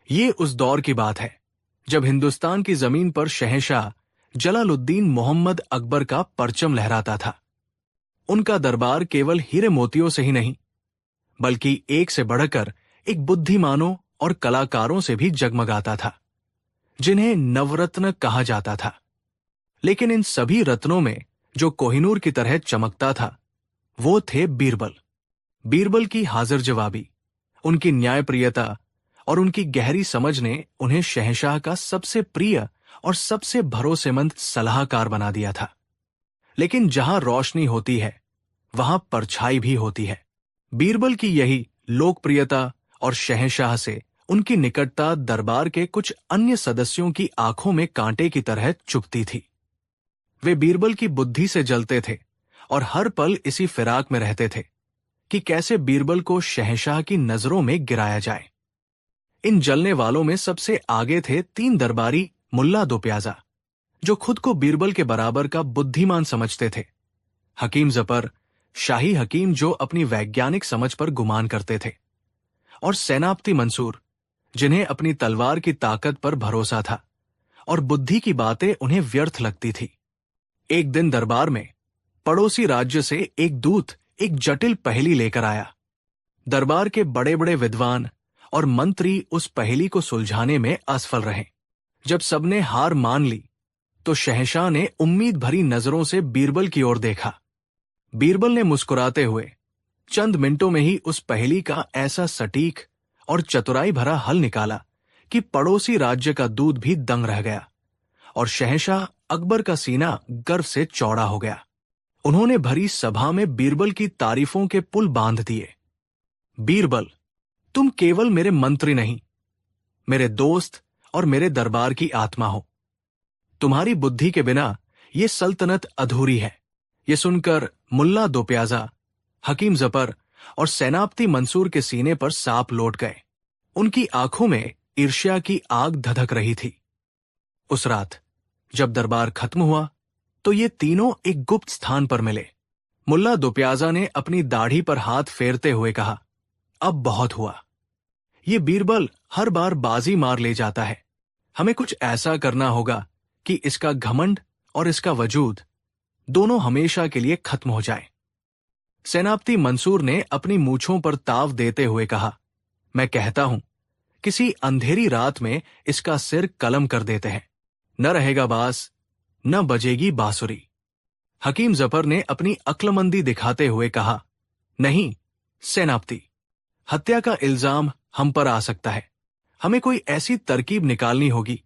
ये उस दौर की बात है जब हिंदुस्तान की जमीन पर शहंशाह जलालुद्दीन मोहम्मद अकबर का परचम लहराता था। उनका दरबार केवल हीरे मोतियों से ही नहीं, बल्कि एक से बढ़कर एक बुद्धिमानों और कलाकारों से भी जगमगाता था, जिन्हें नवरत्न कहा जाता था। लेकिन इन सभी रत्नों में जो कोहिनूर की तरह चमकता था, वो थे बीरबल। बीरबल की हाजिर जवाबी, उनकी न्यायप्रियता और उनकी गहरी समझ ने उन्हें शहंशाह का सबसे प्रिय और सबसे भरोसेमंद सलाहकार बना दिया था। लेकिन जहां रोशनी होती है, वहां परछाई भी होती है। बीरबल की यही लोकप्रियता और शहंशाह से उनकी निकटता दरबार के कुछ अन्य सदस्यों की आंखों में कांटे की तरह चुभती थी। वे बीरबल की बुद्धि से जलते थे और हर पल इसी फिराक में रहते थे कि कैसे बीरबल को शहंशाह की नजरों में गिराया जाए। इन जलने वालों में सबसे आगे थे 3 दरबारी मुल्ला दो प्याजा, जो खुद को बीरबल के बराबर का बुद्धिमान समझते थे। हकीम जफर, शाही हकीम जो अपनी वैज्ञानिक समझ पर गुमान करते थे, और सेनापति मंसूर, जिन्हें अपनी तलवार की ताकत पर भरोसा था और बुद्धि की बातें उन्हें व्यर्थ लगती थी। एक दिन दरबार में पड़ोसी राज्य से एक दूत एक जटिल पहेली लेकर आया। दरबार के बड़े बड़े विद्वान और मंत्री उस पहेली को सुलझाने में असफल रहे। जब सबने हार मान ली तो शहंशाह ने उम्मीद भरी नजरों से बीरबल की ओर देखा। बीरबल ने मुस्कुराते हुए चंद मिनटों में ही उस पहेली का ऐसा सटीक और चतुराई भरा हल निकाला कि पड़ोसी राज्य का दूत भी दंग रह गया और शहंशाह अकबर का सीना गर्व से चौड़ा हो गया। उन्होंने भरी सभा में बीरबल की तारीफों के पुल बांध दिए। बीरबल, तुम केवल मेरे मंत्री नहीं, मेरे दोस्त और मेरे दरबार की आत्मा हो। तुम्हारी बुद्धि के बिना ये सल्तनत अधूरी है। ये सुनकर मुल्ला दो प्याजा, हकीम जफर और सेनापति मंसूर के सीने पर सांप लौट गए। उनकी आंखों में ईर्ष्या की आग धधक रही थी। उस रात जब दरबार खत्म हुआ तो ये तीनों एक गुप्त स्थान पर मिले। मुल्ला दो प्याजा ने अपनी दाढ़ी पर हाथ फेरते हुए कहा, अब बहुत हुआ। ये बीरबल हर बार बाजी मार ले जाता है। हमें कुछ ऐसा करना होगा कि इसका घमंड और इसका वजूद दोनों हमेशा के लिए खत्म हो जाए। सेनापति मंसूर ने अपनी मूछों पर ताव देते हुए कहा, मैं कहता हूं, किसी अंधेरी रात में इसका सिर कलम कर देते हैं। न रहेगा बास, न बजेगी बांसुरी। हकीम जफर ने अपनी अक्लमंदी दिखाते हुए कहा, नहीं सेनापति, हत्या का इल्जाम हम पर आ सकता है। हमें कोई ऐसी तरकीब निकालनी होगी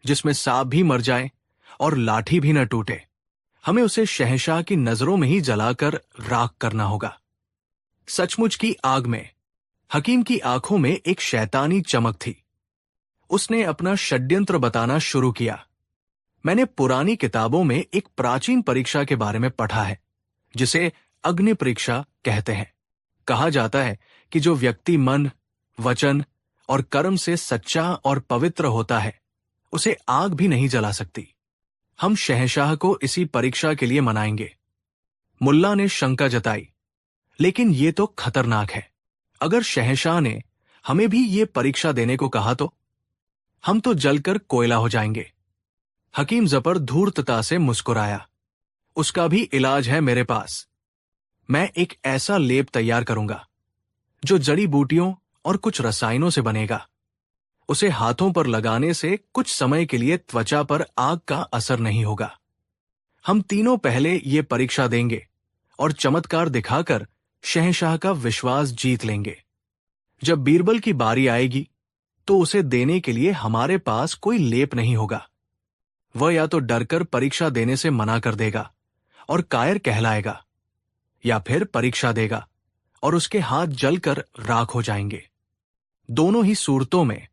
जिसमें सांप भी मर जाए और लाठी भी न टूटे। हमें उसे शहंशाह की नजरों में ही जलाकर राख करना होगा। सचमुच की आग में हकीम की आंखों में एक शैतानी चमक थी। उसने अपना षड्यंत्र बताना शुरू किया। मैंने पुरानी किताबों में एक प्राचीन परीक्षा के बारे में पढ़ा है, जिसे अग्नि परीक्षा कहते हैं। कहा जाता है कि जो व्यक्ति मन, वचन और कर्म से सच्चा और पवित्र होता है, उसे आग भी नहीं जला सकती। हम शहंशाह को इसी परीक्षा के लिए मनाएंगे। मुल्ला ने शंका जताई, लेकिन ये तो खतरनाक है। अगर शहंशाह ने हमें भी ये परीक्षा देने को कहा तो हम तो जलकर कोयला हो जाएंगे। हकीम जफर धूर्तता से मुस्कुराया, उसका भी इलाज है मेरे पास। मैं एक ऐसा लेप तैयार करूंगा जो जड़ी बूटियों और कुछ रसायनों से बनेगा। उसे हाथों पर लगाने से कुछ समय के लिए त्वचा पर आग का असर नहीं होगा। हम तीनों पहले ये परीक्षा देंगे और चमत्कार दिखाकर शहंशाह का विश्वास जीत लेंगे। जब बीरबल की बारी आएगी तो उसे देने के लिए हमारे पास कोई लेप नहीं होगा। वह या तो डरकर परीक्षा देने से मना कर देगा और कायर कहलाएगा, या फिर परीक्षा देगा और उसके हाथ जलकर राख हो जाएंगे। दोनों ही सूरतों में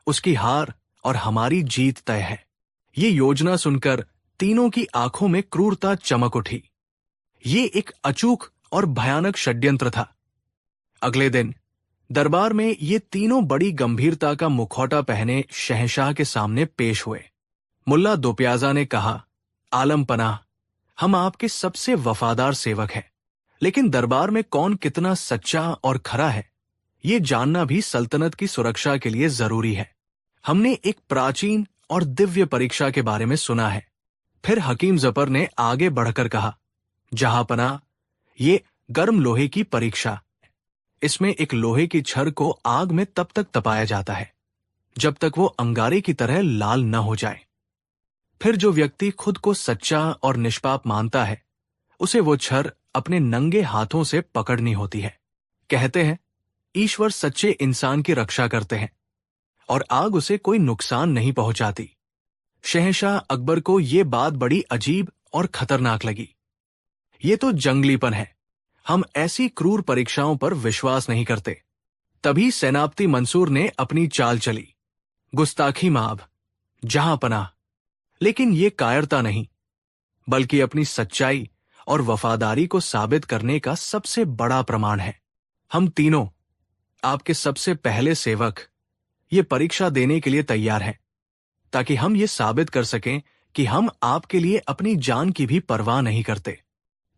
उसकी हार और हमारी जीत तय है। ये योजना सुनकर तीनों की आंखों में क्रूरता चमक उठी। ये एक अचूक और भयानक षड्यंत्र था। अगले दिन दरबार में ये तीनों बड़ी गंभीरता का मुखौटा पहने शहंशाह के सामने पेश हुए। मुल्ला दो प्याजा ने कहा, आलम पनाह, हम आपके सबसे वफादार सेवक हैं, लेकिन दरबार में कौन कितना सच्चा और खरा है, ये जानना भी सल्तनत की सुरक्षा के लिए जरूरी है। हमने एक प्राचीन और दिव्य परीक्षा के बारे में सुना है। फिर हकीम जफर ने आगे बढ़कर कहा, जहांपना, ये गर्म लोहे की परीक्षा। इसमें एक लोहे की छड़ को आग में तब तक तपाया जाता है जब तक वो अंगारे की तरह लाल न हो जाए। फिर जो व्यक्ति खुद को सच्चा और निष्पाप मानता है, उसे वो छड़ अपने नंगे हाथों से पकड़नी होती है। कहते हैं, ईश्वर सच्चे इंसान की रक्षा करते हैं और आग उसे कोई नुकसान नहीं पहुंचाती। शहंशाह अकबर को ये बात बड़ी अजीब और खतरनाक लगी। ये तो जंगलीपन है। हम ऐसी क्रूर परीक्षाओं पर विश्वास नहीं करते। तभी सेनापति मंसूर ने अपनी चाल चली। गुस्ताखी माफ, जहांपनाह। लेकिन ये कायरता नहीं, बल्कि अपनी सच्चाई और वफादारी को साबित करने का सबसे बड़ा प्रमाण है। हम तीनों, आपके सबसे पहले सेवक, ये परीक्षा देने के लिए तैयार हैं, ताकि हम ये साबित कर सकें कि हम आपके लिए अपनी जान की भी परवाह नहीं करते।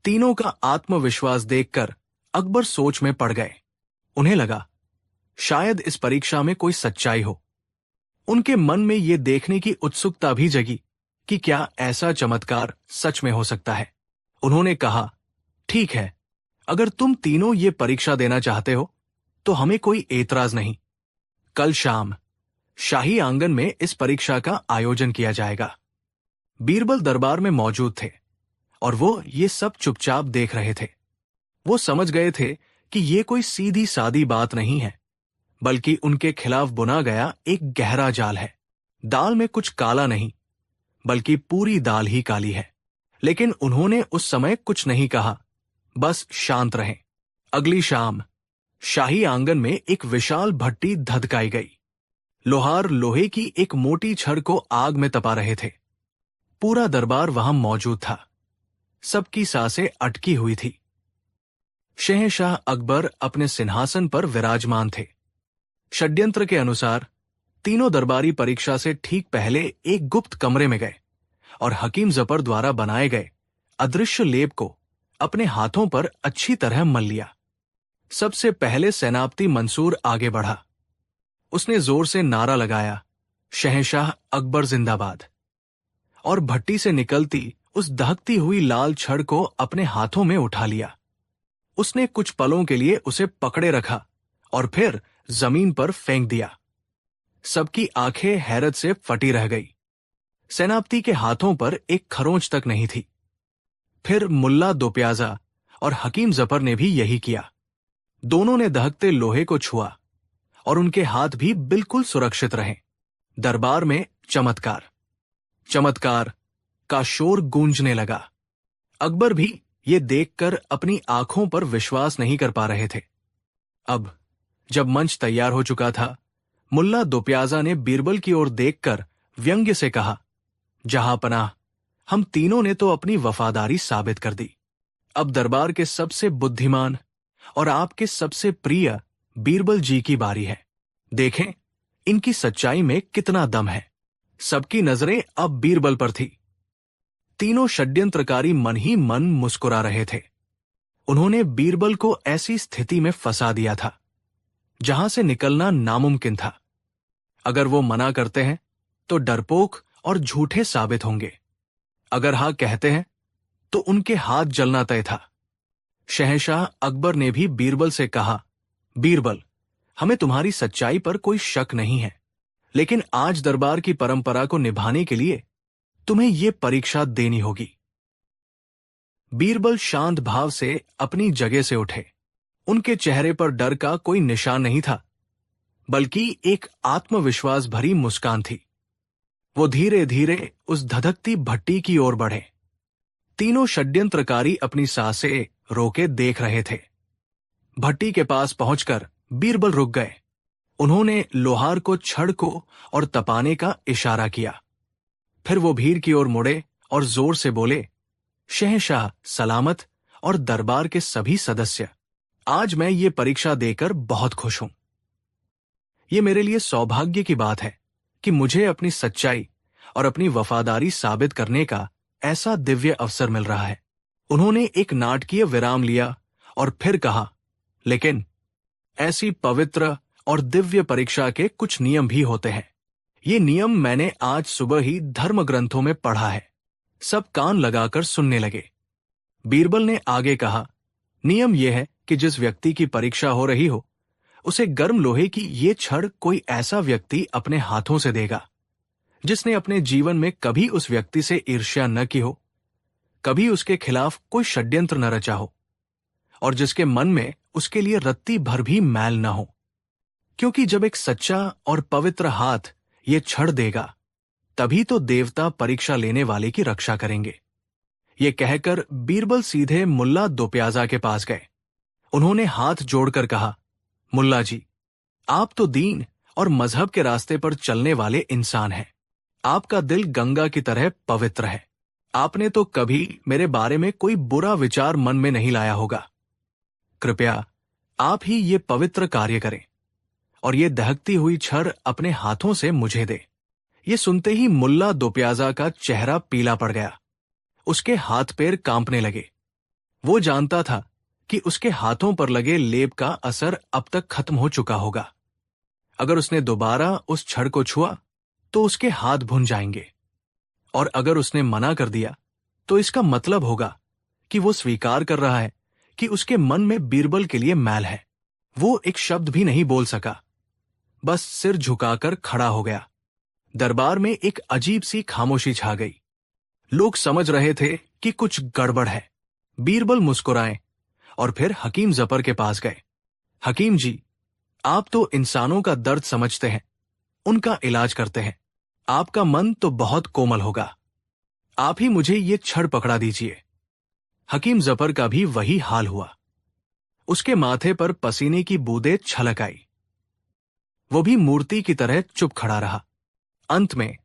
तीनों का आत्मविश्वास देखकर अकबर सोच में पड़ गए। उन्हें लगा, शायद इस परीक्षा में कोई सच्चाई हो। उनके मन में ये देखने की उत्सुकता भी जगी कि क्या ऐसा चमत्कार सच में हो सकता है। उन्होंने कहा, ठीक है, अगर तुम तीनों ये परीक्षा देना चाहते हो तो हमें कोई एतराज नहीं। कल शाम शाही आंगन में इस परीक्षा का आयोजन किया जाएगा। बीरबल दरबार में मौजूद थे और वो ये सब चुपचाप देख रहे थे। वो समझ गए थे कि ये कोई सीधी सादी बात नहीं है, बल्कि उनके खिलाफ बुना गया एक गहरा जाल है। दाल में कुछ काला नहीं, बल्कि पूरी दाल ही काली है। लेकिन उन्होंने उस समय कुछ नहीं कहा, बस शांत रहे। अगली शाम शाही आंगन में एक विशाल भट्टी धधकाई गई। लोहार लोहे की एक मोटी छड़ को आग में तपा रहे थे। पूरा दरबार वहां मौजूद था। सबकी सांसें अटकी हुई थी। शहंशाह अकबर अपने सिंहासन पर विराजमान थे। षड्यंत्र के अनुसार तीनों दरबारी परीक्षा से ठीक पहले एक गुप्त कमरे में गए और हकीम जफर द्वारा बनाए गए अदृश्य लेप को अपने हाथों पर अच्छी तरह मल लिया। सबसे पहले सेनापति मंसूर आगे बढ़ा। उसने जोर से नारा लगाया, शहंशाह अकबर जिंदाबाद, और भट्टी से निकलती उस दहकती हुई लाल छड़ को अपने हाथों में उठा लिया। उसने कुछ पलों के लिए उसे पकड़े रखा और फिर जमीन पर फेंक दिया। सबकी आंखें हैरत से फटी रह गई। सेनापति के हाथों पर एक खरोंच तक नहीं थी। फिर मुल्ला दोप्याजा और हकीम जफर ने भी यही किया। दोनों ने दहकते लोहे को छुआ और उनके हाथ भी बिल्कुल सुरक्षित रहे। दरबार में चमत्कार चमत्कार का शोर गूंजने लगा। अकबर भी ये देखकर अपनी आंखों पर विश्वास नहीं कर पा रहे थे। अब जब मंच तैयार हो चुका था, मुल्ला दोप्याजा ने बीरबल की ओर देखकर व्यंग्य से कहा, जहांपनाह, हम तीनों ने तो अपनी वफादारी साबित कर दी। अब दरबार के सबसे बुद्धिमान और आपके सबसे प्रिय बीरबल जी की बारी है। देखें, इनकी सच्चाई में कितना दम है। सबकी नजरें अब बीरबल पर थी। तीनों षड्यंत्रकारी मन ही मन मुस्कुरा रहे थे। उन्होंने बीरबल को ऐसी स्थिति में फंसा दिया था जहां से निकलना नामुमकिन था। अगर वो मना करते हैं तो डरपोक और झूठे साबित होंगे। अगर हाँ कहते हैं तो उनके हाथ जलना तय था। शहंशाह अकबर ने भी बीरबल से कहा, बीरबल, हमें तुम्हारी सच्चाई पर कोई शक नहीं है, लेकिन आज दरबार की परंपरा को निभाने के लिए तुम्हें यह परीक्षा देनी होगी। बीरबल शांत भाव से अपनी जगह से उठे। उनके चेहरे पर डर का कोई निशान नहीं था, बल्कि एक आत्मविश्वास भरी मुस्कान थी। वो धीरे धीरे उस धधकती भट्टी की ओर बढ़े। तीनों षड्यंत्रकारी अपनी सांसें रोके देख रहे थे। भट्टी के पास पहुंचकर बीरबल रुक गए। उन्होंने लोहार को छड़ को और तपाने का इशारा किया। फिर वो भीड़ की ओर मुड़े और जोर से बोले, शहंशाह सलामत और दरबार के सभी सदस्य, आज मैं ये परीक्षा देकर बहुत खुश हूं। ये मेरे लिए सौभाग्य की बात है कि मुझे अपनी सच्चाई और अपनी वफादारी साबित करने का ऐसा दिव्य अवसर मिल रहा है। उन्होंने एक नाटकीय विराम लिया और फिर कहा, लेकिन ऐसी पवित्र और दिव्य परीक्षा के कुछ नियम भी होते हैं। ये नियम मैंने आज सुबह ही धर्म ग्रंथों में पढ़ा है। सब कान लगाकर सुनने लगे। बीरबल ने आगे कहा, नियम यह है कि जिस व्यक्ति की परीक्षा हो रही हो, उसे गर्म लोहे की ये छड़ कोई ऐसा व्यक्ति अपने हाथों से देगा जिसने अपने जीवन में कभी उस व्यक्ति से ईर्ष्या न की हो, कभी उसके खिलाफ कोई षड्यंत्र न रचा हो, और जिसके मन में उसके लिए रत्ती भर भी मैल न हो। क्योंकि जब एक सच्चा और पवित्र हाथ ये छड़ देगा, तभी तो देवता परीक्षा लेने वाले की रक्षा करेंगे। ये कहकर बीरबल सीधे मुल्ला दोप्याजा के पास गए। उन्होंने हाथ जोड़कर कहा, मुल्ला जी, आप तो दीन और मजहब के रास्ते पर चलने वाले इंसान हैं। आपका दिल गंगा की तरह पवित्र है। आपने तो कभी मेरे बारे में कोई बुरा विचार मन में नहीं लाया होगा। कृपया आप ही ये पवित्र कार्य करें और ये दहकती हुई छड़ अपने हाथों से मुझे दे। ये सुनते ही मुल्ला दोप्याजा का चेहरा पीला पड़ गया। उसके हाथ पैर कांपने लगे। वो जानता था कि उसके हाथों पर लगे लेप का असर अब तक खत्म हो चुका होगा। अगर उसने दोबारा उस छड़ को छुआ तो उसके हाथ भुन जाएंगे, और अगर उसने मना कर दिया तो इसका मतलब होगा कि वो स्वीकार कर रहा है कि उसके मन में बीरबल के लिए मैल है। वो एक शब्द भी नहीं बोल सका, बस सिर झुकाकर खड़ा हो गया। दरबार में एक अजीब सी खामोशी छा गई। लोग समझ रहे थे कि कुछ गड़बड़ है। बीरबल मुस्कुराए और फिर हकीम जफर के पास गए। हकीम जी, आप तो इंसानों का दर्द समझते हैं, उनका इलाज करते हैं। आपका मन तो बहुत कोमल होगा। आप ही मुझे ये छड़ पकड़ा दीजिए। हकीम जफर का भी वही हाल हुआ। उसके माथे पर पसीने की बूंदें छलक आई। वो भी मूर्ति की तरह चुप खड़ा रहा। अंत में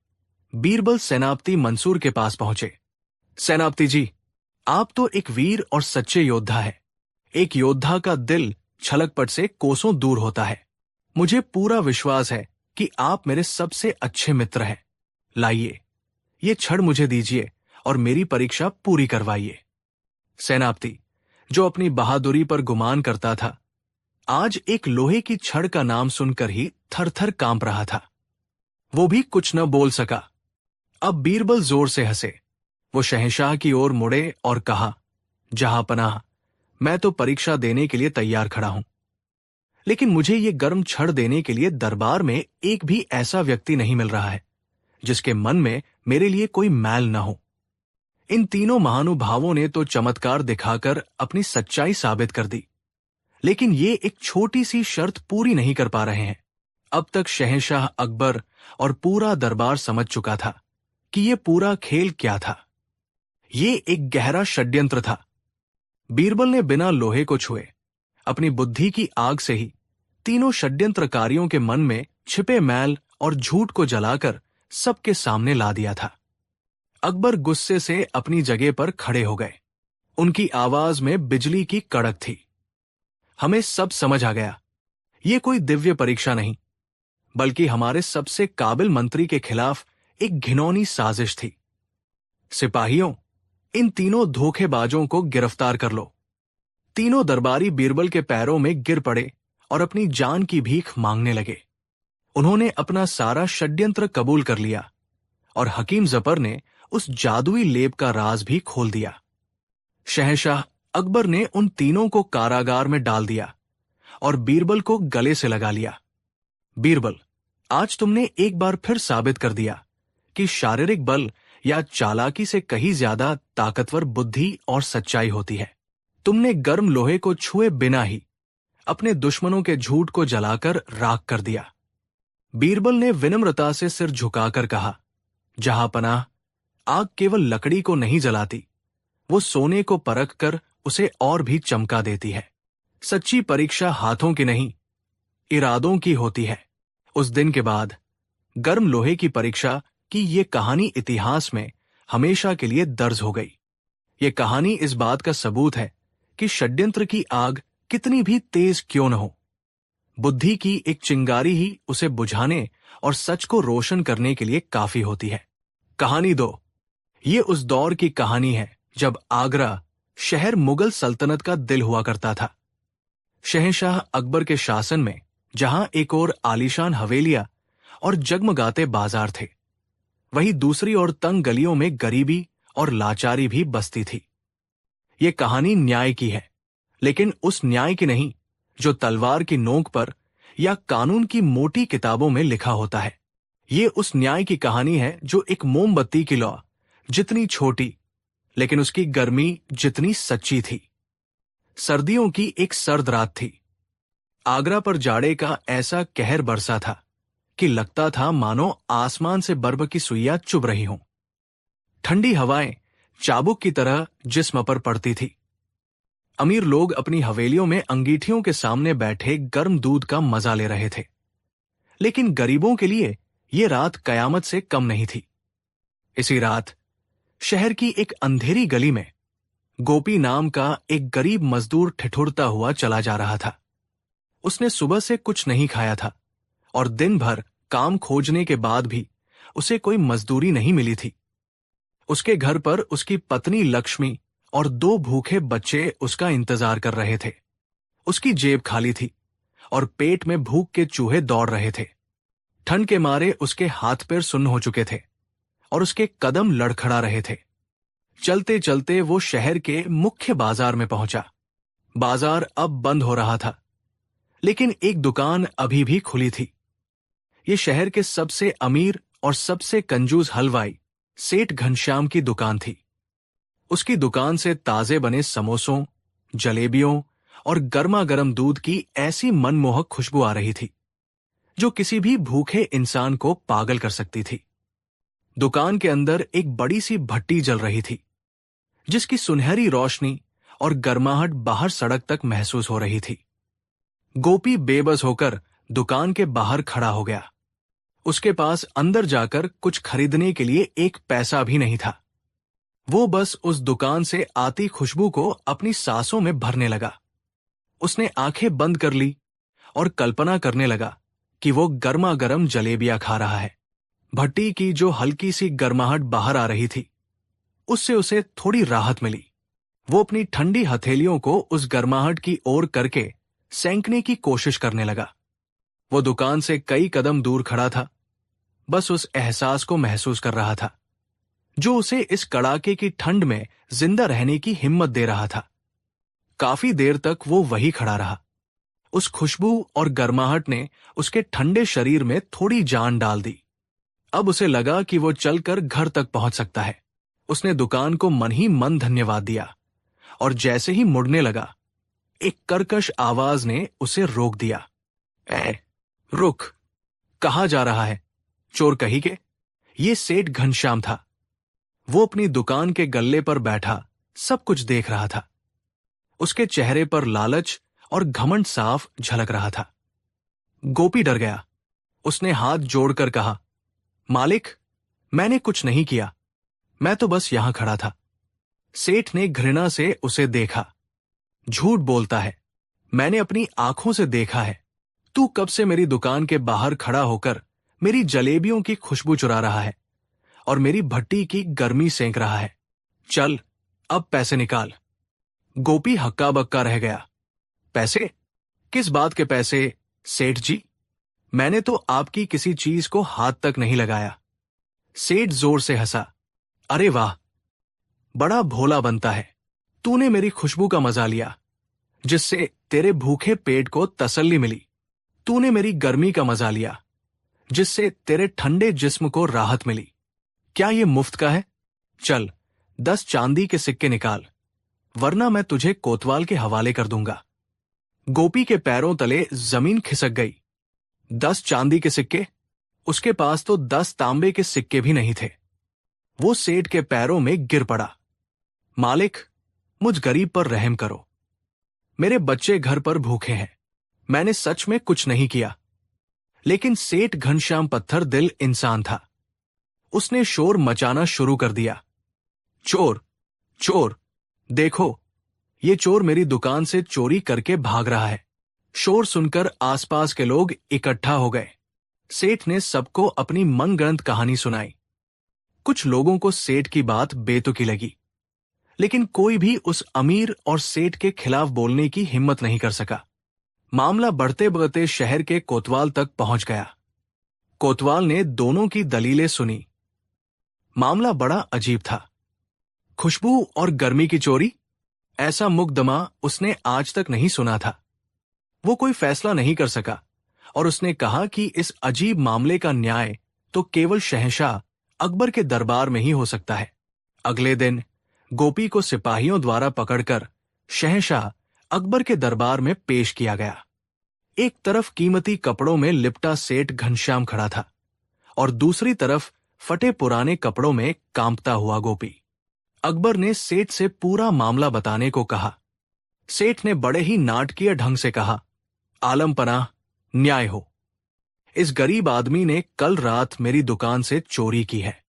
बीरबल सेनापति मंसूर के पास पहुंचे। सेनापति जी, आप तो एक वीर और सच्चे योद्धा हैं। एक योद्धा का दिल छलकपट से कोसों दूर होता है। मुझे पूरा विश्वास है कि आप मेरे सबसे अच्छे मित्र हैं। लाइए, ये छड़ मुझे दीजिए और मेरी परीक्षा पूरी करवाइए। सेनापति, जो अपनी बहादुरी पर गुमान करता था, आज एक लोहे की छड़ का नाम सुनकर ही थर-थर कांप रहा था। वो भी कुछ न बोल सका। अब बीरबल जोर से हंसे। वो शहंशाह की ओर मुड़े और कहा, जहांपनाह, मैं तो परीक्षा देने के लिए तैयार खड़ा हूं, लेकिन मुझे ये गर्म छड़ देने के लिए दरबार में एक भी ऐसा व्यक्ति नहीं मिल रहा है जिसके मन में मेरे लिए कोई मैल न हो। इन तीनों महानुभावों ने तो चमत्कार दिखाकर अपनी सच्चाई साबित कर दी, लेकिन ये एक छोटी सी शर्त पूरी नहीं कर पा रहे हैं। अब तक शहंशाह अकबर और पूरा दरबार समझ चुका था कि ये पूरा खेल क्या था। ये एक गहरा षड्यंत्र था। बीरबल ने बिना लोहे को छुए अपनी बुद्धि की आग से ही तीनों षड्यंत्रकारियों के मन में छिपे मैल और झूठ को जलाकर सबके सामने ला दिया था। अकबर गुस्से से अपनी जगह पर खड़े हो गए। उनकी आवाज में बिजली की कड़क थी। हमें सब समझ आ गया। ये कोई दिव्य परीक्षा नहीं, बल्कि हमारे सबसे काबिल मंत्री के खिलाफ एक घिनौनी साजिश थी। सिपाहियों, इन तीनों धोखेबाजों को गिरफ्तार कर लो। तीनों दरबारी बीरबल के पैरों में गिर पड़े और अपनी जान की भीख मांगने लगे। उन्होंने अपना सारा षड्यंत्र कबूल कर लिया और हकीम जफर ने उस जादुई लेप का राज भी खोल दिया। शहंशाह अकबर ने उन तीनों को कारागार में डाल दिया और बीरबल को गले से लगा लिया। बीरबल, आज तुमने एक बार फिर साबित कर दिया कि शारीरिक बल या चालाकी से कहीं ज्यादा ताकतवर बुद्धि और सच्चाई होती है। तुमने गर्म लोहे को छुए बिना ही अपने दुश्मनों के झूठ को जलाकर राख कर दिया। बीरबल ने विनम्रता से सिर झुकाकर कहा, जहांपनाह, आग केवल लकड़ी को नहीं जलाती, वो सोने को परख कर उसे और भी चमका देती है। सच्ची परीक्षा हाथों की नहीं, इरादों की होती है। उस दिन के बाद गर्म लोहे की परीक्षा की ये कहानी इतिहास में हमेशा के लिए दर्ज हो गई। ये कहानी इस बात का सबूत है कि षड्यंत्र की आग कितनी भी तेज क्यों न हो, बुद्धि की एक चिंगारी ही उसे बुझाने और सच को रोशन करने के लिए काफी होती है। कहानी 2। ये उस दौर की कहानी है जब आगरा शहर मुगल सल्तनत का दिल हुआ करता था। शहंशाह अकबर के शासन में जहां एक ओर आलीशान हवेलियां और जगमगाते बाजार थे। वहीं दूसरी ओर तंग गलियों में गरीबी और लाचारी भी बसती थी। ये कहानी न्याय की है, लेकिन उस न्याय की नहीं जो तलवार की नोक पर या कानून की मोटी किताबों में लिखा होता है। ये उस न्याय की कहानी है जो एक मोमबत्ती की लौ जितनी छोटी, लेकिन उसकी गर्मी जितनी सच्ची थी। सर्दियों की एक सर्द रात थी। आगरा पर जाड़े का ऐसा कहर बरसा था कि लगता था मानो आसमान से बर्फ की सुइयां चुभ रही हों। ठंडी हवाएं चाबुक की तरह जिस्म पर पड़ती थी। अमीर लोग अपनी हवेलियों में अंगीठियों के सामने बैठे गर्म दूध का मजा ले रहे थे, लेकिन गरीबों के लिए ये रात कयामत से कम नहीं थी। इसी रात शहर की एक अंधेरी गली में गोपी नाम का एक गरीब मजदूर ठिठुरता हुआ चला जा रहा था। उसने सुबह से कुछ नहीं खाया था और दिन भर काम खोजने के बाद भी उसे कोई मजदूरी नहीं मिली थी। उसके घर पर उसकी पत्नी लक्ष्मी और 2 भूखे बच्चे उसका इंतजार कर रहे थे। उसकी जेब खाली थी और पेट में भूख के चूहे दौड़ रहे थे। ठंड के मारे उसके हाथ पैर सुन्न हो चुके थे और उसके कदम लड़खड़ा रहे थे। चलते चलते वो शहर के मुख्य बाजार में पहुंचा। बाजार अब बंद हो रहा था, लेकिन एक दुकान अभी भी खुली थी। ये शहर के सबसे अमीर और सबसे कंजूस हलवाई सेठ घनश्याम की दुकान थी। उसकी दुकान से ताजे बने समोसों, जलेबियों और गर्मा गर्म दूध की ऐसी मनमोहक खुशबू आ रही थी जो किसी भी भूखे इंसान को पागल कर सकती थी। दुकान के अंदर एक बड़ी सी भट्टी जल रही थी, जिसकी सुनहरी रोशनी और गर्माहट बाहर सड़क तक महसूस हो रही थी। गोपी बेबस होकर दुकान के बाहर खड़ा हो गया। उसके पास अंदर जाकर कुछ खरीदने के लिए एक पैसा भी नहीं था। वो बस उस दुकान से आती खुशबू को अपनी सांसों में भरने लगा। उसने आंखें बंद कर ली और कल्पना करने लगा कि वो गर्मा गर्म जलेबियां खा रहा है। भट्टी की जो हल्की सी गर्माहट बाहर आ रही थी, उससे उसे थोड़ी राहत मिली। वो अपनी ठंडी हथेलियों को उस गर्माहट की ओर करके सेंकने की कोशिश करने लगा। वो दुकान से कई कदम दूर खड़ा था, बस उस एहसास को महसूस कर रहा था जो उसे इस कड़ाके की ठंड में जिंदा रहने की हिम्मत दे रहा था। काफी देर तक वो वही खड़ा रहा। उस खुशबू और गर्माहट ने उसके ठंडे शरीर में थोड़ी जान डाल दी। अब उसे लगा कि वो चलकर घर तक पहुंच सकता है। उसने दुकान को मन ही मन धन्यवाद दिया और जैसे ही मुड़ने लगा, एक कर्कश आवाज ने उसे रोक दिया। रुक, कहाँ जा रहा है? चोर कहीं के। ये सेठ घनश्याम था। वो अपनी दुकान के गल्ले पर बैठा सब कुछ देख रहा था। उसके चेहरे पर लालच और घमंड साफ झलक रहा था। गोपी डर गया। उसने हाथ जोड़कर कहा, मालिक, मैंने कुछ नहीं किया, मैं तो बस यहां खड़ा था। सेठ ने घृणा से उसे देखा। झूठ बोलता है, मैंने अपनी आंखों से देखा है। तू कब से मेरी दुकान के बाहर खड़ा होकर मेरी जलेबियों की खुशबू चुरा रहा है और मेरी भट्टी की गर्मी सेंक रहा है। चल, अब पैसे निकाल। गोपी हक्का बक्का रह गया। पैसे? किस बात के पैसे, सेठ जी? मैंने तो आपकी किसी चीज को हाथ तक नहीं लगाया। सेठ जोर से हंसा। अरे वाह, बड़ा भोला बनता है। तूने मेरी खुशबू का मजा लिया, जिससे तेरे भूखे पेट को तसल्ली मिली। तूने मेरी गर्मी का मजा लिया, जिससे तेरे ठंडे जिस्म को राहत मिली। क्या ये मुफ्त का है? चल, 10 चांदी के सिक्के निकाल, वरना मैं तुझे कोतवाल के हवाले कर दूंगा। गोपी के पैरों तले जमीन खिसक गई। 10 चांदी के सिक्के? उसके पास तो 10 तांबे के सिक्के भी नहीं थे। वो सेठ के पैरों में गिर पड़ा। मालिक, मुझ गरीब पर रहम करो। मेरे बच्चे घर पर भूखे हैं। मैंने सच में कुछ नहीं किया। लेकिन सेठ घनश्याम पत्थर दिल इंसान था। उसने शोर मचाना शुरू कर दिया। चोर, चोर, देखो, ये चोर मेरी दुकान से चोरी करके भाग रहा है। शोर सुनकर आसपास के लोग इकट्ठा हो गए। सेठ ने सबको अपनी मनगढ़ंत कहानी सुनाई। कुछ लोगों को सेठ की बात बेतुकी लगी, लेकिन कोई भी उस अमीर और सेठ के खिलाफ बोलने की हिम्मत नहीं कर सका। मामला बढ़ते बढ़ते शहर के कोतवाल तक पहुंच गया। कोतवाल ने दोनों की दलीलें सुनी। मामला बड़ा अजीब था। खुशबू और गर्मी की चोरी, ऐसा मुकदमा उसने आज तक नहीं सुना था। वो कोई फैसला नहीं कर सका और उसने कहा कि इस अजीब मामले का न्याय तो केवल शहंशाह अकबर के दरबार में ही हो सकता है। अगले दिन गोपी को सिपाहियों द्वारा पकड़कर शहंशाह अकबर के दरबार में पेश किया गया। एक तरफ कीमती कपड़ों में लिपटा सेठ घनश्याम खड़ा था और दूसरी तरफ फटे पुराने कपड़ों में कांपता हुआ गोपी। अकबर ने सेठ से पूरा मामला बताने को कहा। सेठ ने बड़े ही नाटकीय ढंग से कहा, आलम पनाह, न्याय हो। इस गरीब आदमी ने कल रात मेरी दुकान से चोरी की है।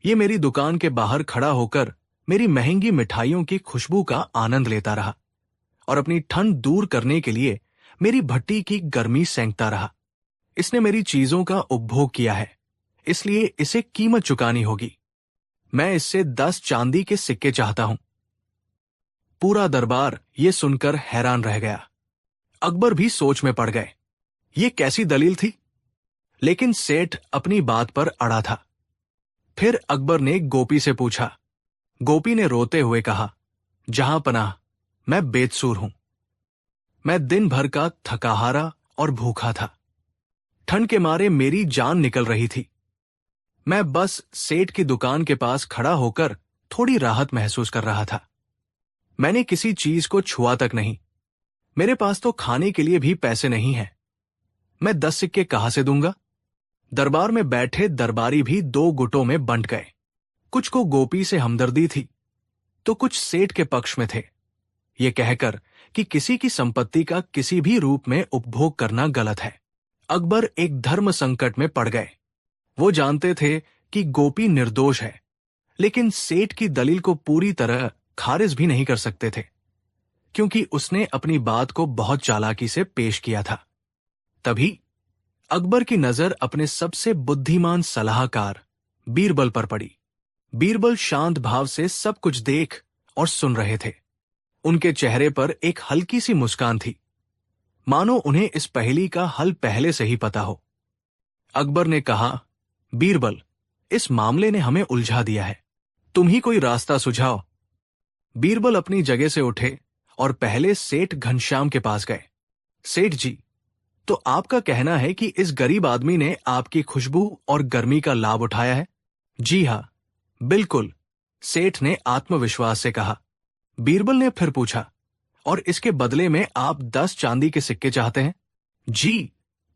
ये मेरी दुकान के बाहर खड़ा होकर मेरी महंगी मिठाइयों की खुशबू का आनंद लेता रहा और अपनी ठंड दूर करने के लिए मेरी भट्टी की गर्मी सेंकता रहा। इसने मेरी चीजों का उपभोग किया है, इसलिए इसे कीमत चुकानी होगी। मैं इससे 10 चांदी के सिक्के चाहता हूं। पूरा दरबार ये सुनकर हैरान रह गया। अकबर भी सोच में पड़ गए। ये कैसी दलील थी? लेकिन सेठ अपनी बात पर अड़ा था। फिर अकबर ने गोपी से पूछा। गोपी ने रोते हुए कहा, जहां पनाह, मैं बेकसूर हूं। मैं दिन भर का थकाहारा और भूखा था। ठंड के मारे मेरी जान निकल रही थी। मैं बस सेठ की दुकान के पास खड़ा होकर थोड़ी राहत महसूस कर रहा था। मैंने किसी चीज को छुआ तक नहीं। मेरे पास तो खाने के लिए भी पैसे नहीं हैं। मैं 10 सिक्के कहां से दूंगा? दरबार में बैठे दरबारी भी 2 गुटों में बंट गए। कुछ को गोपी से हमदर्दी थी तो कुछ सेठ के पक्ष में थे, ये कहकर कि किसी की संपत्ति का किसी भी रूप में उपभोग करना गलत है। अकबर एक धर्म संकट में पड़ गए। वो जानते थे कि गोपी निर्दोष है, लेकिन सेठ की दलील को पूरी तरह खारिज भी नहीं कर सकते थे, क्योंकि उसने अपनी बात को बहुत चालाकी से पेश किया था। तभी अकबर की नजर अपने सबसे बुद्धिमान सलाहकार बीरबल पर पड़ी। बीरबल शांत भाव से सब कुछ देख और सुन रहे थे। उनके चेहरे पर एक हल्की सी मुस्कान थी, मानो उन्हें इस पहेली का हल पहले से ही पता हो। अकबर ने कहा, बीरबल, इस मामले ने हमें उलझा दिया है, तुम ही कोई रास्ता सुझाओ। बीरबल अपनी जगह से उठे और पहले सेठ घनश्याम के पास गए। सेठ जी, तो आपका कहना है कि इस गरीब आदमी ने आपकी खुशबू और गर्मी का लाभ उठाया है? जी हां, बिल्कुल, सेठ ने आत्मविश्वास से कहा। बीरबल ने फिर पूछा, और इसके बदले में आप 10 चांदी के सिक्के चाहते हैं? जी,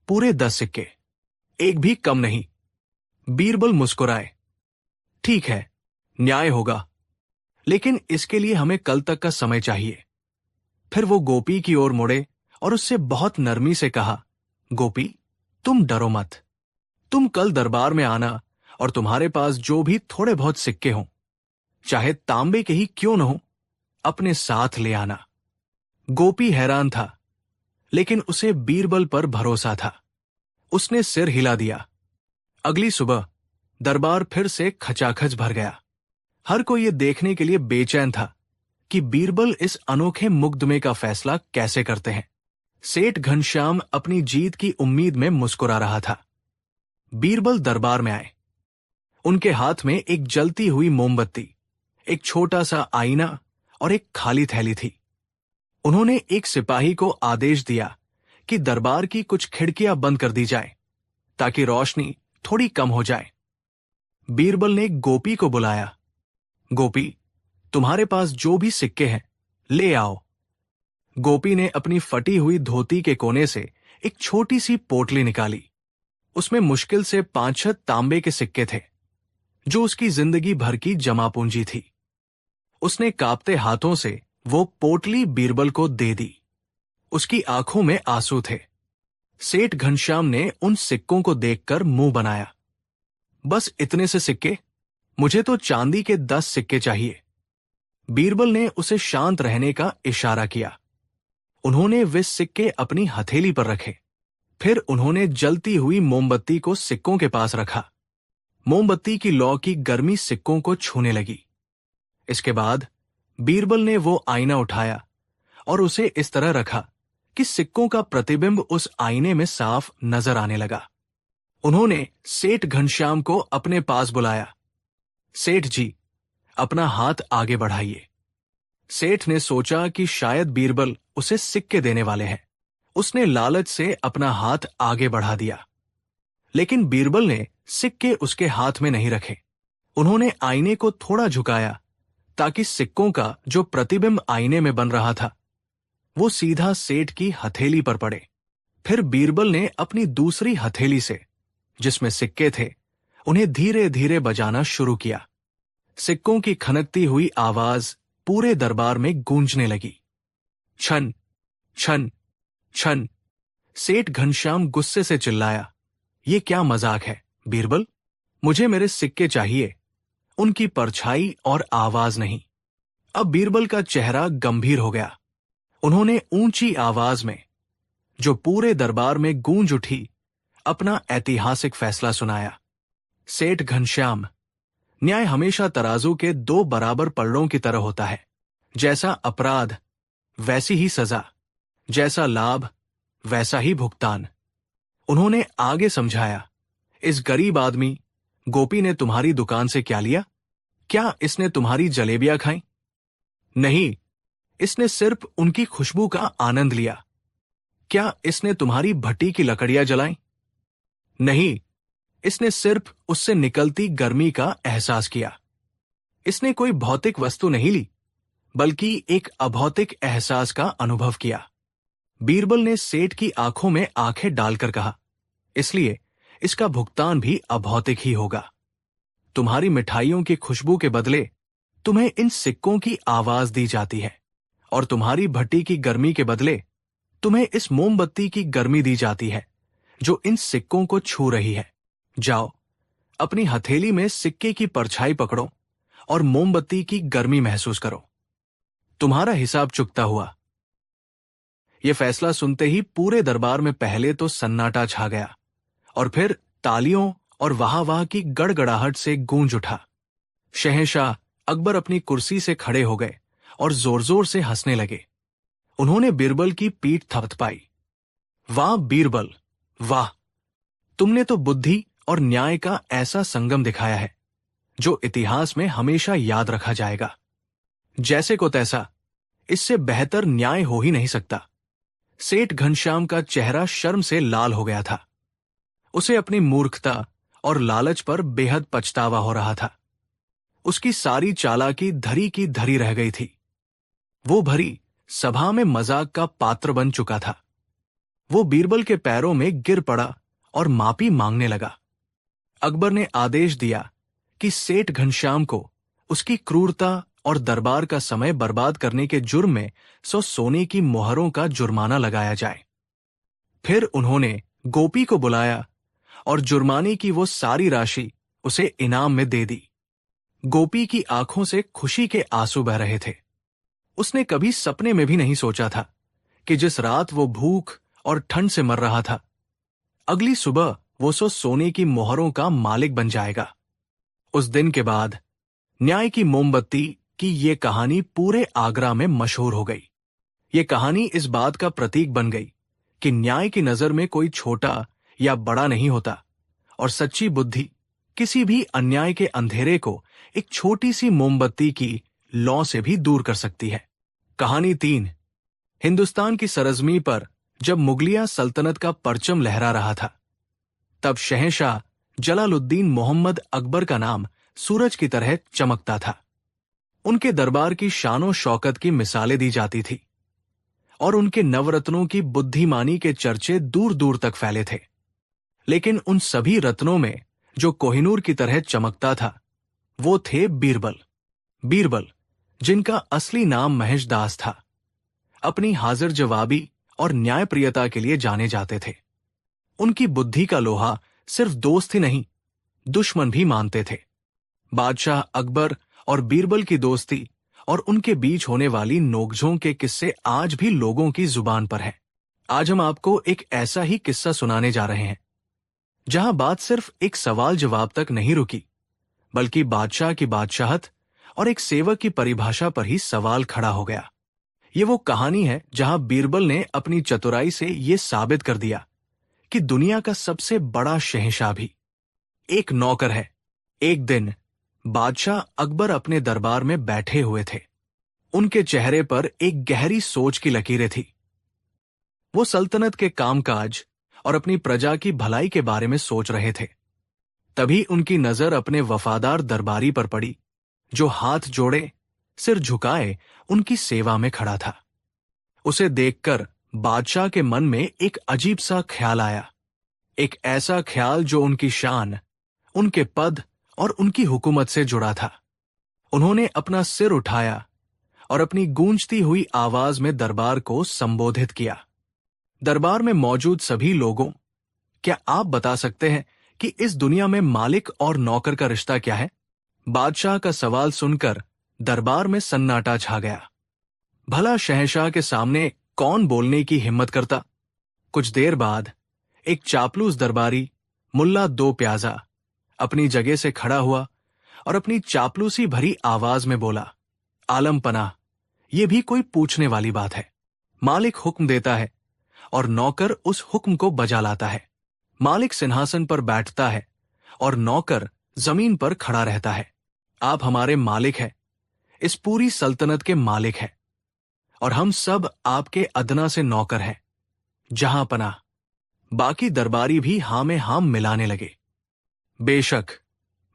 पूरे 10 सिक्के, एक भी कम नहीं। बीरबल मुस्कुराए। ठीक है, न्याय होगा, लेकिन इसके लिए हमें कल तक का समय चाहिए। फिर वो गोपी की ओर मुड़े और उससे बहुत नरमी से कहा, गोपी, तुम डरो मत। तुम कल दरबार में आना और तुम्हारे पास जो भी थोड़े बहुत सिक्के हों, चाहे तांबे के ही क्यों न हो, अपने साथ ले आना। गोपी हैरान था, लेकिन उसे बीरबल पर भरोसा था। उसने सिर हिला दिया। अगली सुबह दरबार फिर से खचाखच भर गया। हर कोई ये देखने के लिए बेचैन था कि बीरबल इस अनोखे मुकदमे का फैसला कैसे करते हैं। सेठ घनश्याम अपनी जीत की उम्मीद में मुस्कुरा रहा था। बीरबल दरबार में आए। उनके हाथ में एक जलती हुई मोमबत्ती, एक छोटा सा आईना और एक खाली थैली थी। उन्होंने एक सिपाही को आदेश दिया कि दरबार की कुछ खिड़कियां बंद कर दी जाए ताकि रोशनी थोड़ी कम हो जाए। बीरबल ने गोपी को बुलाया। गोपी, तुम्हारे पास जो भी सिक्के हैं, ले आओ। गोपी ने अपनी फटी हुई धोती के कोने से एक छोटी सी पोटली निकाली। उसमें मुश्किल से 5-6 तांबे के सिक्के थे, जो उसकी जिंदगी भर की जमा पूंजी थी। उसने कांपते हाथों से वो पोटली बीरबल को दे दी। उसकी आंखों में आंसू थे। सेठ घनश्याम ने उन सिक्कों को देखकर मुंह बनाया। बस इतने से सिक्के? मुझे तो चांदी के 10 सिक्के चाहिए। बीरबल ने उसे शांत रहने का इशारा किया। उन्होंने वे सिक्के अपनी हथेली पर रखे। फिर उन्होंने जलती हुई मोमबत्ती को सिक्कों के पास रखा। मोमबत्ती की लौ की गर्मी सिक्कों को छूने लगी। इसके बाद बीरबल ने वो आईना उठाया और उसे इस तरह रखा कि सिक्कों का प्रतिबिंब उस आईने में साफ नजर आने लगा। उन्होंने सेठ घनश्याम को अपने पास बुलाया। सेठ जी, अपना हाथ आगे बढ़ाइए। सेठ ने सोचा कि शायद बीरबल उसे सिक्के देने वाले हैं। उसने लालच से अपना हाथ आगे बढ़ा दिया, लेकिन बीरबल ने सिक्के उसके हाथ में नहीं रखे। उन्होंने आईने को थोड़ा झुकाया ताकि सिक्कों का जो प्रतिबिंब आईने में बन रहा था वो सीधा सेठ की हथेली पर पड़े। फिर बीरबल ने अपनी दूसरी हथेली से, जिसमें सिक्के थे, उन्हें धीरे धीरे बजाना शुरू किया। सिक्कों की खनकती हुई आवाज पूरे दरबार में गूंजने लगी। छन छन छन। सेठ घनश्याम गुस्से से चिल्लाया, ये क्या मजाक है बीरबल? मुझे मेरे सिक्के चाहिए, उनकी परछाई और आवाज नहीं। अब बीरबल का चेहरा गंभीर हो गया। उन्होंने ऊंची आवाज में, जो पूरे दरबार में गूंज उठी, अपना ऐतिहासिक फैसला सुनाया। सेठ घनश्याम, न्याय हमेशा तराजू के दो बराबर पलड़ों की तरह होता है। जैसा अपराध वैसी ही सजा, जैसा लाभ वैसा ही भुगतान। उन्होंने आगे समझाया, इस गरीब आदमी गोपी ने तुम्हारी दुकान से क्या लिया? क्या इसने तुम्हारी जलेबियां खाई? नहीं, इसने सिर्फ उनकी खुशबू का आनंद लिया। क्या इसने तुम्हारी भट्टी की लकड़ियां जलाई? नहीं, इसने सिर्फ उससे निकलती गर्मी का एहसास किया। इसने कोई भौतिक वस्तु नहीं ली, बल्कि एक अभौतिक एहसास का अनुभव किया। बीरबल ने सेठ की आंखों में आंखें डालकर कहा, इसलिए इसका भुगतान भी अभौतिक ही होगा। तुम्हारी मिठाइयों की खुशबू के बदले तुम्हें इन सिक्कों की आवाज दी जाती है, और तुम्हारी भट्टी की गर्मी के बदले तुम्हें इस मोमबत्ती की गर्मी दी जाती है जो इन सिक्कों को छू रही है। जाओ, अपनी हथेली में सिक्के की परछाई पकड़ो और मोमबत्ती की गर्मी महसूस करो। तुम्हारा हिसाब चुकता हुआ। यह फैसला सुनते ही पूरे दरबार में पहले तो सन्नाटा छा गया, और फिर तालियों और वाह-वाह की गड़गड़ाहट से गूंज उठा। शहंशाह अकबर अपनी कुर्सी से खड़े हो गए और जोर जोर से हंसने लगे। उन्होंने बीरबल की पीठ थपथपाई। वाह बीरबल, वाह! तुमने तो बुद्धि और न्याय का ऐसा संगम दिखाया है जो इतिहास में हमेशा याद रखा जाएगा। जैसे को तैसा, इससे बेहतर न्याय हो ही नहीं सकता। सेठ घनश्याम का चेहरा शर्म से लाल हो गया था। उसे अपनी मूर्खता और लालच पर बेहद पछतावा हो रहा था। उसकी सारी चालाकी धरी की धरी रह गई थी। वो भरी सभा में मजाक का पात्र बन चुका था। वो बीरबल के पैरों में गिर पड़ा और माफी मांगने लगा। अकबर ने आदेश दिया कि सेठ घनश्याम को उसकी क्रूरता और दरबार का समय बर्बाद करने के जुर्म में 100 सोने की मोहरों का जुर्माना लगाया जाए। फिर उन्होंने गोपी को बुलाया और जुर्माने की वो सारी राशि उसे इनाम में दे दी। गोपी की आंखों से खुशी के आंसू बह रहे थे। उसने कभी सपने में भी नहीं सोचा था कि जिस रात वो भूख और ठंड से मर रहा था, अगली सुबह वो 100 सोने की मोहरों का मालिक बन जाएगा। उस दिन के बाद न्याय की मोमबत्ती की ये कहानी पूरे आगरा में मशहूर हो गई। ये कहानी इस बात का प्रतीक बन गई कि न्याय की नजर में कोई छोटा या बड़ा नहीं होता, और सच्ची बुद्धि किसी भी अन्याय के अंधेरे को एक छोटी सी मोमबत्ती की लौ से भी दूर कर सकती है। कहानी 3। हिंदुस्तान की सरजमी पर जब मुगलिया सल्तनत का परचम लहरा रहा था, तब शहंशाह जलालुद्दीन मोहम्मद अकबर का नाम सूरज की तरह चमकता था। उनके दरबार की शानो शौकत की मिसालें दी जाती थी, और उनके नवरत्नों की बुद्धिमानी के चर्चे दूर दूर तक फैले थे। लेकिन उन सभी रत्नों में जो कोहिनूर की तरह चमकता था, वो थे बीरबल। बीरबल, जिनका असली नाम महेशदास था, अपनी हाजिर जवाबी और न्यायप्रियता के लिए जाने जाते थे। उनकी बुद्धि का लोहा सिर्फ दोस्त ही नहीं, दुश्मन भी मानते थे। बादशाह अकबर और बीरबल की दोस्ती और उनके बीच होने वाली नोकझोंक के किस्से आज भी लोगों की जुबान पर हैं। आज हम आपको एक ऐसा ही किस्सा सुनाने जा रहे हैं, जहां बात सिर्फ एक सवाल जवाब तक नहीं रुकी, बल्कि बादशाह की बादशाहत और एक सेवक की परिभाषा पर ही सवाल खड़ा हो गया। ये वो कहानी है जहां बीरबल ने अपनी चतुराई से ये साबित कर दिया कि दुनिया का सबसे बड़ा शहंशाह भी एक नौकर है। एक दिन बादशाह अकबर अपने दरबार में बैठे हुए थे। उनके चेहरे पर एक गहरी सोच की लकीरें थी। वो सल्तनत के कामकाज और अपनी प्रजा की भलाई के बारे में सोच रहे थे। तभी उनकी नजर अपने वफादार दरबारी पर पड़ी, जो हाथ जोड़े, सिर झुकाए उनकी सेवा में खड़ा था। उसे देखकर बादशाह के मन में एक अजीब सा ख्याल आया, एक ऐसा ख्याल जो उनकी शान, उनके पद और उनकी हुकूमत से जुड़ा था। उन्होंने अपना सिर उठाया और अपनी गूंजती हुई आवाज में दरबार को संबोधित किया। दरबार में मौजूद सभी लोगों, क्या आप बता सकते हैं कि इस दुनिया में मालिक और नौकर का रिश्ता क्या है? बादशाह का सवाल सुनकर दरबार में सन्नाटा छा गया। भला शहंशाह के सामने कौन बोलने की हिम्मत करता? कुछ देर बाद एक चापलूस दरबारी, मुल्ला दो प्याजा, अपनी जगह से खड़ा हुआ और अपनी चापलूसी भरी आवाज में बोला, आलम पनाह, ये भी कोई पूछने वाली बात है। मालिक हुक्म देता है और नौकर उस हुक्म को बजा लाता है। मालिक सिंहासन पर बैठता है और नौकर जमीन पर खड़ा रहता है। आप हमारे मालिक हैं, इस पूरी सल्तनत के मालिक हैं, और हम सब आपके अदना से नौकर हैं। जहां पनाह। बाकी दरबारी भी हां में हां मिलाने लगे। बेशक,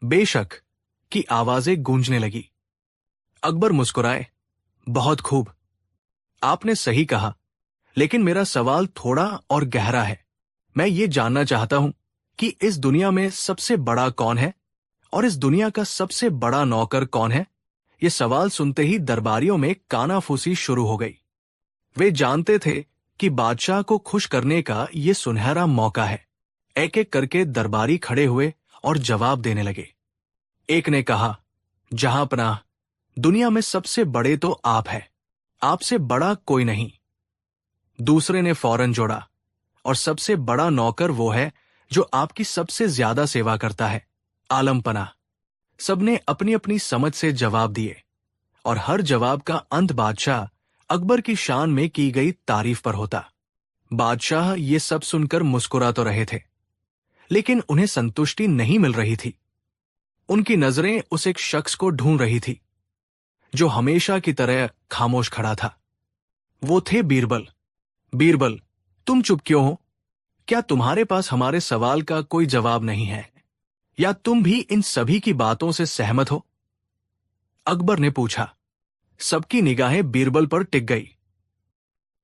बेशक की आवाजें गूंजने लगी। अकबर मुस्कुराए, बहुत खूब, आपने सही कहा, लेकिन मेरा सवाल थोड़ा और गहरा है। मैं ये जानना चाहता हूं कि इस दुनिया में सबसे बड़ा कौन है और इस दुनिया का सबसे बड़ा नौकर कौन है? ये सवाल सुनते ही दरबारियों में कानाफूसी शुरू हो गई। वे जानते थे कि बादशाह को खुश करने का ये सुनहरा मौका है। एक एक करके दरबारी खड़े हुए और जवाब देने लगे। एक ने कहा, जहां पनाह, दुनिया में सबसे बड़े तो आप हैं, आपसे बड़ा कोई नहीं। दूसरे ने फौरन जोड़ा, और सबसे बड़ा नौकर वो है जो आपकी सबसे ज्यादा सेवा करता है, आलम पनाह। सबने अपनी अपनी समझ से जवाब दिए, और हर जवाब का अंत बादशाह अकबर की शान में की गई तारीफ पर होता। बादशाह ये सब सुनकर मुस्कुरा तो रहे थे, लेकिन उन्हें संतुष्टि नहीं मिल रही थी। उनकी नजरें उस एक शख्स को ढूंढ रही थी जो हमेशा की तरह खामोश खड़ा था। वो थे बीरबल। बीरबल, तुम चुप क्यों हो? क्या तुम्हारे पास हमारे सवाल का कोई जवाब नहीं है, या तुम भी इन सभी की बातों से सहमत हो? अकबर ने पूछा। सबकी निगाहें बीरबल पर टिक गई।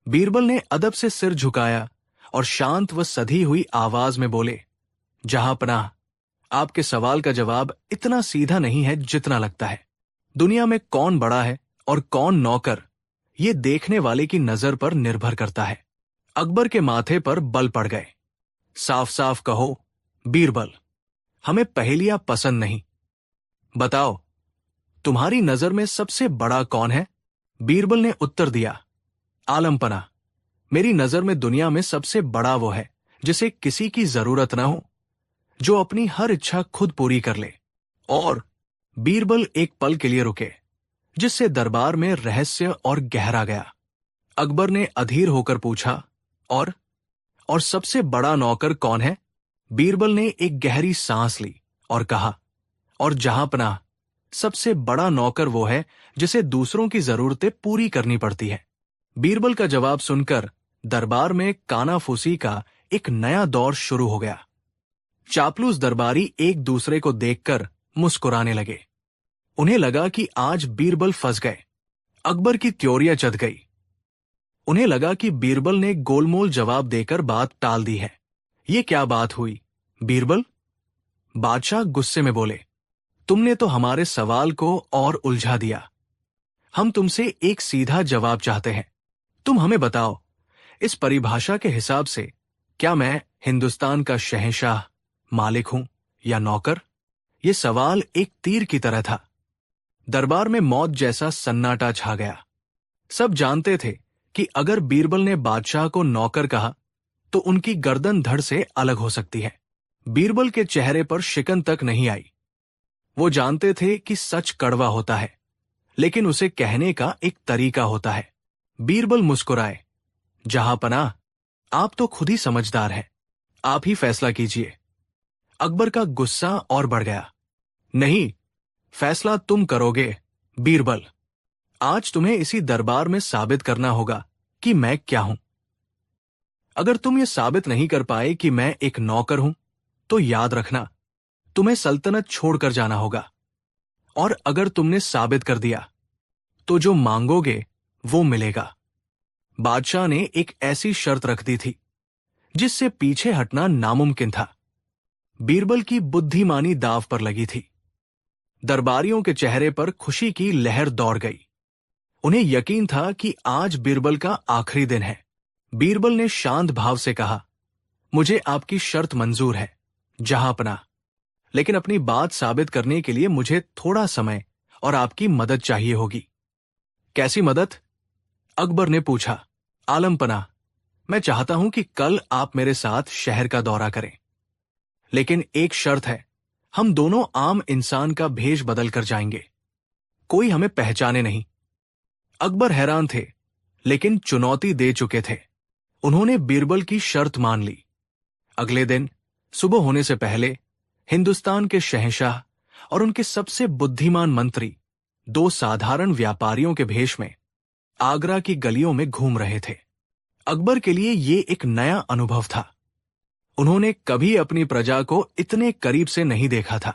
बीरबल ने अदब से सिर झुकाया और शांत व सधी हुई आवाज में बोले, जहां पनाह, आपके सवाल का जवाब इतना सीधा नहीं है जितना लगता है। दुनिया में कौन बड़ा है और कौन नौकर, ये देखने वाले की नजर पर निर्भर करता है। अकबर के माथे पर बल पड़ गए। साफ साफ कहो बीरबल, हमें पहेलियां पसंद नहीं। बताओ, तुम्हारी नजर में सबसे बड़ा कौन है? बीरबल ने उत्तर दिया, आलम पनाह, मेरी नजर में दुनिया में सबसे बड़ा वो है जिसे किसी की जरूरत न हो, जो अपनी हर इच्छा खुद पूरी कर ले। और बीरबल एक पल के लिए रुके, जिससे दरबार में रहस्य और गहरा गया। अकबर ने अधीर होकर पूछा, और सबसे बड़ा नौकर कौन है? बीरबल ने एक गहरी सांस ली और कहा, और जहां पनाह, सबसे बड़ा नौकर वो है जिसे दूसरों की जरूरतें पूरी करनी पड़ती है। बीरबल का जवाब सुनकर दरबार में कानाफूसी का एक नया दौर शुरू हो गया। चापलूस दरबारी एक दूसरे को देखकर मुस्कुराने लगे। उन्हें लगा कि आज बीरबल फंस गए। अकबर की त्योरियां चढ़ गई। उन्हें लगा कि बीरबल ने गोलमोल जवाब देकर बात टाल दी है। ये क्या बात हुई बीरबल? बादशाह गुस्से में बोले, तुमने तो हमारे सवाल को और उलझा दिया। हम तुमसे एक सीधा जवाब चाहते हैं। तुम हमें बताओ, इस परिभाषा के हिसाब से क्या मैं हिंदुस्तान का शहंशाह, मालिक हूं या नौकर? यह सवाल एक तीर की तरह था। दरबार में मौत जैसा सन्नाटा छा गया। सब जानते थे कि अगर बीरबल ने बादशाह को नौकर कहा तो उनकी गर्दन धड़ से अलग हो सकती है। बीरबल के चेहरे पर शिकन तक नहीं आई। वो जानते थे कि सच कड़वा होता है, लेकिन उसे कहने का एक तरीका होता है। बीरबल मुस्कुराए, जहां पनाह, आप तो खुद ही समझदार हैं। आप ही फैसला कीजिए। अकबर का गुस्सा और बढ़ गया। नहीं, फैसला तुम करोगे बीरबल। आज तुम्हें इसी दरबार में साबित करना होगा कि मैं क्या हूं। अगर तुम ये साबित नहीं कर पाए कि मैं एक नौकर हूं, तो याद रखना, तुम्हें सल्तनत छोड़कर जाना होगा। और अगर तुमने साबित कर दिया, तो जो मांगोगे वो मिलेगा। बादशाह ने एक ऐसी शर्त रख दी थी जिससे पीछे हटना नामुमकिन था। बीरबल की बुद्धिमानी दांव पर लगी थी। दरबारियों के चेहरे पर खुशी की लहर दौड़ गई। उन्हें यकीन था कि आज बीरबल का आखिरी दिन है। बीरबल ने शांत भाव से कहा, मुझे आपकी शर्त मंजूर है जहांपना, लेकिन अपनी बात साबित करने के लिए मुझे थोड़ा समय और आपकी मदद चाहिए होगी। कैसी मदद? अकबर ने पूछा। आलमपना, मैं चाहता हूं कि कल आप मेरे साथ शहर का दौरा करें, लेकिन एक शर्त है, हम दोनों आम इंसान का भेष बदल कर जाएंगे, कोई हमें पहचाने नहीं। अकबर हैरान थे, लेकिन चुनौती दे चुके थे। उन्होंने बीरबल की शर्त मान ली। अगले दिन सुबह होने से पहले हिंदुस्तान के शहंशाह और उनके सबसे बुद्धिमान मंत्री दो साधारण व्यापारियों के भेष में आगरा की गलियों में घूम रहे थे। अकबर के लिए ये एक नया अनुभव था। उन्होंने कभी अपनी प्रजा को इतने करीब से नहीं देखा था।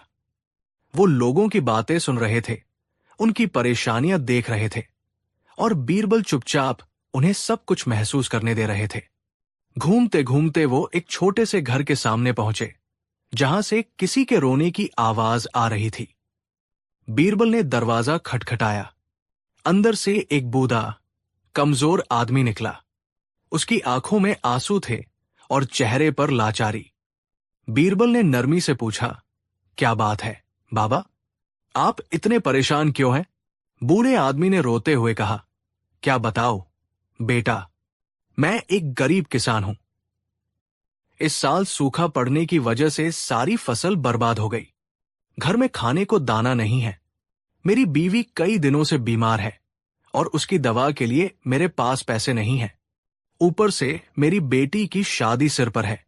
वो लोगों की बातें सुन रहे थे, उनकी परेशानियां देख रहे थे, और बीरबल चुपचाप उन्हें सब कुछ महसूस करने दे रहे थे। घूमते घूमते वो एक छोटे से घर के सामने पहुंचे, जहां से किसी के रोने की आवाज आ रही थी। बीरबल ने दरवाजा खटखटाया। अंदर से एक बूढ़ा, कमजोर आदमी निकला। उसकी आंखों में आंसू थे और चेहरे पर लाचारी। बीरबल ने नरमी से पूछा, क्या बात है बाबा, आप इतने परेशान क्यों हैं? बूढ़े आदमी ने रोते हुए कहा, क्या बताओ बेटा, मैं एक गरीब किसान हूं। इस साल सूखा पड़ने की वजह से सारी फसल बर्बाद हो गई। घर में खाने को दाना नहीं है। मेरी बीवी कई दिनों से बीमार है और उसकी दवा के लिए मेरे पास पैसे नहीं हैं। ऊपर से मेरी बेटी की शादी सिर पर है।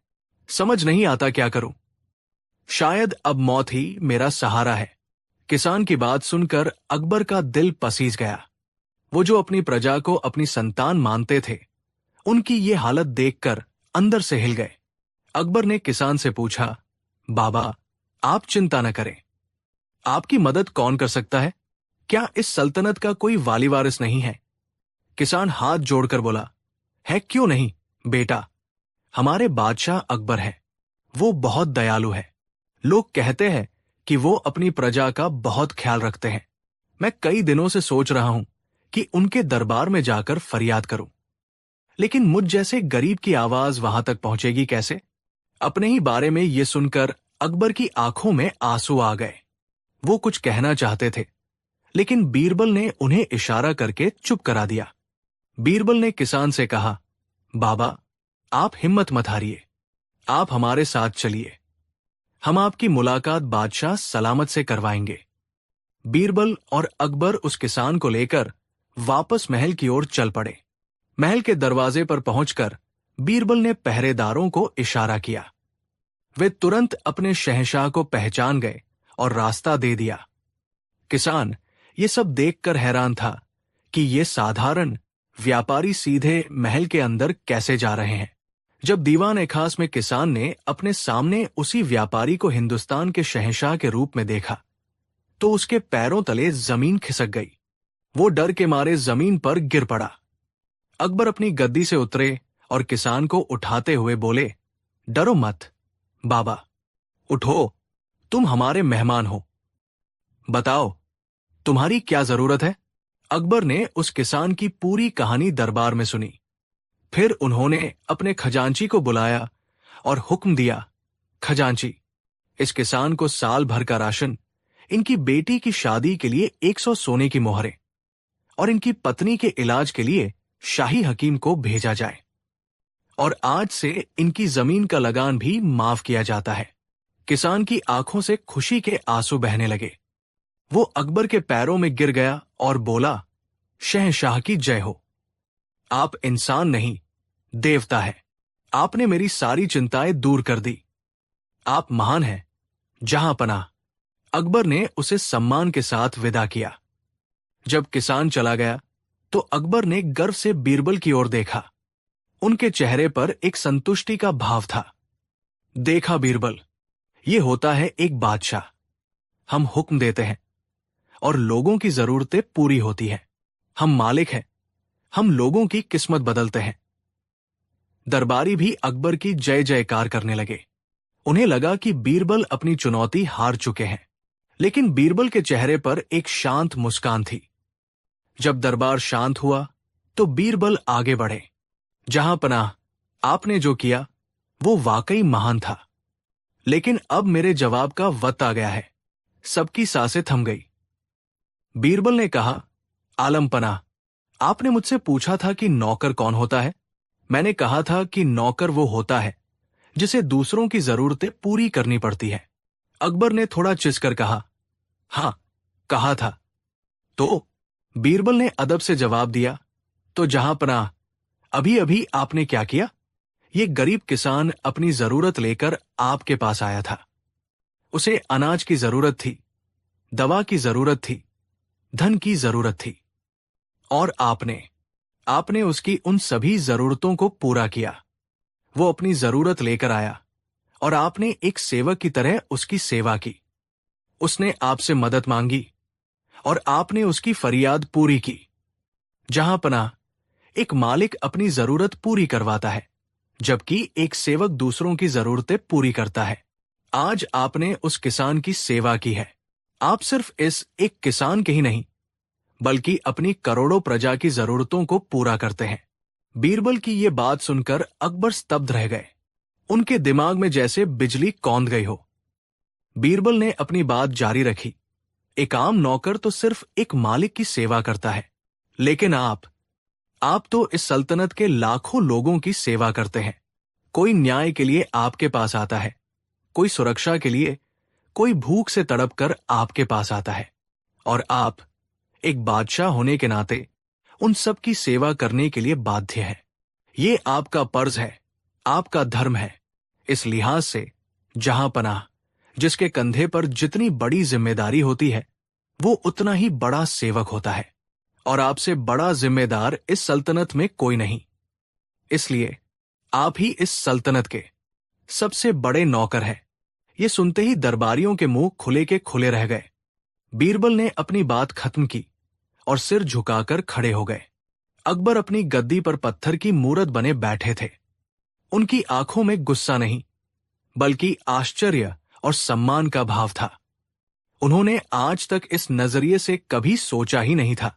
समझ नहीं आता क्या करूं। शायद अब मौत ही मेरा सहारा है। किसान की बात सुनकर अकबर का दिल पसीज गया। वो जो अपनी प्रजा को अपनी संतान मानते थे, उनकी ये हालत देखकर अंदर से हिल गए। अकबर ने किसान से पूछा, बाबा, आप चिंता न करें। आपकी मदद कौन कर सकता है? क्या इस सल्तनत का कोई वाली वारिस नहीं है? किसान हाथ जोड़कर बोला, है क्यों नहीं बेटा, हमारे बादशाह अकबर है। वो बहुत दयालु है। लोग कहते हैं कि वो अपनी प्रजा का बहुत ख्याल रखते हैं। मैं कई दिनों से सोच रहा हूं कि उनके दरबार में जाकर फरियाद करूं, लेकिन मुझ जैसे गरीब की आवाज वहां तक पहुंचेगी कैसे? अपने ही बारे में ये सुनकर अकबर की आंखों में आंसू आ गए। वो कुछ कहना चाहते थे, लेकिन बीरबल ने उन्हें इशारा करके चुप करा दिया। बीरबल ने किसान से कहा, बाबा, आप हिम्मत मत हारिए, आप हमारे साथ चलिए। हम आपकी मुलाकात बादशाह सलामत से करवाएंगे। बीरबल और अकबर उस किसान को लेकर वापस महल की ओर चल पड़े। महल के दरवाजे पर पहुंचकर बीरबल ने पहरेदारों को इशारा किया। वे तुरंत अपने शहंशाह को पहचान गए और रास्ता दे दिया। किसान ये सब देखकर हैरान था कि ये साधारण व्यापारी सीधे महल के अंदर कैसे जा रहे हैं। जब दीवान ए खास में किसान ने अपने सामने उसी व्यापारी को हिंदुस्तान के शहंशाह के रूप में देखा, तो उसके पैरों तले जमीन खिसक गई। वो डर के मारे जमीन पर गिर पड़ा। अकबर अपनी गद्दी से उतरे और किसान को उठाते हुए बोले, डरो मत बाबा, उठो, तुम हमारे मेहमान हो। बताओ, तुम्हारी क्या जरूरत है? अकबर ने उस किसान की पूरी कहानी दरबार में सुनी। फिर उन्होंने अपने खजांची को बुलाया और हुक्म दिया, खजांची, इस किसान को साल भर का राशन, इनकी बेटी की शादी के लिए 100 सोने की मोहरें और इनकी पत्नी के इलाज के लिए शाही हकीम को भेजा जाए। और आज से इनकी जमीन का लगान भी माफ किया जाता है। किसान की आंखों से खुशी के आंसू बहने लगे। वो अकबर के पैरों में गिर गया और बोला, शहंशाह की जय हो। आप इंसान नहीं, देवता है। आपने मेरी सारी चिंताएं दूर कर दी। आप महान हैं, जहां पनाह। अकबर ने उसे सम्मान के साथ विदा किया। जब किसान चला गया तो अकबर ने गर्व से बीरबल की ओर देखा। उनके चेहरे पर एक संतुष्टि का भाव था। देखा बीरबल, ये होता है एक बादशाह। हम हुक्म देते हैं और लोगों की जरूरतें पूरी होती हैं। हम मालिक हैं, हम लोगों की किस्मत बदलते हैं। दरबारी भी अकबर की जय जयकार करने लगे। उन्हें लगा कि बीरबल अपनी चुनौती हार चुके हैं, लेकिन बीरबल के चेहरे पर एक शांत मुस्कान थी। जब दरबार शांत हुआ तो बीरबल आगे बढ़े। जहां पनाह, आपने जो किया वो वाकई महान था, लेकिन अब मेरे जवाब का वक्त आ गया है। सबकी सांसें थम गई। बीरबल ने कहा, आलम पनाह, आपने मुझसे पूछा था कि नौकर कौन होता है। मैंने कहा था कि नौकर वो होता है जिसे दूसरों की जरूरतें पूरी करनी पड़ती है। अकबर ने थोड़ा चिढ़कर कहा, हां, कहा था। तो बीरबल ने अदब से जवाब दिया, तो जहां पनाह, अभी अभी आपने क्या किया? ये गरीब किसान अपनी जरूरत लेकर आपके पास आया था। उसे अनाज की जरूरत थी, दवा की जरूरत थी, धन की जरूरत थी, और आपने उसकी उन सभी जरूरतों को पूरा किया। वो अपनी जरूरत लेकर आया और आपने एक सेवक की तरह उसकी सेवा की। उसने आपसे मदद मांगी और आपने उसकी फरियाद पूरी की। जहां पनाह, एक मालिक अपनी जरूरत पूरी करवाता है, जबकि एक सेवक दूसरों की जरूरतें पूरी करता है। आज आपने उस किसान की सेवा की है। आप सिर्फ इस एक किसान के ही नहीं, बल्कि अपनी करोड़ों प्रजा की जरूरतों को पूरा करते हैं। बीरबल की ये बात सुनकर अकबर स्तब्ध रह गए। उनके दिमाग में जैसे बिजली कौंध गई हो। बीरबल ने अपनी बात जारी रखी, एक आम नौकर तो सिर्फ एक मालिक की सेवा करता है, लेकिन आप तो इस सल्तनत के लाखों लोगों की सेवा करते हैं। कोई न्याय के लिए आपके पास आता है, कोई सुरक्षा के लिए, कोई भूख से तड़प कर आपके पास आता है, और आप एक बादशाह होने के नाते उन सब की सेवा करने के लिए बाध्य है। ये आपका फर्ज है, आपका धर्म है। इस लिहाज से जहां पनाह, जिसके कंधे पर जितनी बड़ी जिम्मेदारी होती है, वो उतना ही बड़ा सेवक होता है, और आपसे बड़ा जिम्मेदार इस सल्तनत में कोई नहीं। इसलिए आप ही इस सल्तनत के सबसे बड़े नौकर हैं। ये सुनते ही दरबारियों के मुंह खुले के खुले रह गए। बीरबल ने अपनी बात खत्म की और सिर झुकाकर खड़े हो गए। अकबर अपनी गद्दी पर पत्थर की मूरत बने बैठे थे। उनकी आंखों में गुस्सा नहीं, बल्कि आश्चर्य और सम्मान का भाव था। उन्होंने आज तक इस नजरिए से कभी सोचा ही नहीं था।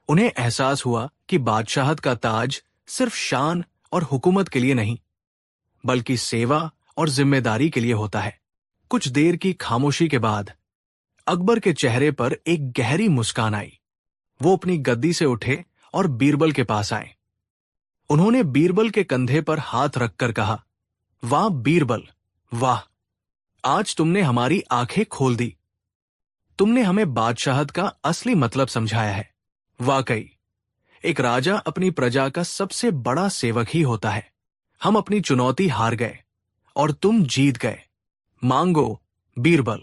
उन्हें एहसास हुआ कि बादशाहत का ताज सिर्फ शान और हुकूमत के लिए नहीं, बल्कि सेवा और जिम्मेदारी के लिए होता है। कुछ देर की खामोशी के बाद अकबर के चेहरे पर एक गहरी मुस्कान आई। वो अपनी गद्दी से उठे और बीरबल के पास आए। उन्होंने बीरबल के कंधे पर हाथ रखकर कहा, वाह बीरबल, वाह! आज तुमने हमारी आंखें खोल दी। तुमने हमें बादशाहत का असली मतलब समझाया है। वाकई एक राजा अपनी प्रजा का सबसे बड़ा सेवक ही होता है। हम अपनी चुनौती हार गए और तुम जीत गए। मांगो बीरबल,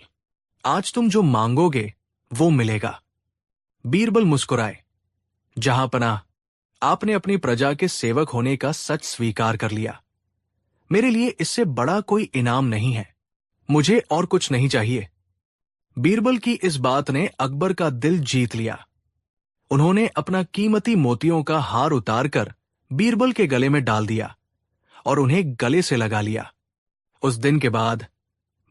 आज तुम जो मांगोगे वो मिलेगा। बीरबल मुस्कुराए। जहां पनाह, आपने अपनी प्रजा के सेवक होने का सच स्वीकार कर लिया। मेरे लिए इससे बड़ा कोई इनाम नहीं है। मुझे और कुछ नहीं चाहिए। बीरबल की इस बात ने अकबर का दिल जीत लिया। उन्होंने अपना कीमती मोतियों का हार उतारकर बीरबल के गले में डाल दिया और उन्हें गले से लगा लिया। उस दिन के बाद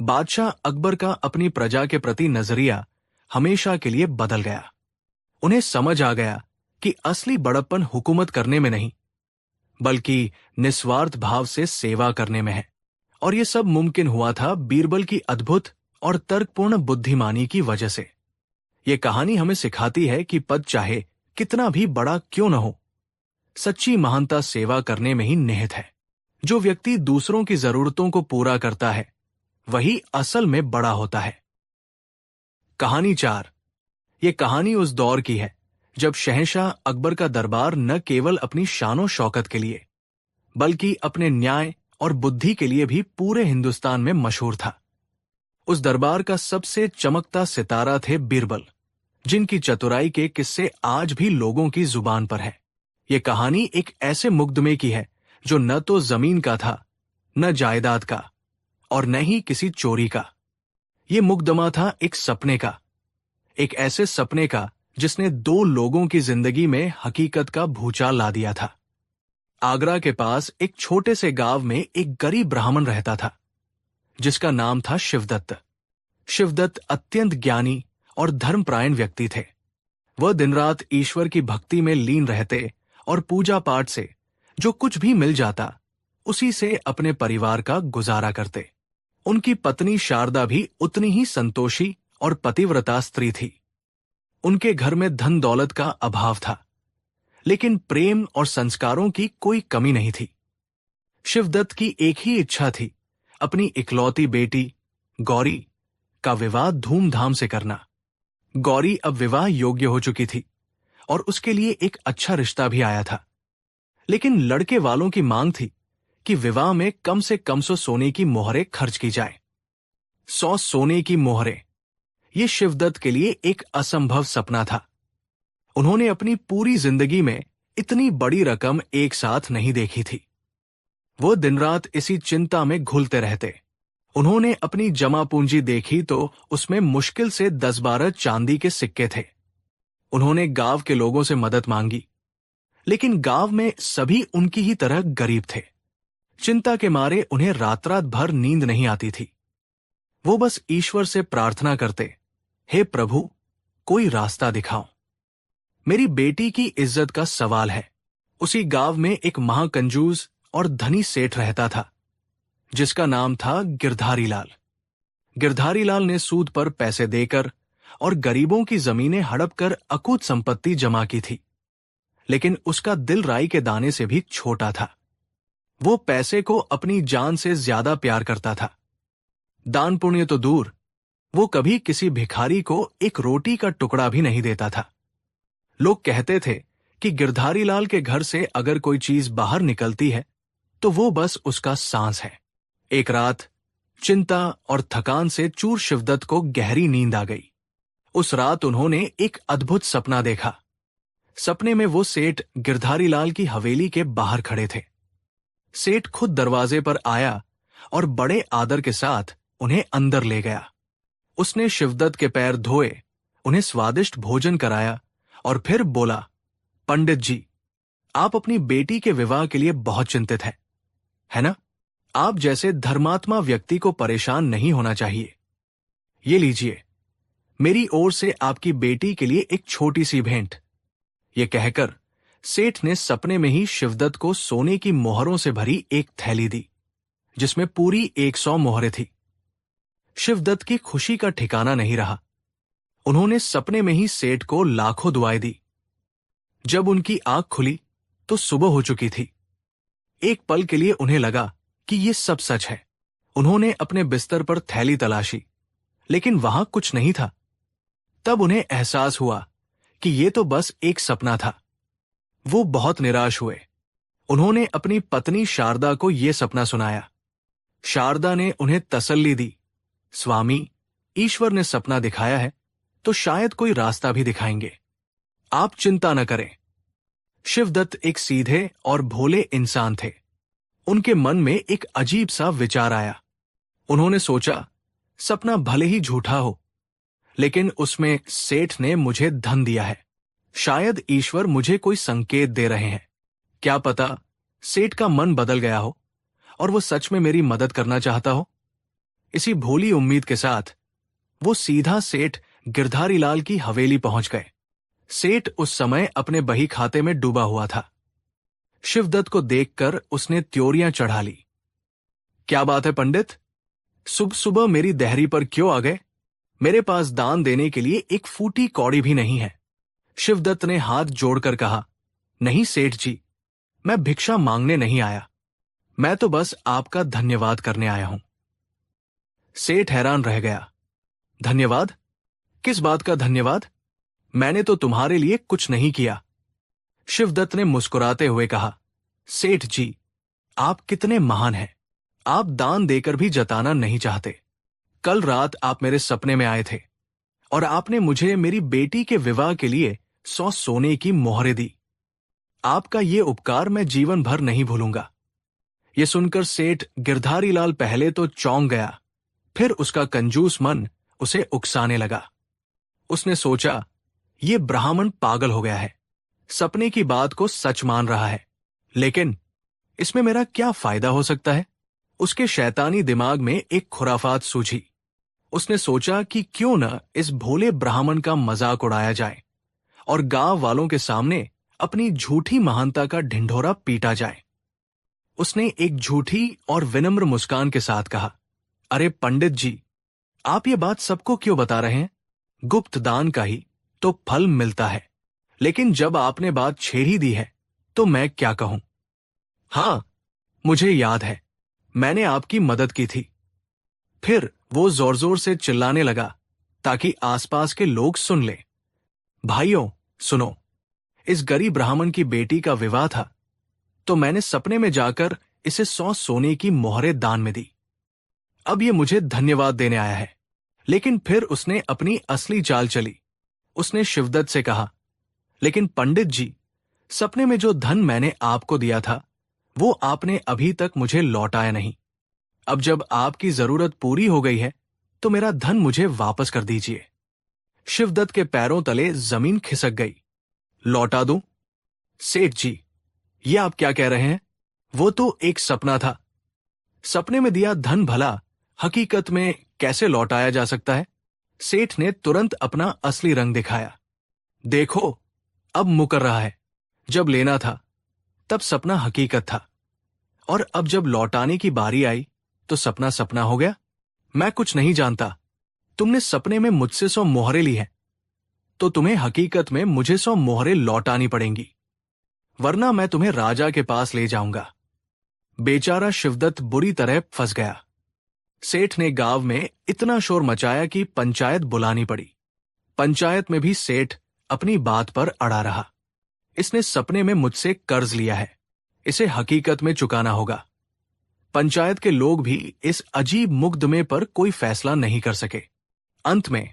बादशाह अकबर का अपनी प्रजा के प्रति नजरिया हमेशा के लिए बदल गया। उन्हें समझ आ गया कि असली बड़प्पन हुकूमत करने में नहीं, बल्कि निस्वार्थ भाव से सेवा करने में है। और यह सब मुमकिन हुआ था बीरबल की अद्भुत और तर्कपूर्ण बुद्धिमानी की वजह से। यह कहानी हमें सिखाती है कि पद चाहे कितना भी बड़ा क्यों न हो, सच्ची महानता सेवा करने में ही निहित है। जो व्यक्ति दूसरों की जरूरतों को पूरा करता है, वही असल में बड़ा होता है। कहानी 4। यह कहानी उस दौर की है जब शहंशाह अकबर का दरबार न केवल अपनी शानो शौकत के लिए, बल्कि अपने न्याय और बुद्धि के लिए भी पूरे हिंदुस्तान में मशहूर था। उस दरबार का सबसे चमकता सितारा थे बीरबल, जिनकी चतुराई के किस्से आज भी लोगों की जुबान पर है। ये कहानी एक ऐसे मुकदमे की है जो न तो जमीन का था, न जायदाद का, और न ही किसी चोरी का। ये मुकदमा था एक सपने का, एक ऐसे सपने का जिसने 2 लोगों की जिंदगी में हकीकत का भूचाल ला दिया था। आगरा के पास एक छोटे से गांव में एक गरीब ब्राह्मण रहता था, जिसका नाम था शिवदत्त। शिवदत्त अत्यंत ज्ञानी और धर्मपरायण व्यक्ति थे। वह दिन रात ईश्वर की भक्ति में लीन रहते और पूजा पाठ से जो कुछ भी मिल जाता उसी से अपने परिवार का गुजारा करते। उनकी पत्नी शारदा भी उतनी ही संतोषी और पतिव्रता स्त्री थी। उनके घर में धन दौलत का अभाव था, लेकिन प्रेम और संस्कारों की कोई कमी नहीं थी। शिवदत्त की एक ही इच्छा थी, अपनी इकलौती बेटी गौरी का विवाह धूमधाम से करना। गौरी अब विवाह योग्य हो चुकी थी और उसके लिए एक अच्छा रिश्ता भी आया था, लेकिन लड़के वालों की मांग थी कि विवाह में कम से कम 100 सोने की मोहरें खर्च की जाए। 100 सोने की मोहरें, ये शिवदत्त के लिए एक असंभव सपना था। उन्होंने अपनी पूरी जिंदगी में इतनी बड़ी रकम एक साथ नहीं देखी थी। वो दिन रात इसी चिंता में घुलते रहते। उन्होंने अपनी जमा पूंजी देखी तो उसमें मुश्किल से 10-12 चांदी के सिक्के थे। उन्होंने गांव के लोगों से मदद मांगी, लेकिन गांव में सभी उनकी ही तरह गरीब थे। चिंता के मारे उन्हें रात रात भर नींद नहीं आती थी। वो बस ईश्वर से प्रार्थना करते, हे प्रभु, कोई रास्ता दिखाओ। मेरी बेटी की इज्जत का सवाल है। उसी गांव में एक महाकंजूस और धनी सेठ रहता था, जिसका नाम था गिरधारी लाल। गिरधारी लाल ने सूद पर पैसे देकर और गरीबों की जमीनें हड़प कर अकूत संपत्ति जमा की थी, लेकिन उसका दिल राई के दाने से भी छोटा था। वो पैसे को अपनी जान से ज्यादा प्यार करता था। दान पुण्य तो दूर, वो कभी किसी भिखारी को एक रोटी का टुकड़ा भी नहीं देता था। लोग कहते थे कि गिरधारी लाल के घर से अगर कोई चीज बाहर निकलती है तो वो बस उसका सांस है। एक रात चिंता और थकान से चूर शिवदत्त को गहरी नींद आ गई। उस रात उन्होंने एक अद्भुत सपना देखा। सपने में वो सेठ गिरधारी लाल की हवेली के बाहर खड़े थे। सेठ खुद दरवाजे पर आया और बड़े आदर के साथ उन्हें अंदर ले गया। उसने शिवदत्त के पैर धोए, उन्हें स्वादिष्ट भोजन कराया और फिर बोला, पंडित जी, आप अपनी बेटी के विवाह के लिए बहुत चिंतित हैं, है ना? आप जैसे धर्मात्मा व्यक्ति को परेशान नहीं होना चाहिए। ये लीजिए, मेरी ओर से आपकी बेटी के लिए एक छोटी सी भेंट। ये कहकर सेठ ने सपने में ही शिवदत्त को सोने की मोहरों से भरी एक थैली दी, जिसमें पूरी 100 मोहरें थी। शिवदत्त की खुशी का ठिकाना नहीं रहा। उन्होंने सपने में ही सेठ को लाखों दुआएं दी। जब उनकी आंख खुली तो सुबह हो चुकी थी। एक पल के लिए उन्हें लगा कि ये सब सच है। उन्होंने अपने बिस्तर पर थैली तलाशी, लेकिन वहां कुछ नहीं था। तब उन्हें एहसास हुआ कि ये तो बस एक सपना था। वो बहुत निराश हुए। उन्होंने अपनी पत्नी शारदा को यह सपना सुनाया। शारदा ने उन्हें तसल्ली दी, स्वामी, ईश्वर ने सपना दिखाया है तो शायद कोई रास्ता भी दिखाएंगे, आप चिंता न करें। शिवदत्त एक सीधे और भोले इंसान थे। उनके मन में एक अजीब सा विचार आया। उन्होंने सोचा, सपना भले ही झूठा हो, लेकिन उसमें सेठ ने मुझे धन दिया है। शायद ईश्वर मुझे कोई संकेत दे रहे हैं। क्या पता सेठ का मन बदल गया हो और वो सच में मेरी मदद करना चाहता हो। इसी भोली उम्मीद के साथ वो सीधा सेठ गिरधारी लाल की हवेली पहुंच गए। सेठ उस समय अपने बही खाते में डूबा हुआ था। शिवदत्त को देखकर उसने त्योरियां चढ़ा ली। क्या बात है पंडित, सुबह सुबह मेरी देहरी पर क्यों आ गए? मेरे पास दान देने के लिए एक फूटी कौड़ी भी नहीं है। शिवदत्त ने हाथ जोड़कर कहा, नहीं सेठ जी, मैं भिक्षा मांगने नहीं आया, मैं तो बस आपका धन्यवाद करने आया हूं। सेठ हैरान रह गया। धन्यवाद? किस बात का धन्यवाद? मैंने तो तुम्हारे लिए कुछ नहीं किया। शिवदत्त ने मुस्कुराते हुए कहा, सेठ जी, आप कितने महान हैं। आप दान देकर भी जताना नहीं चाहते। कल रात आप मेरे सपने में आए थे और आपने मुझे मेरी बेटी के विवाह के लिए 100 सोने की मोहरें दी। आपका ये उपकार मैं जीवन भर नहीं भूलूंगा। ये सुनकर सेठ गिरधारी लाल पहले तो चौंक गया, फिर उसका कंजूस मन उसे उकसाने लगा। उसने सोचा, ये ब्राह्मण पागल हो गया है, सपने की बात को सच मान रहा है, लेकिन इसमें मेरा क्या फायदा हो सकता है। उसके शैतानी दिमाग में एक खुराफात सूझी। उसने सोचा कि क्यों न इस भोले ब्राह्मण का मजाक उड़ाया जाए और गांव वालों के सामने अपनी झूठी महानता का ढिंढोरा पीटा जाए। उसने एक झूठी और विनम्र मुस्कान के साथ कहा, अरे पंडित जी, आप ये बात सबको क्यों बता रहे हैं। गुप्त दान का ही तो फल मिलता है, लेकिन जब आपने बात छेड़ ही दी है तो मैं क्या कहूं। हां, मुझे याद है, मैंने आपकी मदद की थी। फिर वो जोर जोर से चिल्लाने लगा ताकि आसपास के लोग सुन ले। भाइयों सुनो, इस गरीब ब्राह्मण की बेटी का विवाह था, तो मैंने सपने में जाकर इसे 100 सोने की मोहरें दान में दी। अब ये मुझे धन्यवाद देने आया है। लेकिन फिर उसने अपनी असली चाल चली। उसने शिवदत्त से कहा, लेकिन पंडित जी, सपने में जो धन मैंने आपको दिया था वो आपने अभी तक मुझे लौटाया नहीं। अब जब आपकी जरूरत पूरी हो गई है तो मेरा धन मुझे वापस कर दीजिए। शिवदत्त के पैरों तले जमीन खिसक गई। लौटा दूं? सेठ जी, ये आप क्या कह रहे हैं? वो तो एक सपना था। सपने में दिया धन भला हकीकत में कैसे लौटाया जा सकता है? सेठ ने तुरंत अपना असली रंग दिखाया। देखो, अब मुकर रहा है। जब लेना था तब सपना हकीकत था, और अब जब लौटाने की बारी आई तो सपना सपना हो गया। मैं कुछ नहीं जानता। तुमने सपने में मुझसे 100 मोहरें ली हैं, तो तुम्हें हकीकत में मुझे 100 मोहरें लौटानी पड़ेंगी, वरना मैं तुम्हें राजा के पास ले जाऊंगा। बेचारा शिवदत्त बुरी तरह फंस गया। सेठ ने गांव में इतना शोर मचाया कि पंचायत बुलानी पड़ी। पंचायत में भी सेठ अपनी बात पर अड़ा रहा। इसने सपने में मुझसे कर्ज लिया है, इसे हकीकत में चुकाना होगा। पंचायत के लोग भी इस अजीब मुकदमे पर कोई फैसला नहीं कर सके। अंत में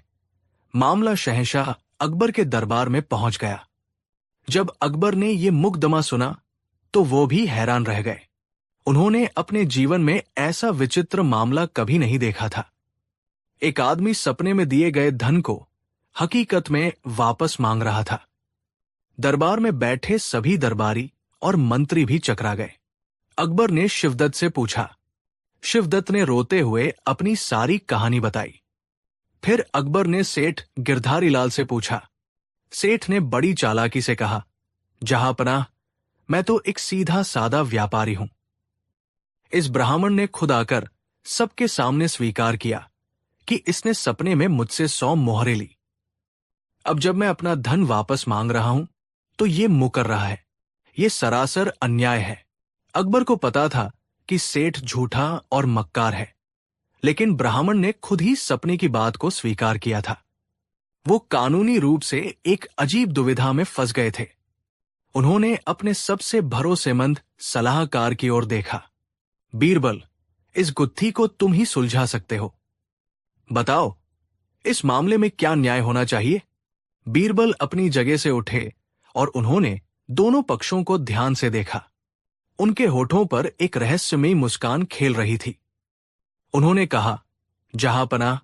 मामला शहंशाह अकबर के दरबार में पहुंच गया। जब अकबर ने यह मुकदमा सुना तो वो भी हैरान रह गए। उन्होंने अपने जीवन में ऐसा विचित्र मामला कभी नहीं देखा था। एक आदमी सपने में दिए गए धन को हकीकत में वापस मांग रहा था। दरबार में बैठे सभी दरबारी और मंत्री भी चकरा गए। अकबर ने शिवदत्त से पूछा। शिवदत्त ने रोते हुए अपनी सारी कहानी बताई। फिर अकबर ने सेठ गिरधारी लाल से पूछा। सेठ ने बड़ी चालाकी से कहा, जहांपनाह, मैं तो एक सीधा सादा व्यापारी हूं। इस ब्राह्मण ने खुद आकर सबके सामने स्वीकार किया कि इसने सपने में मुझसे 100 मोहरें ली। अब जब मैं अपना धन वापस मांग रहा हूं तो ये मुकर रहा है। ये सरासर अन्याय है। अकबर को पता था कि सेठ झूठा और मक्कार है, लेकिन ब्राह्मण ने खुद ही सपने की बात को स्वीकार किया था। वो कानूनी रूप से एक अजीब दुविधा में फंस गए थे। उन्होंने अपने सबसे भरोसेमंद सलाहकार की ओर देखा। बीरबल, इस गुत्थी को तुम ही सुलझा सकते हो। बताओ, इस मामले में क्या न्याय होना चाहिए? बीरबल अपनी जगह से उठे और उन्होंने दोनों पक्षों को ध्यान से देखा। उनके होठों पर एक रहस्यमयी मुस्कान खेल रही थी। उन्होंने कहा, जहांपनाह,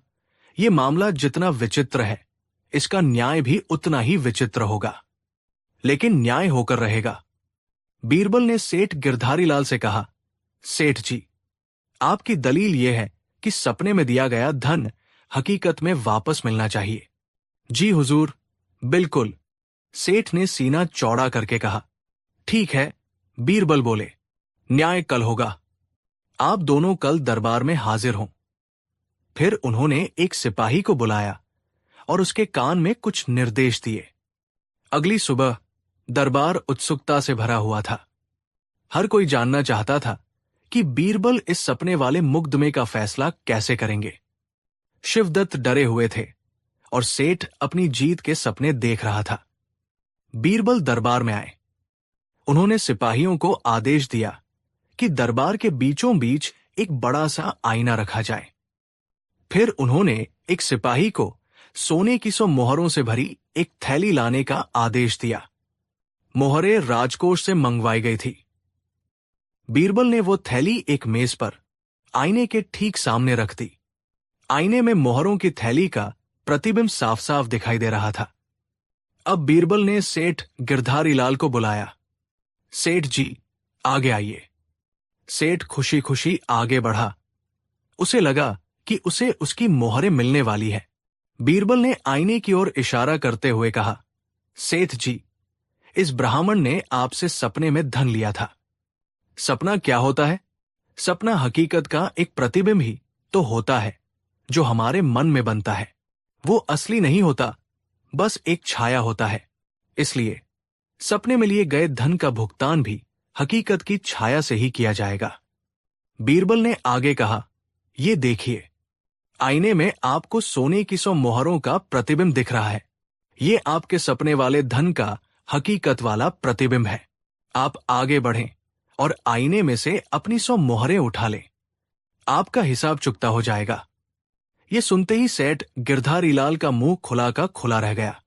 ये मामला जितना विचित्र है, इसका न्याय भी उतना ही विचित्र होगा, लेकिन न्याय होकर रहेगा। बीरबल ने सेठ गिरधारी लाल से कहा, सेठ जी, आपकी दलील यह है कि सपने में दिया गया धन हकीकत में वापस मिलना चाहिए। जी हुजूर, बिल्कुल, सेठ ने सीना चौड़ा करके कहा। ठीक है, बीरबल बोले, न्याय कल होगा। आप दोनों कल दरबार में हाजिर हों। फिर उन्होंने एक सिपाही को बुलाया और उसके कान में कुछ निर्देश दिए। अगली सुबह दरबार उत्सुकता से भरा हुआ था। हर कोई जानना चाहता था कि बीरबल इस सपने वाले मुकदमे का फैसला कैसे करेंगे। शिवदत्त डरे हुए थे और सेठ अपनी जीत के सपने देख रहा था। बीरबल दरबार में आए। उन्होंने सिपाहियों को आदेश दिया कि दरबार के बीचों बीच एक बड़ा सा आईना रखा जाए। फिर उन्होंने एक सिपाही को सोने की 100 मोहरों से भरी एक थैली लाने का आदेश दिया। मोहरें राजकोष से मंगवाई गई थी। बीरबल ने वो थैली एक मेज पर आईने के ठीक सामने रख दी। आईने में मोहरों की थैली का प्रतिबिंब साफ साफ दिखाई दे रहा था। अब बीरबल ने सेठ गिरधारी लाल को बुलाया। सेठ जी, आगे आइए। सेठ खुशी खुशी आगे बढ़ा। उसे लगा कि उसे उसकी मोहरें मिलने वाली है। बीरबल ने आईने की ओर इशारा करते हुए कहा, सेठ जी, इस ब्राह्मण ने आपसे सपने में धन लिया था। सपना क्या होता है? सपना हकीकत का एक प्रतिबिंब ही तो होता है जो हमारे मन में बनता है। वो असली नहीं होता, बस एक छाया होता है। इसलिए सपने में लिए गए धन का भुगतान भी हकीकत की छाया से ही किया जाएगा। बीरबल ने आगे कहा, ये देखिए, आईने में आपको सोने की 100 मोहरों का प्रतिबिंब दिख रहा है। ये आपके सपने वाले धन का हकीकत वाला प्रतिबिंब है। आप आगे बढ़ें और आईने में से अपनी 100 मोहरें उठा लें। आपका हिसाब चुकता हो जाएगा। ये सुनते ही सेठ गिरधारी लाल का मुंह खुला का खुला रह गया।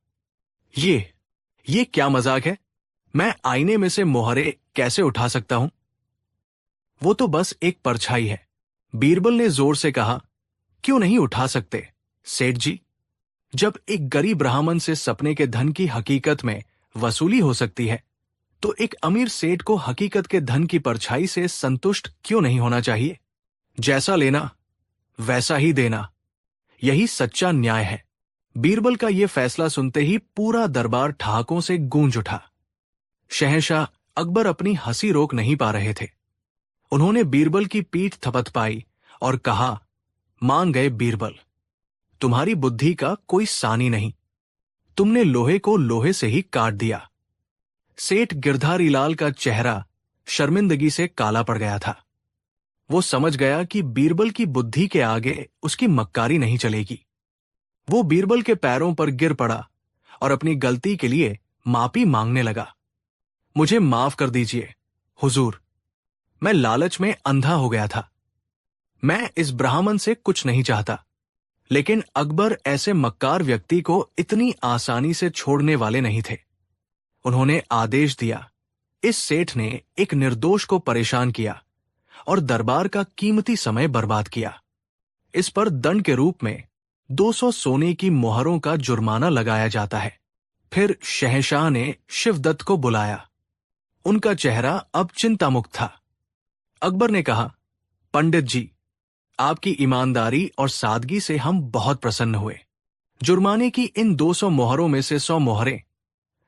ये क्या मजाक है? मैं आईने में से मोहरें कैसे उठा सकता हूं? वो तो बस एक परछाई है। बीरबल ने जोर से कहा, क्यों नहीं उठा सकते सेठ जी? जब एक गरीब ब्राह्मण से सपने के धन की हकीकत में वसूली हो सकती है, तो एक अमीर सेठ को हकीकत के धन की परछाई से संतुष्ट क्यों नहीं होना चाहिए? जैसा लेना वैसा ही देना, यही सच्चा न्याय है। बीरबल का यह फैसला सुनते ही पूरा दरबार ठहाकों से गूंज उठा। शहंशाह अकबर अपनी हंसी रोक नहीं पा रहे थे। उन्होंने बीरबल की पीठ थपथपाई और कहा, मान गए बीरबल, तुम्हारी बुद्धि का कोई सानी नहीं। तुमने लोहे को लोहे से ही काट दिया। सेठ गिरधारी लाल का चेहरा शर्मिंदगी से काला पड़ गया था। वो समझ गया कि बीरबल की बुद्धि के आगे उसकी मक्कारी नहीं चलेगी। वो बीरबल के पैरों पर गिर पड़ा और अपनी गलती के लिए माफी मांगने लगा। मुझे माफ कर दीजिए हुजूर, मैं लालच में अंधा हो गया था। मैं इस ब्राह्मण से कुछ नहीं चाहता, लेकिन अकबर ऐसे मक्कार व्यक्ति को इतनी आसानी से छोड़ने वाले नहीं थे। उन्होंने आदेश दिया। इस सेठ ने एक निर्दोष को परेशान किया और दरबार का कीमती समय बर्बाद किया। इस पर दंड के रूप में 200 सोने की मोहरों का जुर्माना लगाया जाता है। फिर शहंशाह ने शिवदत्त को बुलाया। उनका चेहरा अब चिंतामुक्त था। अकबर ने कहा, पंडित जी, आपकी ईमानदारी और सादगी से हम बहुत प्रसन्न हुए। जुर्माने की इन 200 मोहरों में से 100 मोहरें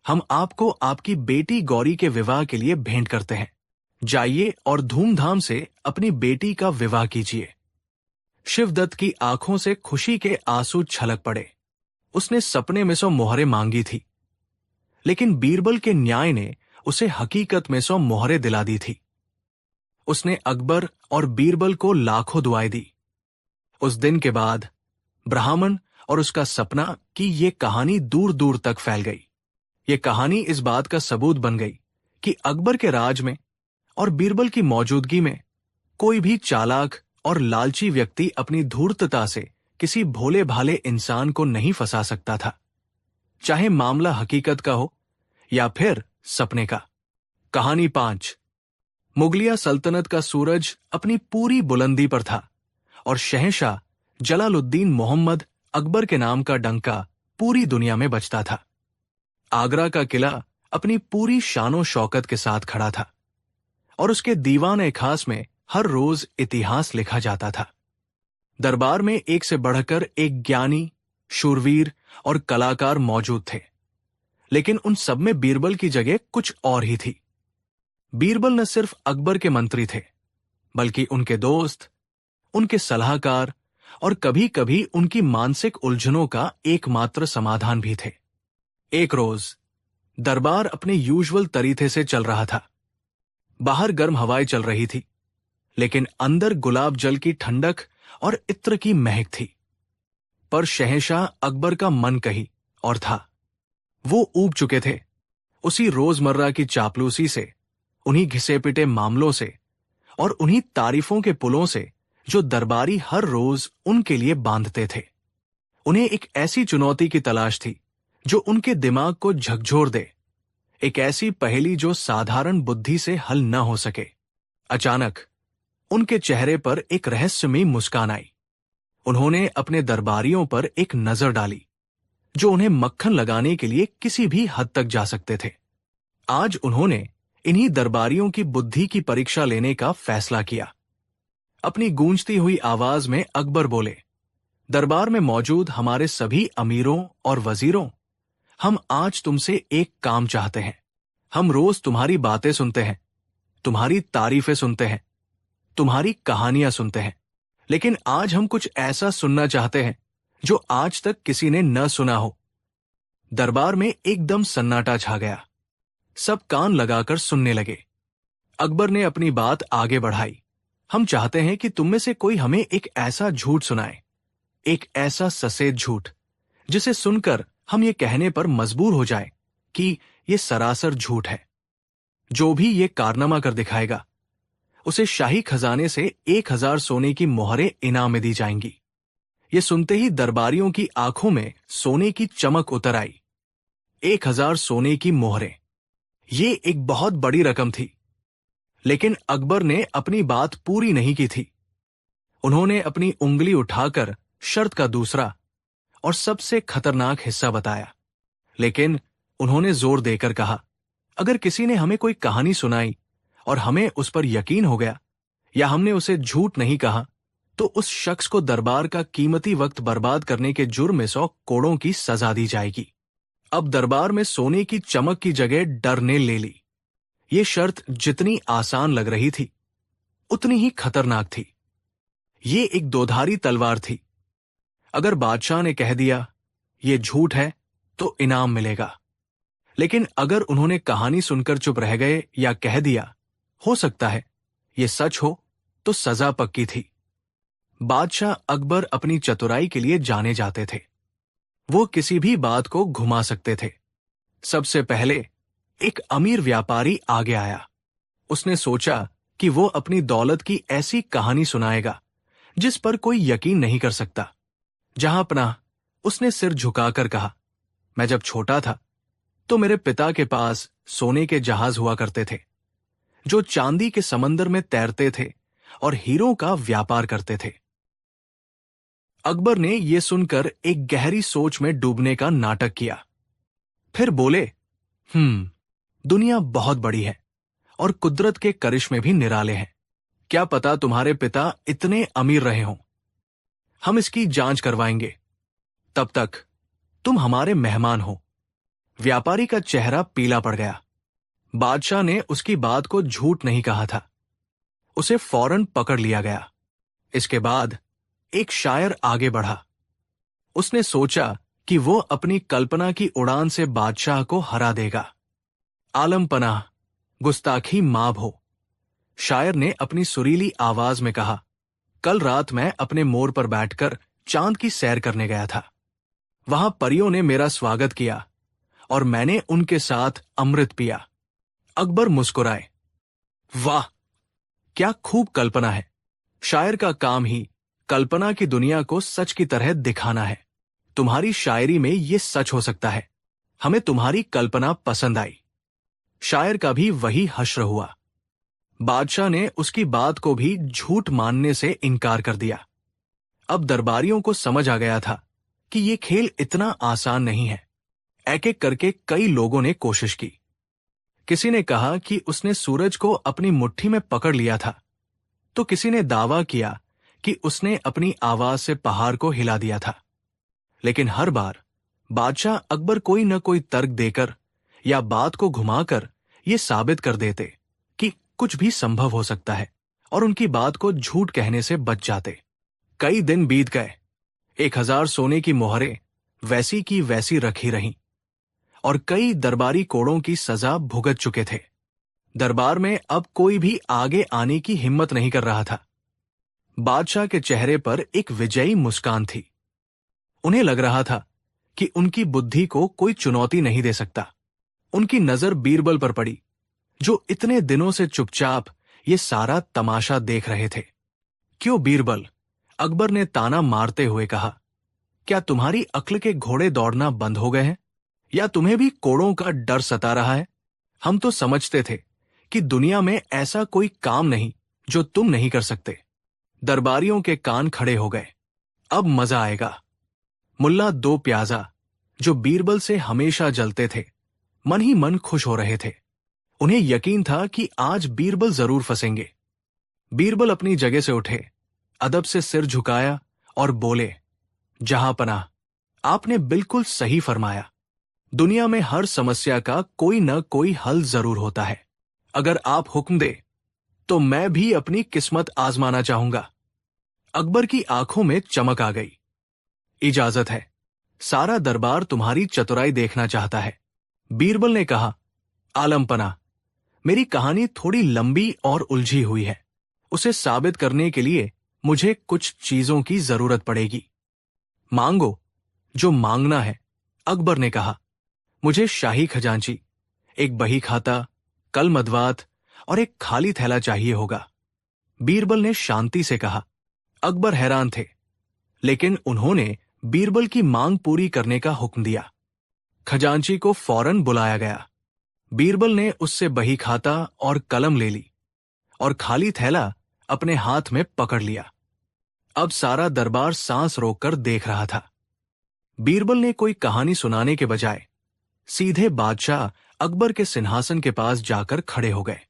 हम आपको आपकी बेटी गौरी के विवाह के लिए भेंट करते हैं। जाइए और धूमधाम से अपनी बेटी का विवाह कीजिए। शिवदत्त की आंखों से खुशी के आंसू छलक पड़े। उसने सपने में 100 मोहरें मांगी थी, लेकिन बीरबल के न्याय ने उसे हकीकत में 100 मोहरें दिला दी थी। उसने अकबर और बीरबल को लाखों दुआएं दी। उस दिन के बाद ब्राह्मण और उसका सपना की ये कहानी दूर दूर तक फैल गई। ये कहानी इस बात का सबूत बन गई कि अकबर के राज में और बीरबल की मौजूदगी में कोई भी चालाक और लालची व्यक्ति अपनी धूर्तता से किसी भोले भाले इंसान को नहीं फंसा सकता था, चाहे मामला हकीकत का हो या फिर सपने का। कहानी 5। मुगलिया सल्तनत का सूरज अपनी पूरी बुलंदी पर था और शहंशाह जलालुद्दीन मोहम्मद अकबर के नाम का डंका पूरी दुनिया में बजता था। आगरा का किला अपनी पूरी शानो शौकत के साथ खड़ा था और उसके दीवान खास में हर रोज इतिहास लिखा जाता था। दरबार में एक से बढ़कर एक ज्ञानी, शूरवीर और कलाकार मौजूद थे, लेकिन उन सब में बीरबल की जगह कुछ और ही थी। बीरबल न सिर्फ अकबर के मंत्री थे, बल्कि उनके दोस्त, उनके सलाहकार और कभी कभी उनकी मानसिक उलझनों का एकमात्र समाधान भी थे। एक रोज दरबार अपने यूजुअल तरीके से चल रहा था। बाहर गर्म हवाएं चल रही थी, लेकिन अंदर गुलाब जल की ठंडक और इत्र की महक थी। पर शहंशाह अकबर का मन कहीं और था। वो ऊब चुके थे उसी रोजमर्रा की चापलूसी से, उन्हीं घिसे पिटे मामलों से और उन्हीं तारीफों के पुलों से जो दरबारी हर रोज उनके लिए बांधते थे। उन्हें एक ऐसी चुनौती की तलाश थी जो उनके दिमाग को झकझोर दे, एक ऐसी पहेली जो साधारण बुद्धि से हल न हो सके। अचानक उनके चेहरे पर एक रहस्यमयी मुस्कान आई। उन्होंने अपने दरबारियों पर एक नजर डाली जो उन्हें मक्खन लगाने के लिए किसी भी हद तक जा सकते थे। आज उन्होंने इन्हीं दरबारियों की बुद्धि की परीक्षा लेने का फैसला किया। अपनी गूंजती हुई आवाज में अकबर बोले, दरबार में मौजूद हमारे सभी अमीरों और वजीरों, हम आज तुमसे एक काम चाहते हैं। हम रोज तुम्हारी बातें सुनते हैं, तुम्हारी तारीफें सुनते हैं, तुम्हारी कहानियां सुनते हैं, लेकिन आज हम कुछ ऐसा सुनना चाहते हैं जो आज तक किसी ने न सुना हो। दरबार में एकदम सन्नाटा छा गया। सब कान लगाकर सुनने लगे। अकबर ने अपनी बात आगे बढ़ाई। हम चाहते हैं कि तुम में से कोई हमें एक ऐसा झूठ सुनाए, एक ऐसा ससेद झूठ जिसे सुनकर हम ये कहने पर मजबूर हो जाए कि ये सरासर झूठ है। जो भी ये कारनामा कर दिखाएगा उसे शाही खजाने से 1000 सोने की मोहरें इनाम में दी जाएंगी। ये सुनते ही दरबारियों की आंखों में सोने की चमक उतर आई। 1000 सोने की मोहरें, ये एक बहुत बड़ी रकम थी। लेकिन अकबर ने अपनी बात पूरी नहीं की थी। उन्होंने अपनी उंगली उठाकर शर्त का दूसरा और सबसे खतरनाक हिस्सा बताया। लेकिन उन्होंने जोर देकर कहा, अगर किसी ने हमें कोई कहानी सुनाई और हमें उस पर यकीन हो गया या हमने उसे झूठ नहीं कहा, तो उस शख्स को दरबार का कीमती वक्त बर्बाद करने के जुर्म में 100 कोड़ों की सजा दी जाएगी। अब दरबार में सोने की चमक की जगह डर ने ले ली। ये शर्त जितनी आसान लग रही थी उतनी ही खतरनाक थी। ये एक दोधारी तलवार थी। अगर बादशाह ने कह दिया ये झूठ है तो इनाम मिलेगा, लेकिन अगर उन्होंने कहानी सुनकर चुप रह गए या कह दिया हो सकता है ये सच हो, तो सजा पक्की थी। बादशाह अकबर अपनी चतुराई के लिए जाने जाते थे। वो किसी भी बात को घुमा सकते थे। सबसे पहले एक अमीर व्यापारी आगे आया। उसने सोचा कि वो अपनी दौलत की ऐसी कहानी सुनाएगा जिस पर कोई यकीन नहीं कर सकता। जहां पनाह, उसने सिर झुकाकर कहा, मैं जब छोटा था तो मेरे पिता के पास सोने के जहाज हुआ करते थे जो चांदी के समंदर में तैरते थे और हीरों का व्यापार करते थे। अकबर ने यह सुनकर एक गहरी सोच में डूबने का नाटक किया। फिर बोले, दुनिया बहुत बड़ी है और कुदरत के करिश्मे भी निराले हैं। क्या पता तुम्हारे पिता इतने अमीर रहे हों। हम इसकी जांच करवाएंगे। तब तक तुम हमारे मेहमान हो। व्यापारी का चेहरा पीला पड़ गया। बादशाह ने उसकी बात को झूठ नहीं कहा था। उसे फौरन पकड़ लिया गया। इसके बाद एक शायर आगे बढ़ा। उसने सोचा कि वो अपनी कल्पना की उड़ान से बादशाह को हरा देगा। आलम पनाह, गुस्ताखी माफ हो। शायर ने अपनी सुरीली आवाज में कहा, कल रात मैं अपने मोर पर बैठकर चांद की सैर करने गया था। वहां परियों ने मेरा स्वागत किया और मैंने उनके साथ अमृत पिया। अकबर मुस्कुराए। वाह, क्या खूब कल्पना है। शायर का काम ही कल्पना की दुनिया को सच की तरह दिखाना है। तुम्हारी शायरी में ये सच हो सकता है। हमें तुम्हारी कल्पना पसंद आई। शायर का भी वही हश्र हुआ। बादशाह ने उसकी बात को भी झूठ मानने से इनकार कर दिया। अब दरबारियों को समझ आ गया था कि ये खेल इतना आसान नहीं है। एक एक करके कई लोगों ने कोशिश की। किसी ने कहा कि उसने सूरज को अपनी मुट्ठी में पकड़ लिया था, तो किसी ने दावा किया कि उसने अपनी आवाज से पहाड़ को हिला दिया था। लेकिन हर बार बादशाह अकबर कोई न कोई तर्क देकर या बात को घुमाकर ये साबित कर देते कि कुछ भी संभव हो सकता है और उनकी बात को झूठ कहने से बच जाते। कई दिन बीत गए। 1000 सोने की मोहरें वैसी की वैसी रखी रहीं और कई दरबारी कोड़ों की सजा भुगत चुके थे। दरबार में अब कोई भी आगे आने की हिम्मत नहीं कर रहा था। बादशाह के चेहरे पर एक विजयी मुस्कान थी। उन्हें लग रहा था कि उनकी बुद्धि को कोई चुनौती नहीं दे सकता। उनकी नजर बीरबल पर पड़ी, जो इतने दिनों से चुपचाप ये सारा तमाशा देख रहे थे। क्यों बीरबल, अकबर ने ताना मारते हुए कहा, क्या तुम्हारी अक्ल के घोड़े दौड़ना बंद हो गए हैं, या तुम्हें भी कोड़ों का डर सता रहा है? हम तो समझते थे कि दुनिया में ऐसा कोई काम नहीं जो तुम नहीं कर सकते। दरबारियों के कान खड़े हो गए। अब मजा आएगा। मुल्ला दो प्याजा, जो बीरबल से हमेशा जलते थे, मन ही मन खुश हो रहे थे। उन्हें यकीन था कि आज बीरबल जरूर फंसेंगे। बीरबल अपनी जगह से उठे, अदब से सिर झुकाया और बोले, जहांपनाह, आपने बिल्कुल सही फरमाया। दुनिया में हर समस्या का कोई न कोई हल जरूर होता है। अगर आप हुक्म दे तो मैं भी अपनी किस्मत आजमाना चाहूंगा। अकबर की आंखों में चमक आ गई। इजाजत है, सारा दरबार तुम्हारी चतुराई देखना चाहता है। बीरबल ने कहा, आलमपना, मेरी कहानी थोड़ी लंबी और उलझी हुई है। उसे साबित करने के लिए मुझे कुछ चीजों की जरूरत पड़ेगी। मांगो जो मांगना है, अकबर ने कहा। मुझे शाही खजांची, एक बही खाता, कल मदवात और एक खाली थैला चाहिए होगा। बीरबल ने शांति से कहा। अकबर हैरान थे, लेकिन उन्होंने बीरबल की मांग पूरी करने का हुक्म दिया। खजांची को फौरन बुलाया गया। बीरबल ने उससे बही खाता और कलम ले ली और खाली थैला अपने हाथ में पकड़ लिया। अब सारा दरबार सांस रोककर देख रहा था। बीरबल ने कोई कहानी सुनाने के बजाय सीधे बादशाह अकबर के सिंहासन के पास जाकर खड़े हो गए।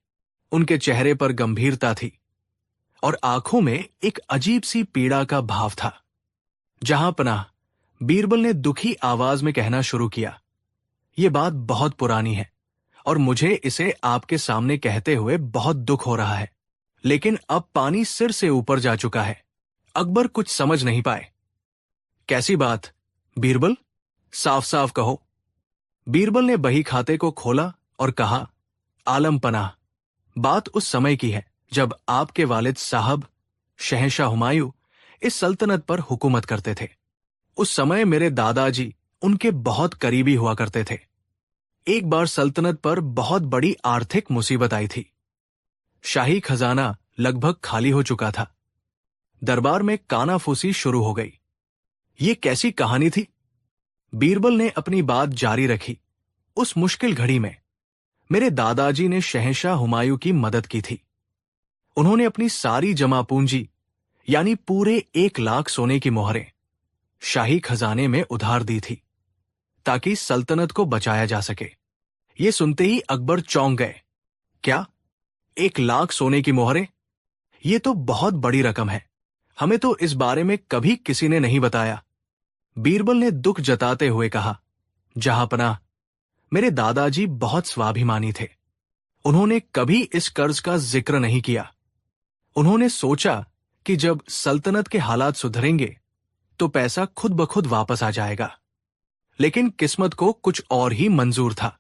उनके चेहरे पर गंभीरता थी और आंखों में एक अजीब सी पीड़ा का भाव था। जहांपनाह, बीरबल ने दुखी आवाज में कहना शुरू किया, यह बात बहुत पुरानी है और मुझे इसे आपके सामने कहते हुए बहुत दुख हो रहा है, लेकिन अब पानी सिर से ऊपर जा चुका है। अकबर कुछ समझ नहीं पाए। कैसी बात बीरबल, साफ साफ कहो। बीरबल ने बही खाते को खोला और कहा, आलमपनाह, बात उस समय की है जब आपके वालिद साहब शहंशाह हुमायूं इस सल्तनत पर हुकूमत करते थे। उस समय मेरे दादाजी उनके बहुत करीबी हुआ करते थे। एक बार सल्तनत पर बहुत बड़ी आर्थिक मुसीबत आई थी। शाही खजाना लगभग खाली हो चुका था। दरबार में कानाफूसी शुरू हो गई। ये कैसी कहानी थी? बीरबल ने अपनी बात जारी रखी। उस मुश्किल घड़ी में मेरे दादाजी ने शहंशाह हुमायूं की मदद की थी। उन्होंने अपनी सारी जमा पूंजी यानी पूरे 1 लाख सोने की मोहरें शाही खजाने में उधार दी थी ताकि सल्तनत को बचाया जा सके। ये सुनते ही अकबर चौंक गए। क्या 1 लाख सोने की मोहरें? ये तो बहुत बड़ी रकम है। हमें तो इस बारे में कभी किसी ने नहीं बताया। बीरबल ने दुख जताते हुए कहा, जहांपनाह, मेरे दादाजी बहुत स्वाभिमानी थे। उन्होंने कभी इस कर्ज का जिक्र नहीं किया। उन्होंने सोचा कि जब सल्तनत के हालात सुधरेंगे तो पैसा खुद ब खुद वापस आ जाएगा। लेकिन किस्मत को कुछ और ही मंजूर था।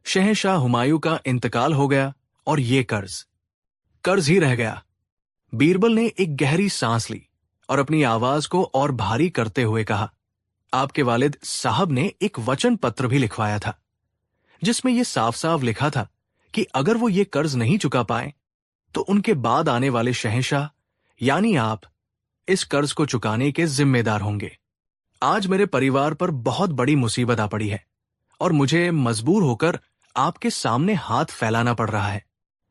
शहंशाह हुमायूं का इंतकाल हो गया और ये कर्ज ही रह गया। बीरबल ने एक गहरी सांस ली और अपनी आवाज को और भारी करते हुए कहा, आपके वालिद साहब ने एक वचन पत्र भी लिखवाया था जिसमें यह साफ साफ लिखा था कि अगर वो ये कर्ज नहीं चुका पाए तो उनके बाद आने वाले शहंशाह यानी आप इस कर्ज को चुकाने के जिम्मेदार होंगे। आज मेरे परिवार पर बहुत बड़ी मुसीबत आ पड़ी है और मुझे मजबूर होकर आपके सामने हाथ फैलाना पड़ रहा है।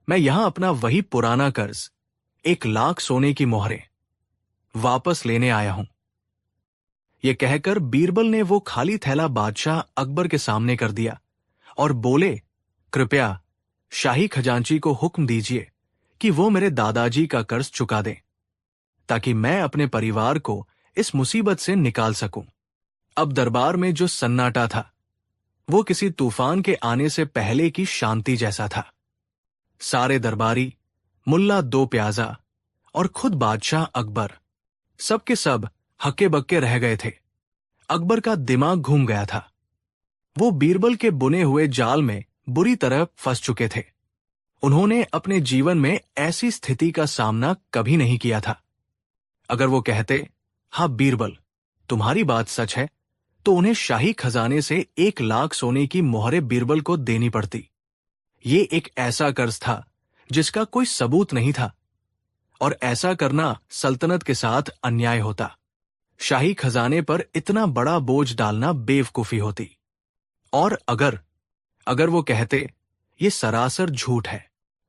मैं यहां अपना वही पुराना कर्ज 1 लाख सोने की मोहरें वापस लेने आया हूं। यह कहकर बीरबल ने वो खाली थैला बादशाह अकबर के सामने कर दिया और बोले, कृपया शाही खजांची को हुक्म दीजिए कि वो मेरे दादाजी का कर्ज चुका दें ताकि मैं अपने परिवार को इस मुसीबत से निकाल सकूं। अब दरबार में जो सन्नाटा था वो किसी तूफान के आने से पहले की शांति जैसा था। सारे दरबारी, मुल्ला दो प्याजा और खुद बादशाह अकबर सबके सब हक्के बक्के रह गए थे। अकबर का दिमाग घूम गया था। वो बीरबल के बुने हुए जाल में बुरी तरह फंस चुके थे। उन्होंने अपने जीवन में ऐसी स्थिति का सामना कभी नहीं किया था। अगर वो कहते, हाँ बीरबल, तुम्हारी बात सच है, तो उन्हें शाही खजाने से 1 लाख सोने की मोहरें बीरबल को देनी पड़ती। ये एक ऐसा कर्ज था जिसका कोई सबूत नहीं था, और ऐसा करना सल्तनत के साथ अन्याय होता। शाही खजाने पर इतना बड़ा बोझ डालना बेवकूफी होती। और अगर वो कहते ये सरासर झूठ है,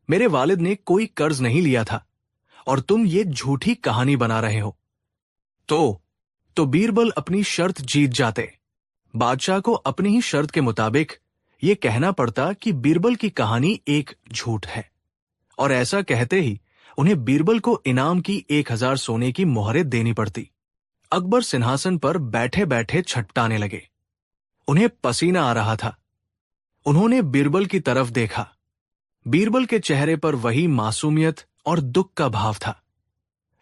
मेरे वालिद ने कोई कर्ज नहीं लिया था और तुम ये झूठी कहानी बना रहे हो, तो बीरबल अपनी शर्त जीत जाते। बादशाह को अपनी ही शर्त के मुताबिक ये कहना पड़ता कि बीरबल की कहानी एक झूठ है, और ऐसा कहते ही उन्हें बीरबल को इनाम की 1000 सोने की मोहरें देनी पड़ती। अकबर सिंहासन पर बैठे बैठे छटपटाने लगे। उन्हें पसीना आ रहा था। उन्होंने बीरबल की तरफ देखा। बीरबल के चेहरे पर वही मासूमियत और दुख का भाव था,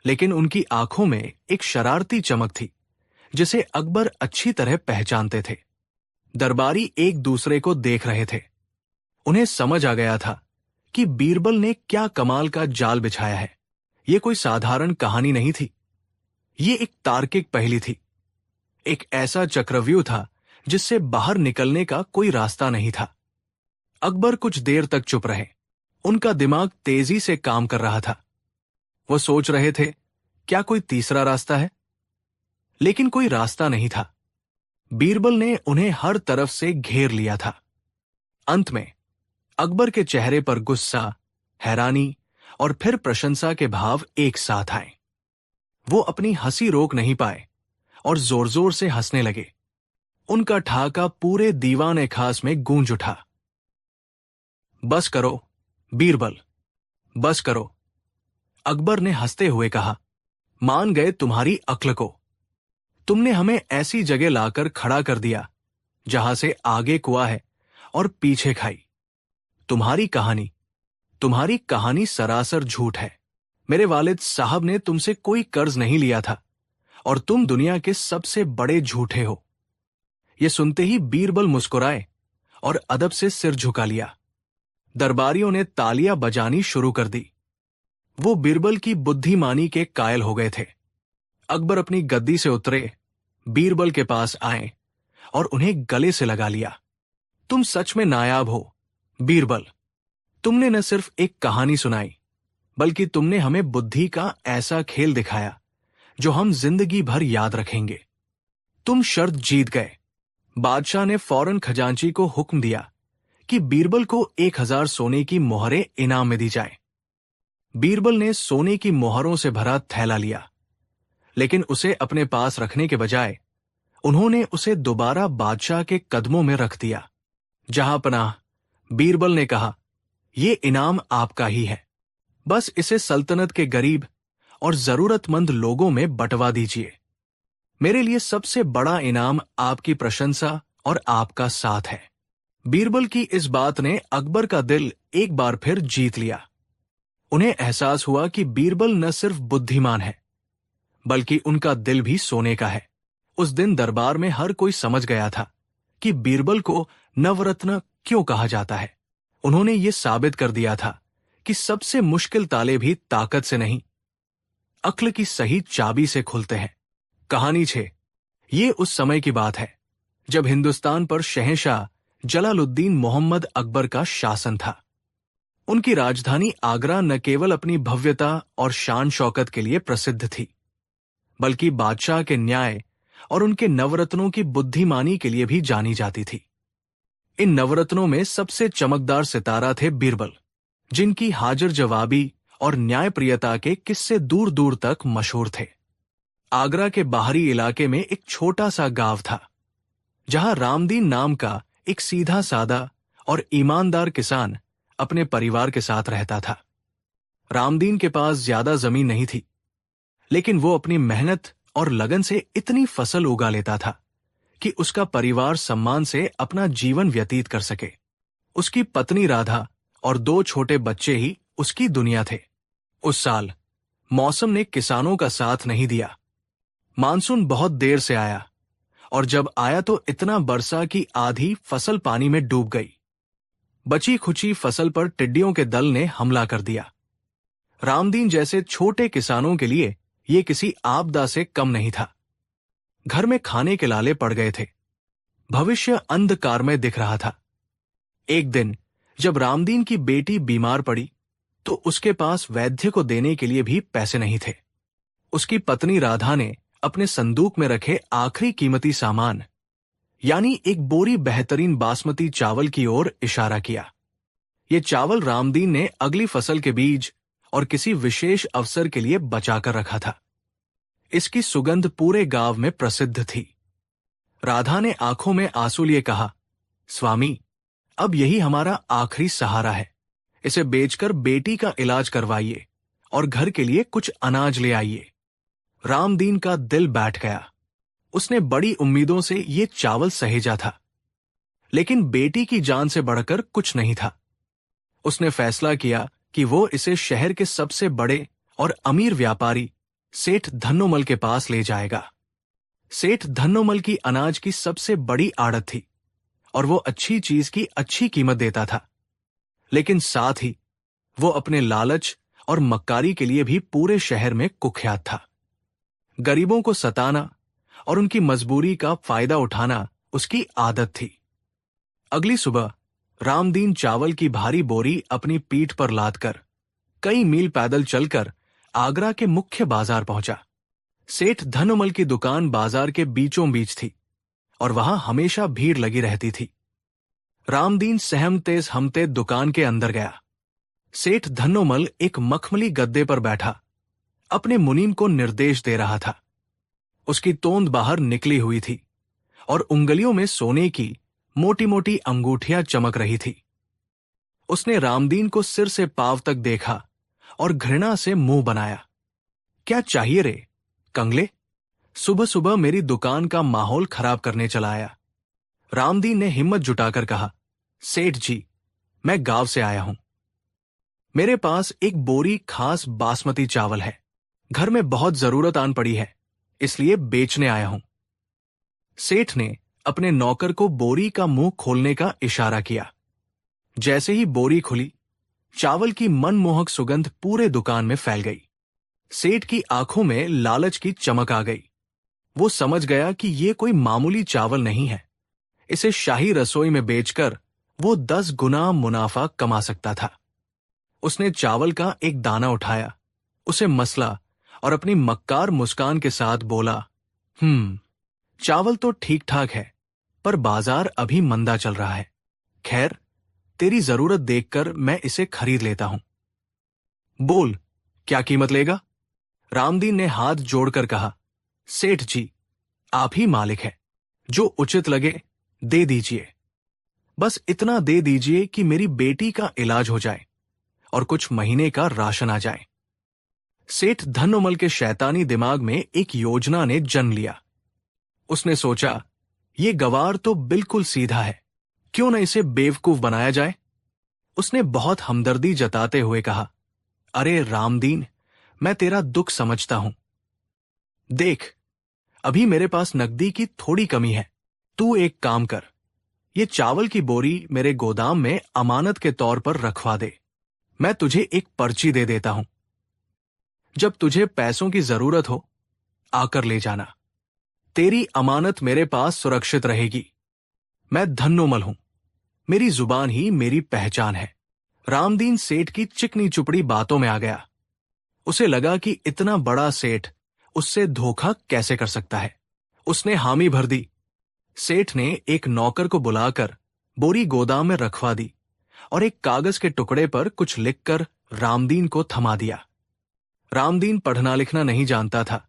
लेकिन उनकी आंखों में एक शरारती चमक थी जिसे अकबर अच्छी तरह पहचानते थे। दरबारी एक दूसरे को देख रहे थे। उन्हें समझ आ गया था कि बीरबल ने क्या कमाल का जाल बिछाया है। ये कोई साधारण कहानी नहीं थी, ये एक तार्किक पहेली थी, एक ऐसा चक्रव्यूह था जिससे बाहर निकलने का कोई रास्ता नहीं था। अकबर कुछ देर तक चुप रहे। उनका दिमाग तेजी से काम कर रहा था। वो सोच रहे थे, क्या कोई तीसरा रास्ता है? लेकिन कोई रास्ता नहीं था। बीरबल ने उन्हें हर तरफ से घेर लिया था। अंत में अकबर के चेहरे पर गुस्सा, हैरानी और फिर प्रशंसा के भाव एक साथ आए। वो अपनी हंसी रोक नहीं पाए और जोर जोर से हंसने लगे। उनका ठहाका पूरे दीवाने खास में गूंज उठा। बस करो बीरबल, बस करो, अकबर ने हंसते हुए कहा। मान गए तुम्हारी अक्ल को। तुमने हमें ऐसी जगह लाकर खड़ा कर दिया जहां से आगे कुआं है और पीछे खाई। तुम्हारी कहानी सरासर झूठ है। मेरे वालिद साहब ने तुमसे कोई कर्ज नहीं लिया था और तुम दुनिया के सबसे बड़े झूठे हो। यह सुनते ही बीरबल मुस्कुराए और अदब से सिर झुका लिया। दरबारियों ने तालियां बजानी शुरू कर दी। वो बीरबल की बुद्धिमानी के कायल हो गए थे। अकबर अपनी गद्दी से उतरे, बीरबल के पास आए और उन्हें गले से लगा लिया। तुम सच में नायाब हो बीरबल। तुमने न सिर्फ एक कहानी सुनाई, बल्कि तुमने हमें बुद्धि का ऐसा खेल दिखाया जो हम जिंदगी भर याद रखेंगे। तुम शर्त जीत गए। बादशाह ने फौरन खजांची को हुक्म दिया कि बीरबल को 1000 सोने की मोहरें इनाम में दी जाए। बीरबल ने सोने की मोहरों से भरा थैला लिया, लेकिन उसे अपने पास रखने के बजाय उन्होंने उसे दोबारा बादशाह के कदमों में रख दिया। जहां पनाह, बीरबल ने कहा, यह इनाम आपका ही है। बस इसे सल्तनत के गरीब और जरूरतमंद लोगों में बंटवा दीजिए। मेरे लिए सबसे बड़ा इनाम आपकी प्रशंसा और आपका साथ है। बीरबल की इस बात ने अकबर का दिल एक बार फिर जीत लिया। उन्हें एहसास हुआ कि बीरबल न सिर्फ बुद्धिमान है, बल्कि उनका दिल भी सोने का है। उस दिन दरबार में हर कोई समझ गया था कि बीरबल को नवरत्न क्यों कहा जाता है। उन्होंने ये साबित कर दिया था कि सबसे मुश्किल ताले भी ताकत से नहीं, अक्ल की सही चाबी से खुलते हैं। कहानी 6। ये उस समय की बात है जब हिंदुस्तान पर शहंशाह जलालुद्दीन मोहम्मद अकबर का शासन था। उनकी राजधानी आगरा न केवल अपनी भव्यता और शान शौकत के लिए प्रसिद्ध थी, बल्कि बादशाह के न्याय और उनके नवरत्नों की बुद्धिमानी के लिए भी जानी जाती थी। इन नवरत्नों में सबसे चमकदार सितारा थे बीरबल, जिनकी हाजिर जवाबी और न्यायप्रियता के किस्से दूर दूर तक मशहूर थे। आगरा के बाहरी इलाके में एक छोटा सा गांव था, जहां रामदीन नाम का एक सीधा सादा और ईमानदार किसान अपने परिवार के साथ रहता था। रामदीन के पास ज्यादा जमीन नहीं थी, लेकिन वो अपनी मेहनत और लगन से इतनी फसल उगा लेता था कि उसका परिवार सम्मान से अपना जीवन व्यतीत कर सके। उसकी पत्नी राधा और 2 छोटे बच्चे ही उसकी दुनिया थे। उस साल मौसम ने किसानों का साथ नहीं दिया। मानसून बहुत देर से आया, और जब आया तो इतना बरसा कि आधी फसल पानी में डूब गई। बची खुची फसल पर टिड्डियों के दल ने हमला कर दिया। रामदीन जैसे छोटे किसानों के लिए ये किसी आपदा से कम नहीं था। घर में खाने के लाले पड़ गए थे। भविष्य अंधकार में दिख रहा था। एक दिन जब रामदीन की बेटी बीमार पड़ी, तो उसके पास वैद्य को देने के लिए भी पैसे नहीं थे। उसकी पत्नी राधा ने अपने संदूक में रखे आखिरी कीमती सामान यानी एक बोरी बेहतरीन बासमती चावल की ओर इशारा किया। ये चावल रामदीन ने अगली फसल के बीज और किसी विशेष अवसर के लिए बचाकर रखा था। इसकी सुगंध पूरे गांव में प्रसिद्ध थी। राधा ने आंखों में आंसू लिए कहा, स्वामी, अब यही हमारा आखिरी सहारा है। इसे बेचकर बेटी का इलाज करवाइए और घर के लिए कुछ अनाज ले आइए। रामदीन का दिल बैठ गया। उसने बड़ी उम्मीदों से ये चावल सहेजा था, लेकिन बेटी की जान से बढ़कर कुछ नहीं था। उसने फैसला किया कि वो इसे शहर के सबसे बड़े और अमीर व्यापारी सेठ धन्नोमल के पास ले जाएगा। सेठ धन्नोमल की अनाज की सबसे बड़ी आड़त थी और वो अच्छी चीज की अच्छी कीमत देता था, लेकिन साथ ही वो अपने लालच और मक्कारी के लिए भी पूरे शहर में कुख्यात था। गरीबों को सताना और उनकी मजबूरी का फायदा उठाना उसकी आदत थी। अगली सुबह रामदीन चावल की भारी बोरी अपनी पीठ पर लादकर कई मील पैदल चलकर आगरा के मुख्य बाजार पहुंचा। सेठ धन्नोमल की दुकान बाजार के बीचों बीच थी और वहां हमेशा भीड़ लगी रहती थी। रामदीन सहमते सहमते दुकान के अंदर गया। सेठ धन्नोमल एक मखमली गद्दे पर बैठा अपने मुनीम को निर्देश दे रहा था। उसकी तोंद बाहर निकली हुई थी और उंगलियों में सोने की मोटी मोटी अंगूठियां चमक रही थी। उसने रामदीन को सिर से पांव तक देखा और घृणा से मुंह बनाया। क्या चाहिए रे कंगले, सुबह सुबह मेरी दुकान का माहौल खराब करने चला आया। रामदीन ने हिम्मत जुटाकर कहा, सेठ जी, मैं गांव से आया हूं। मेरे पास एक बोरी खास बासमती चावल है। घर में बहुत जरूरत आन पड़ी है, इसलिए बेचने आया हूं। सेठ ने अपने नौकर को बोरी का मुंह खोलने का इशारा किया। जैसे ही बोरी खुली, चावल की मनमोहक सुगंध पूरे दुकान में फैल गई। सेठ की आंखों में लालच की चमक आ गई। वो समझ गया कि ये कोई मामूली चावल नहीं है। इसे शाही रसोई में बेचकर वो 10 गुना मुनाफा कमा सकता था। उसने चावल का एक दाना उठाया, उसे मसला और अपनी मक्कार मुस्कान के साथ बोला, चावल तो ठीक ठाक है, पर बाजार अभी मंदा चल रहा है। खैर, तेरी जरूरत देखकर मैं इसे खरीद लेता हूं। बोल, क्या कीमत लेगा? रामदीन ने हाथ जोड़कर कहा, सेठ जी, आप ही मालिक हैं। जो उचित लगे दे दीजिए। बस इतना दे दीजिए कि मेरी बेटी का इलाज हो जाए और कुछ महीने का राशन आ जाए। सेठ धन्नोमल के शैतानी दिमाग में एक योजना ने जन्म लिया। उसने सोचा, ये गवार तो बिल्कुल सीधा है, क्यों न इसे बेवकूफ बनाया जाए। उसने बहुत हमदर्दी जताते हुए कहा, अरे रामदीन, मैं तेरा दुख समझता हूं। देख, अभी मेरे पास नकदी की थोड़ी कमी है। तू एक काम कर, ये चावल की बोरी मेरे गोदाम में अमानत के तौर पर रखवा दे। मैं तुझे एक पर्ची दे देता हूं। जब तुझे पैसों की जरूरत हो, आकर ले जाना। तेरी अमानत मेरे पास सुरक्षित रहेगी। मैं धन्नोमल हूं, मेरी जुबान ही मेरी पहचान है। रामदीन सेठ की चिकनी चुपड़ी बातों में आ गया। उसे लगा कि इतना बड़ा सेठ उससे धोखा कैसे कर सकता है। उसने हामी भर दी। सेठ ने एक नौकर को बुलाकर बोरी गोदाम में रखवा दी और एक कागज के टुकड़े पर कुछ लिखकर रामदीन को थमा दिया। रामदीन पढ़ना लिखना नहीं जानता था।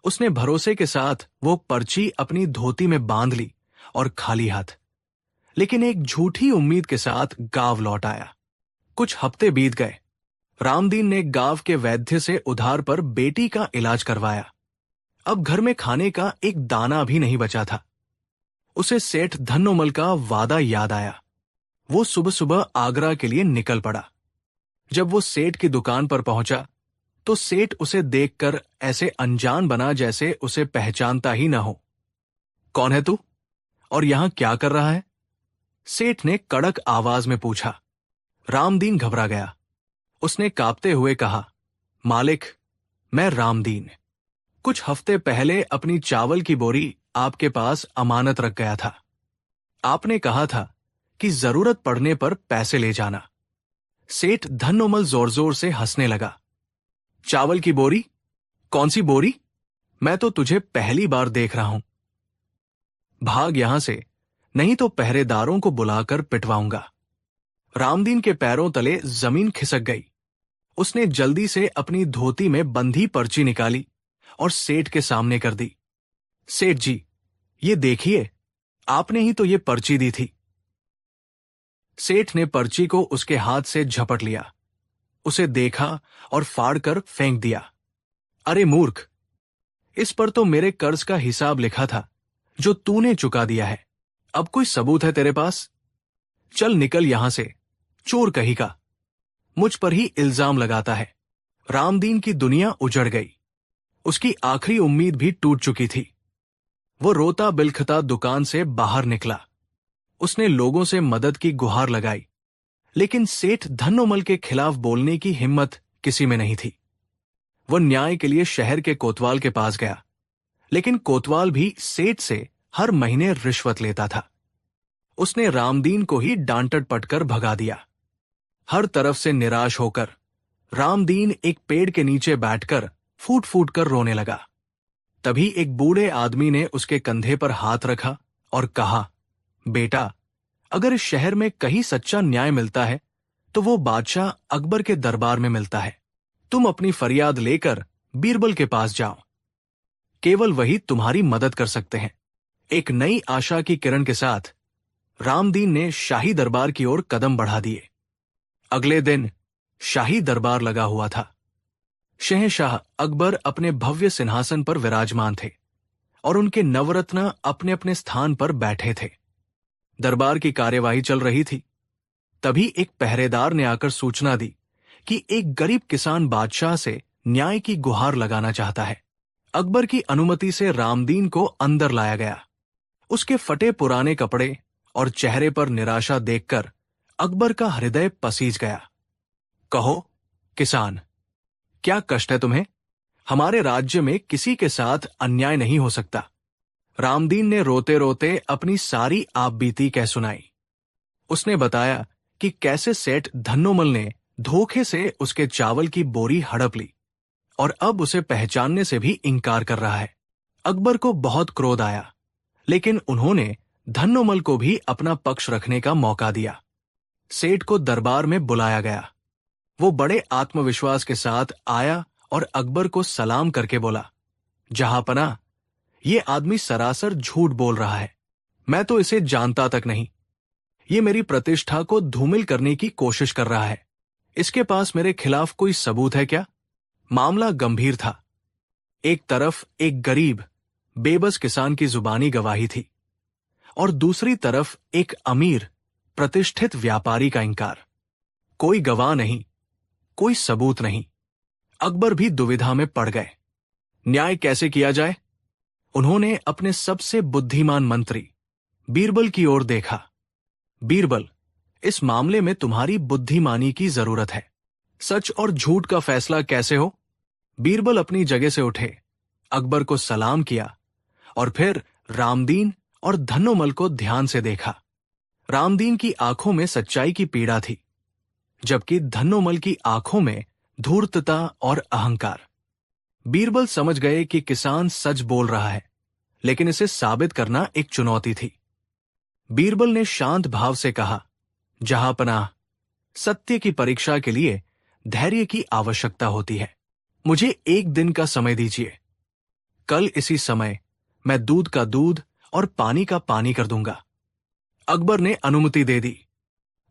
उसने भरोसे के साथ वो पर्ची अपनी धोती में बांध ली और खाली हाथ, लेकिन एक झूठी उम्मीद के साथ गांव लौट आया। कुछ हफ्ते बीत गए। रामदीन ने गांव के वैद्य से उधार पर बेटी का इलाज करवाया। अब घर में खाने का एक दाना भी नहीं बचा था। उसे सेठ धन्नोमल का वादा याद आया। वो सुबह सुबह आगरा के लिए निकल पड़ा। जब वो सेठ की दुकान पर पहुंचा तो सेठ उसे देखकर ऐसे अनजान बना जैसे उसे पहचानता ही न हो। कौन है तू और यहां क्या कर रहा है? सेठ ने कड़क आवाज में पूछा। रामदीन घबरा गया। उसने कांपते हुए कहा, मालिक, मैं रामदीन कुछ हफ्ते पहले अपनी चावल की बोरी आपके पास अमानत रख गया था। आपने कहा था कि जरूरत पड़ने पर पैसे ले जाना। सेठ धन्नोमल जोर जोर से हंसने लगा। चावल की बोरी? कौन सी बोरी? मैं तो तुझे पहली बार देख रहा हूं। भाग यहां से, नहीं तो पहरेदारों को बुलाकर पिटवाऊंगा। रामदीन के पैरों तले जमीन खिसक गई। उसने जल्दी से अपनी धोती में बंधी पर्ची निकाली और सेठ के सामने कर दी। सेठ जी, ये देखिए, आपने ही तो ये पर्ची दी थी। सेठ ने पर्ची को उसके हाथ से झपट लिया, उसे देखा और फाड़कर फेंक दिया। अरे मूर्ख, इस पर तो मेरे कर्ज का हिसाब लिखा था जो तूने चुका दिया है। अब कोई सबूत है तेरे पास? चल निकल यहां से, चोर कहीं का। मुझ पर ही इल्जाम लगाता है। रामदीन की दुनिया उजड़ गई। उसकी आखिरी उम्मीद भी टूट चुकी थी। वो रोता बिलखता दुकान से बाहर निकला। उसने लोगों से मदद की गुहार लगाई, लेकिन सेठ धन्नोमल के खिलाफ बोलने की हिम्मत किसी में नहीं थी। वो न्याय के लिए शहर के कोतवाल के पास गया, लेकिन कोतवाल भी सेठ से हर महीने रिश्वत लेता था। उसने रामदीन को ही डांटट पटकर भगा दिया। हर तरफ से निराश होकर रामदीन एक पेड़ के नीचे बैठकर फूट फूट कर रोने लगा। तभी एक बूढ़े आदमी ने उसके कंधे पर हाथ रखा और कहा, बेटा, अगर इस शहर में कहीं सच्चा न्याय मिलता है तो वो बादशाह अकबर के दरबार में मिलता है। तुम अपनी फरियाद लेकर बीरबल के पास जाओ। केवल वही तुम्हारी मदद कर सकते हैं। एक नई आशा की किरण के साथ रामदीन ने शाही दरबार की ओर कदम बढ़ा दिए। अगले दिन शाही दरबार लगा हुआ था। शहंशाह अकबर अपने भव्य सिंहासन पर विराजमान थे और उनके नवरत्न अपने अपने स्थान पर बैठे थे। दरबार की कार्यवाही चल रही थी। तभी एक पहरेदार ने आकर सूचना दी कि एक गरीब किसान बादशाह से न्याय की गुहार लगाना चाहता है। अकबर की अनुमति से रामदीन को अंदर लाया गया। उसके फटे पुराने कपड़े और चेहरे पर निराशा देखकर अकबर का हृदय पसीज गया। कहो किसान, क्या कष्ट है तुम्हें? हमारे राज्य में किसी के साथ अन्याय नहीं हो सकता। रामदीन ने रोते रोते अपनी सारी आपबीती कह सुनाई। उसने बताया कि कैसे सेठ धन्नोमल ने धोखे से उसके चावल की बोरी हड़प ली और अब उसे पहचानने से भी इनकार कर रहा है। अकबर को बहुत क्रोध आया, लेकिन उन्होंने धन्नोमल को भी अपना पक्ष रखने का मौका दिया। सेठ को दरबार में बुलाया गया। वो बड़े आत्मविश्वास के साथ आया और अकबर को सलाम करके बोला, जहांपनाह, ये आदमी सरासर झूठ बोल रहा है। मैं तो इसे जानता तक नहीं। ये मेरी प्रतिष्ठा को धूमिल करने की कोशिश कर रहा है। इसके पास मेरे खिलाफ कोई सबूत है क्या? मामला गंभीर था। एक तरफ एक गरीब बेबस किसान की जुबानी गवाही थी और दूसरी तरफ एक अमीर प्रतिष्ठित व्यापारी का इंकार। कोई गवाह नहीं, कोई सबूत नहीं। अकबर भी दुविधा में पड़ गए। न्याय कैसे किया जाए? उन्होंने अपने सबसे बुद्धिमान मंत्री बीरबल की ओर देखा। बीरबल, इस मामले में तुम्हारी बुद्धिमानी की जरूरत है। सच और झूठ का फैसला कैसे हो? बीरबल अपनी जगह से उठे, अकबर को सलाम किया और फिर रामदीन और धन्नोमल को ध्यान से देखा। रामदीन की आंखों में सच्चाई की पीड़ा थी, जबकि धन्नोमल की आंखों में धूर्तता और अहंकार। बीरबल समझ गए कि किसान सच बोल रहा है, लेकिन इसे साबित करना एक चुनौती थी। बीरबल ने शांत भाव से कहा, जहांपनाह, सत्य की परीक्षा के लिए धैर्य की आवश्यकता होती है। मुझे एक दिन का समय दीजिए। कल इसी समय मैं दूध का दूध और पानी का पानी कर दूंगा। अकबर ने अनुमति दे दी।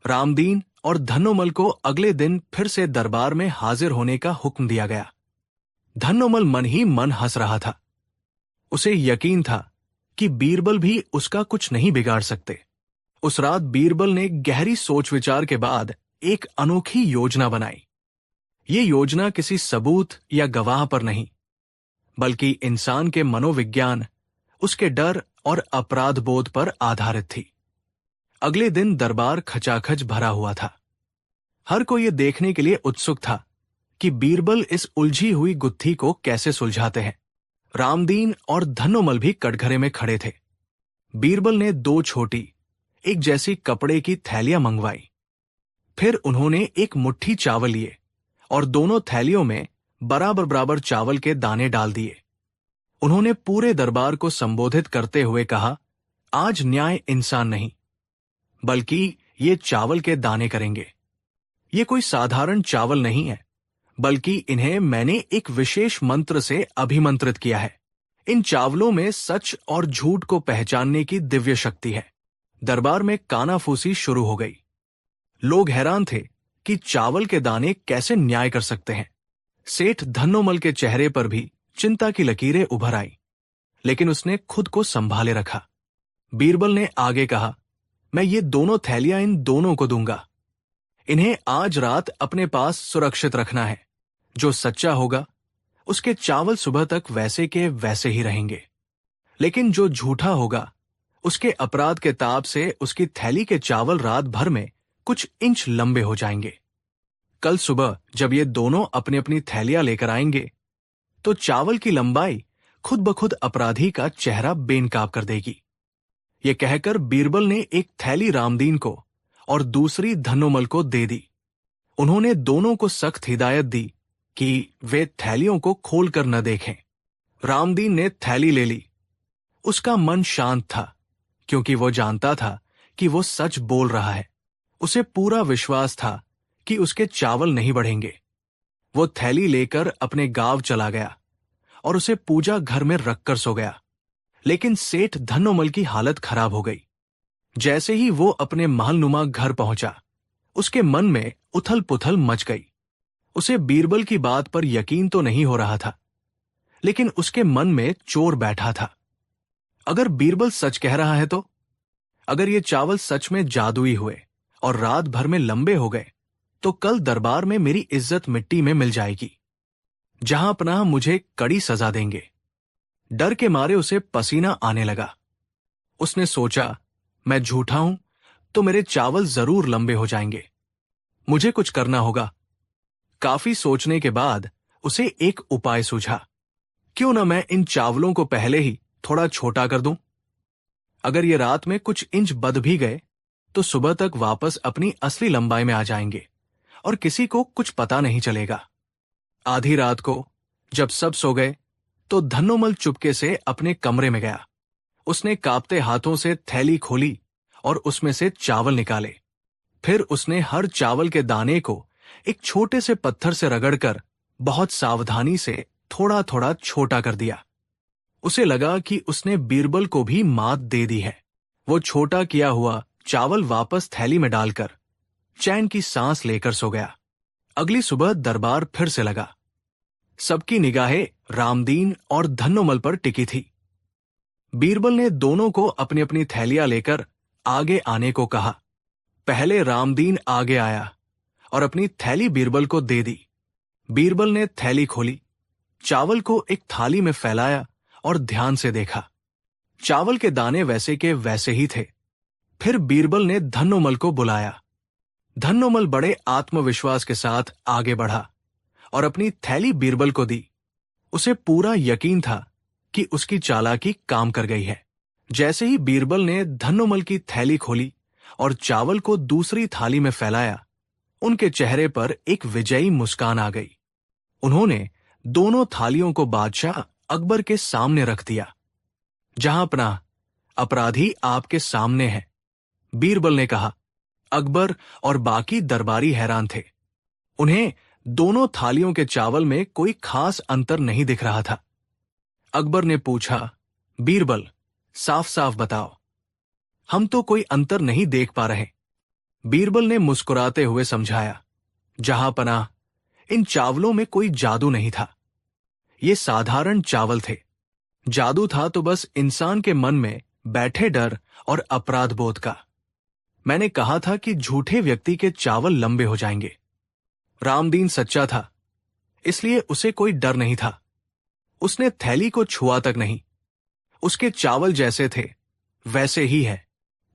रामदीन और धन्नोमल को अगले दिन फिर से दरबार में हाजिर होने का हुक्म दिया गया। धन्नोमल मन ही मन हंस रहा था। उसे यकीन था कि बीरबल भी उसका कुछ नहीं बिगाड़ सकते। उस रात बीरबल ने गहरी सोच विचार के बाद एक अनोखी योजना बनाई। ये योजना किसी सबूत या गवाह पर नहीं, बल्कि इंसान के मनोविज्ञान, उसके डर और अपराध बोध पर आधारित थी। अगले दिन दरबार खचाखच भरा हुआ था। हर कोई ये देखने के लिए उत्सुक था कि बीरबल इस उलझी हुई गुत्थी को कैसे सुलझाते हैं। रामदीन और धन्नोमल भी कटघरे में खड़े थे। बीरबल ने 2 छोटी, एक जैसी कपड़े की थैलियां मंगवाई। फिर उन्होंने एक मुट्ठी चावल लिए और दोनों थैलियों में बराबर बराबर चावल के दाने डाल दिए। उन्होंने पूरे दरबार को संबोधित करते हुए कहा, आज न्याय इंसान नहीं, बल्कि ये चावल के दाने करेंगे। ये कोई साधारण चावल नहीं है, बल्कि इन्हें मैंने एक विशेष मंत्र से अभिमंत्रित किया है। इन चावलों में सच और झूठ को पहचानने की दिव्य शक्ति है। दरबार में कानाफूसी शुरू हो गई। लोग हैरान थे कि चावल के दाने कैसे न्याय कर सकते हैं। सेठ धन्नोमल के चेहरे पर भी चिंता की लकीरें उभर आई, लेकिन उसने खुद को संभाले रखा। बीरबल ने आगे कहा, मैं ये दोनों थैलियां इन दोनों को दूंगा। इन्हें आज रात अपने पास सुरक्षित रखना है। जो सच्चा होगा उसके चावल सुबह तक वैसे के वैसे ही रहेंगे, लेकिन जो झूठा होगा उसके अपराध के ताप से उसकी थैली के चावल रात भर में कुछ इंच लंबे हो जाएंगे। कल सुबह जब ये दोनों अपनी अपनी थैलियां लेकर आएंगे तो चावल की लंबाई खुद ब खुद अपराधी का चेहरा बेनकाब कर देगी। ये कहकर बीरबल ने एक थैली रामदीन को और दूसरी धन्नोमल को दे दी। उन्होंने दोनों को सख्त हिदायत दी कि वे थैलियों को खोलकर न देखें। रामदीन ने थैली ले ली। उसका मन शांत था, क्योंकि वो जानता था कि वो सच बोल रहा है। उसे पूरा विश्वास था कि उसके चावल नहीं बढ़ेंगे। वो थैली लेकर अपने गांव चला गया और उसे पूजा घर में रखकर सो गया। लेकिन सेठ धन्नोमल की हालत खराब हो गई। जैसे ही वो अपने महलनुमा घर पहुंचा, उसके मन में उथल पुथल मच गई। उसे बीरबल की बात पर यकीन तो नहीं हो रहा था, लेकिन उसके मन में चोर बैठा था। अगर बीरबल सच कह रहा है तो? अगर ये चावल सच में जादुई हुए और रात भर में लंबे हो गए तो कल दरबार में मेरी इज्जत मिट्टी में मिल जाएगी। जहां पनाह मुझे कड़ी सजा देंगे। डर के मारे उसे पसीना आने लगा। उसने सोचा, मैं झूठा हूं तो मेरे चावल जरूर लंबे हो जाएंगे। मुझे कुछ करना होगा। काफी सोचने के बाद उसे एक उपाय सूझा। क्यों न मैं इन चावलों को पहले ही थोड़ा छोटा कर दूं? अगर ये रात में कुछ इंच बध भी गए तो सुबह तक वापस अपनी असली लंबाई में आ जाएंगे और किसी को कुछ पता नहीं चलेगा। आधी रात को जब सब सो गए तो धन्नोमल चुपके से अपने कमरे में गया। उसने कांपते हाथों से थैली खोली और उसमें से चावल निकाले। फिर उसने हर चावल के दाने को एक छोटे से पत्थर से रगड़कर बहुत सावधानी से थोड़ा थोड़ा छोटा कर दिया। उसे लगा कि उसने बीरबल को भी मात दे दी है। वो छोटा किया हुआ चावल वापस थैली में डालकर चैन की सांस लेकर सो गया। अगली सुबह दरबार फिर से लगा। सबकी निगाहें रामदीन और धन्नोमल पर टिकी थी। बीरबल ने दोनों को अपनी अपनी थैलियां लेकर आगे आने को कहा। पहले रामदीन आगे आया और अपनी थैली बीरबल को दे दी। बीरबल ने थैली खोली, चावल को एक थाली में फैलाया और ध्यान से देखा। चावल के दाने वैसे के वैसे ही थे। फिर बीरबल ने धन्नोमल को बुलाया। धन्नोमल बड़े आत्मविश्वास के साथ आगे बढ़ा और अपनी थैली बीरबल को दी। उसे पूरा यकीन था कि उसकी चालाकी काम कर गई है। जैसे ही बीरबल ने धन्नोमल की थैली खोली और चावल को दूसरी थाली में फैलाया, उनके चेहरे पर एक विजयी मुस्कान आ गई। उन्होंने दोनों थालियों को बादशाह अकबर के सामने रख दिया। जहां पनाह, अपराधी आपके सामने है, बीरबल ने कहा। अकबर और बाकी दरबारी हैरान थे। उन्हें दोनों थालियों के चावल में कोई खास अंतर नहीं दिख रहा था। अकबर ने पूछा, बीरबल, साफ साफ बताओ, हम तो कोई अंतर नहीं देख पा रहे। बीरबल ने मुस्कुराते हुए समझाया, जहां पनाह, इन चावलों में कोई जादू नहीं था। ये साधारण चावल थे। जादू था तो बस इंसान के मन में बैठे डर और अपराध बोध का। मैंने कहा था कि झूठे व्यक्ति के चावल लंबे हो जाएंगे। रामदीन सच्चा था, इसलिए उसे कोई डर नहीं था। उसने थैली को छुआ तक नहीं। उसके चावल जैसे थे वैसे ही है।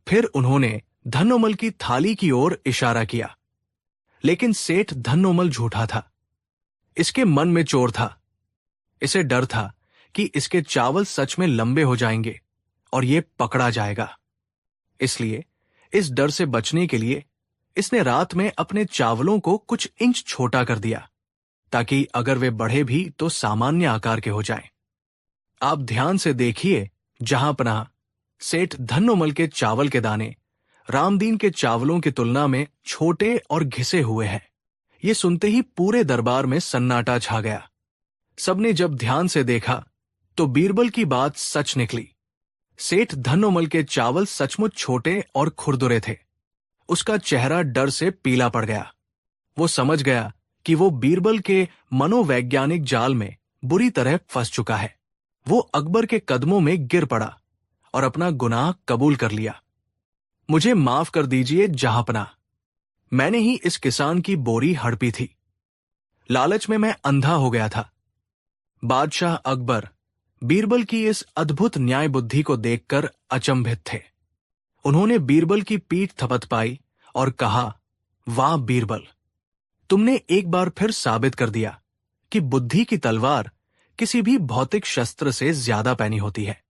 फिर उन्होंने धन्नोमल की थाली की ओर इशारा किया। लेकिन सेठ धन्नोमल झूठा था। इसके मन में चोर था। इसे डर था कि इसके चावल सच में लंबे हो जाएंगे और ये पकड़ा जाएगा। इसलिए इस डर से बचने के लिए इसने रात में अपने चावलों को कुछ इंच छोटा कर दिया, ताकि अगर वे बढ़े भी तो सामान्य आकार के हो जाएं। आप ध्यान से देखिए, जहां पनाह सेठ धन्नोमल के चावल के दाने रामदीन के चावलों की तुलना में छोटे और घिसे हुए हैं। ये सुनते ही पूरे दरबार में सन्नाटा छा गया। सबने जब ध्यान से देखा तो बीरबल की बात सच निकली। सेठ धन्नोमल के चावल सचमुच छोटे और खुरदुरे थे। उसका चेहरा डर से पीला पड़ गया। वो समझ गया कि वो बीरबल के मनोवैज्ञानिक जाल में बुरी तरह फंस चुका है। वो अकबर के कदमों में गिर पड़ा और अपना गुनाह कबूल कर लिया। मुझे माफ कर दीजिए जहांपनाह, मैंने ही इस किसान की बोरी हड़पी थी। लालच में मैं अंधा हो गया था। बादशाह अकबर बीरबल की इस अद्भुत न्याय बुद्धि को देखकर अचंभित थे। उन्होंने बीरबल की पीठ थपथपाई और कहा, वाह बीरबल, तुमने एक बार फिर साबित कर दिया कि बुद्धि की तलवार किसी भी भौतिक शस्त्र से ज्यादा पैनी होती है।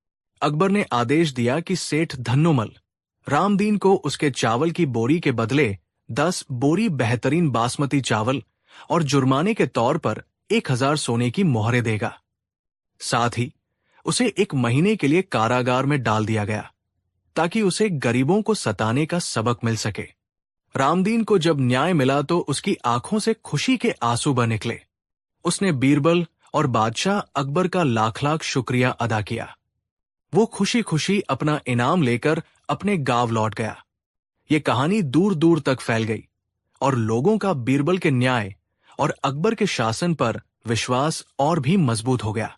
अकबर ने आदेश दिया कि सेठ धन्नोमल रामदीन को उसके चावल की बोरी के बदले 10 बोरी बेहतरीन बासमती चावल और जुर्माने के तौर पर 1000 सोने की मोहरें देगा। साथ ही उसे 1 महीने के लिए कारागार में डाल दिया गया, ताकि उसे गरीबों को सताने का सबक मिल सके। रामदीन को जब न्याय मिला तो उसकी आंखों से खुशी के आंसू बह निकले। उसने बीरबल और बादशाह अकबर का लाख लाख शुक्रिया अदा किया। वो खुशी खुशी अपना इनाम लेकर अपने गांव लौट गया। ये कहानी दूर दूर तक फैल गई और लोगों का बीरबल के न्याय और अकबर के शासन पर विश्वास और भी मजबूत हो गया।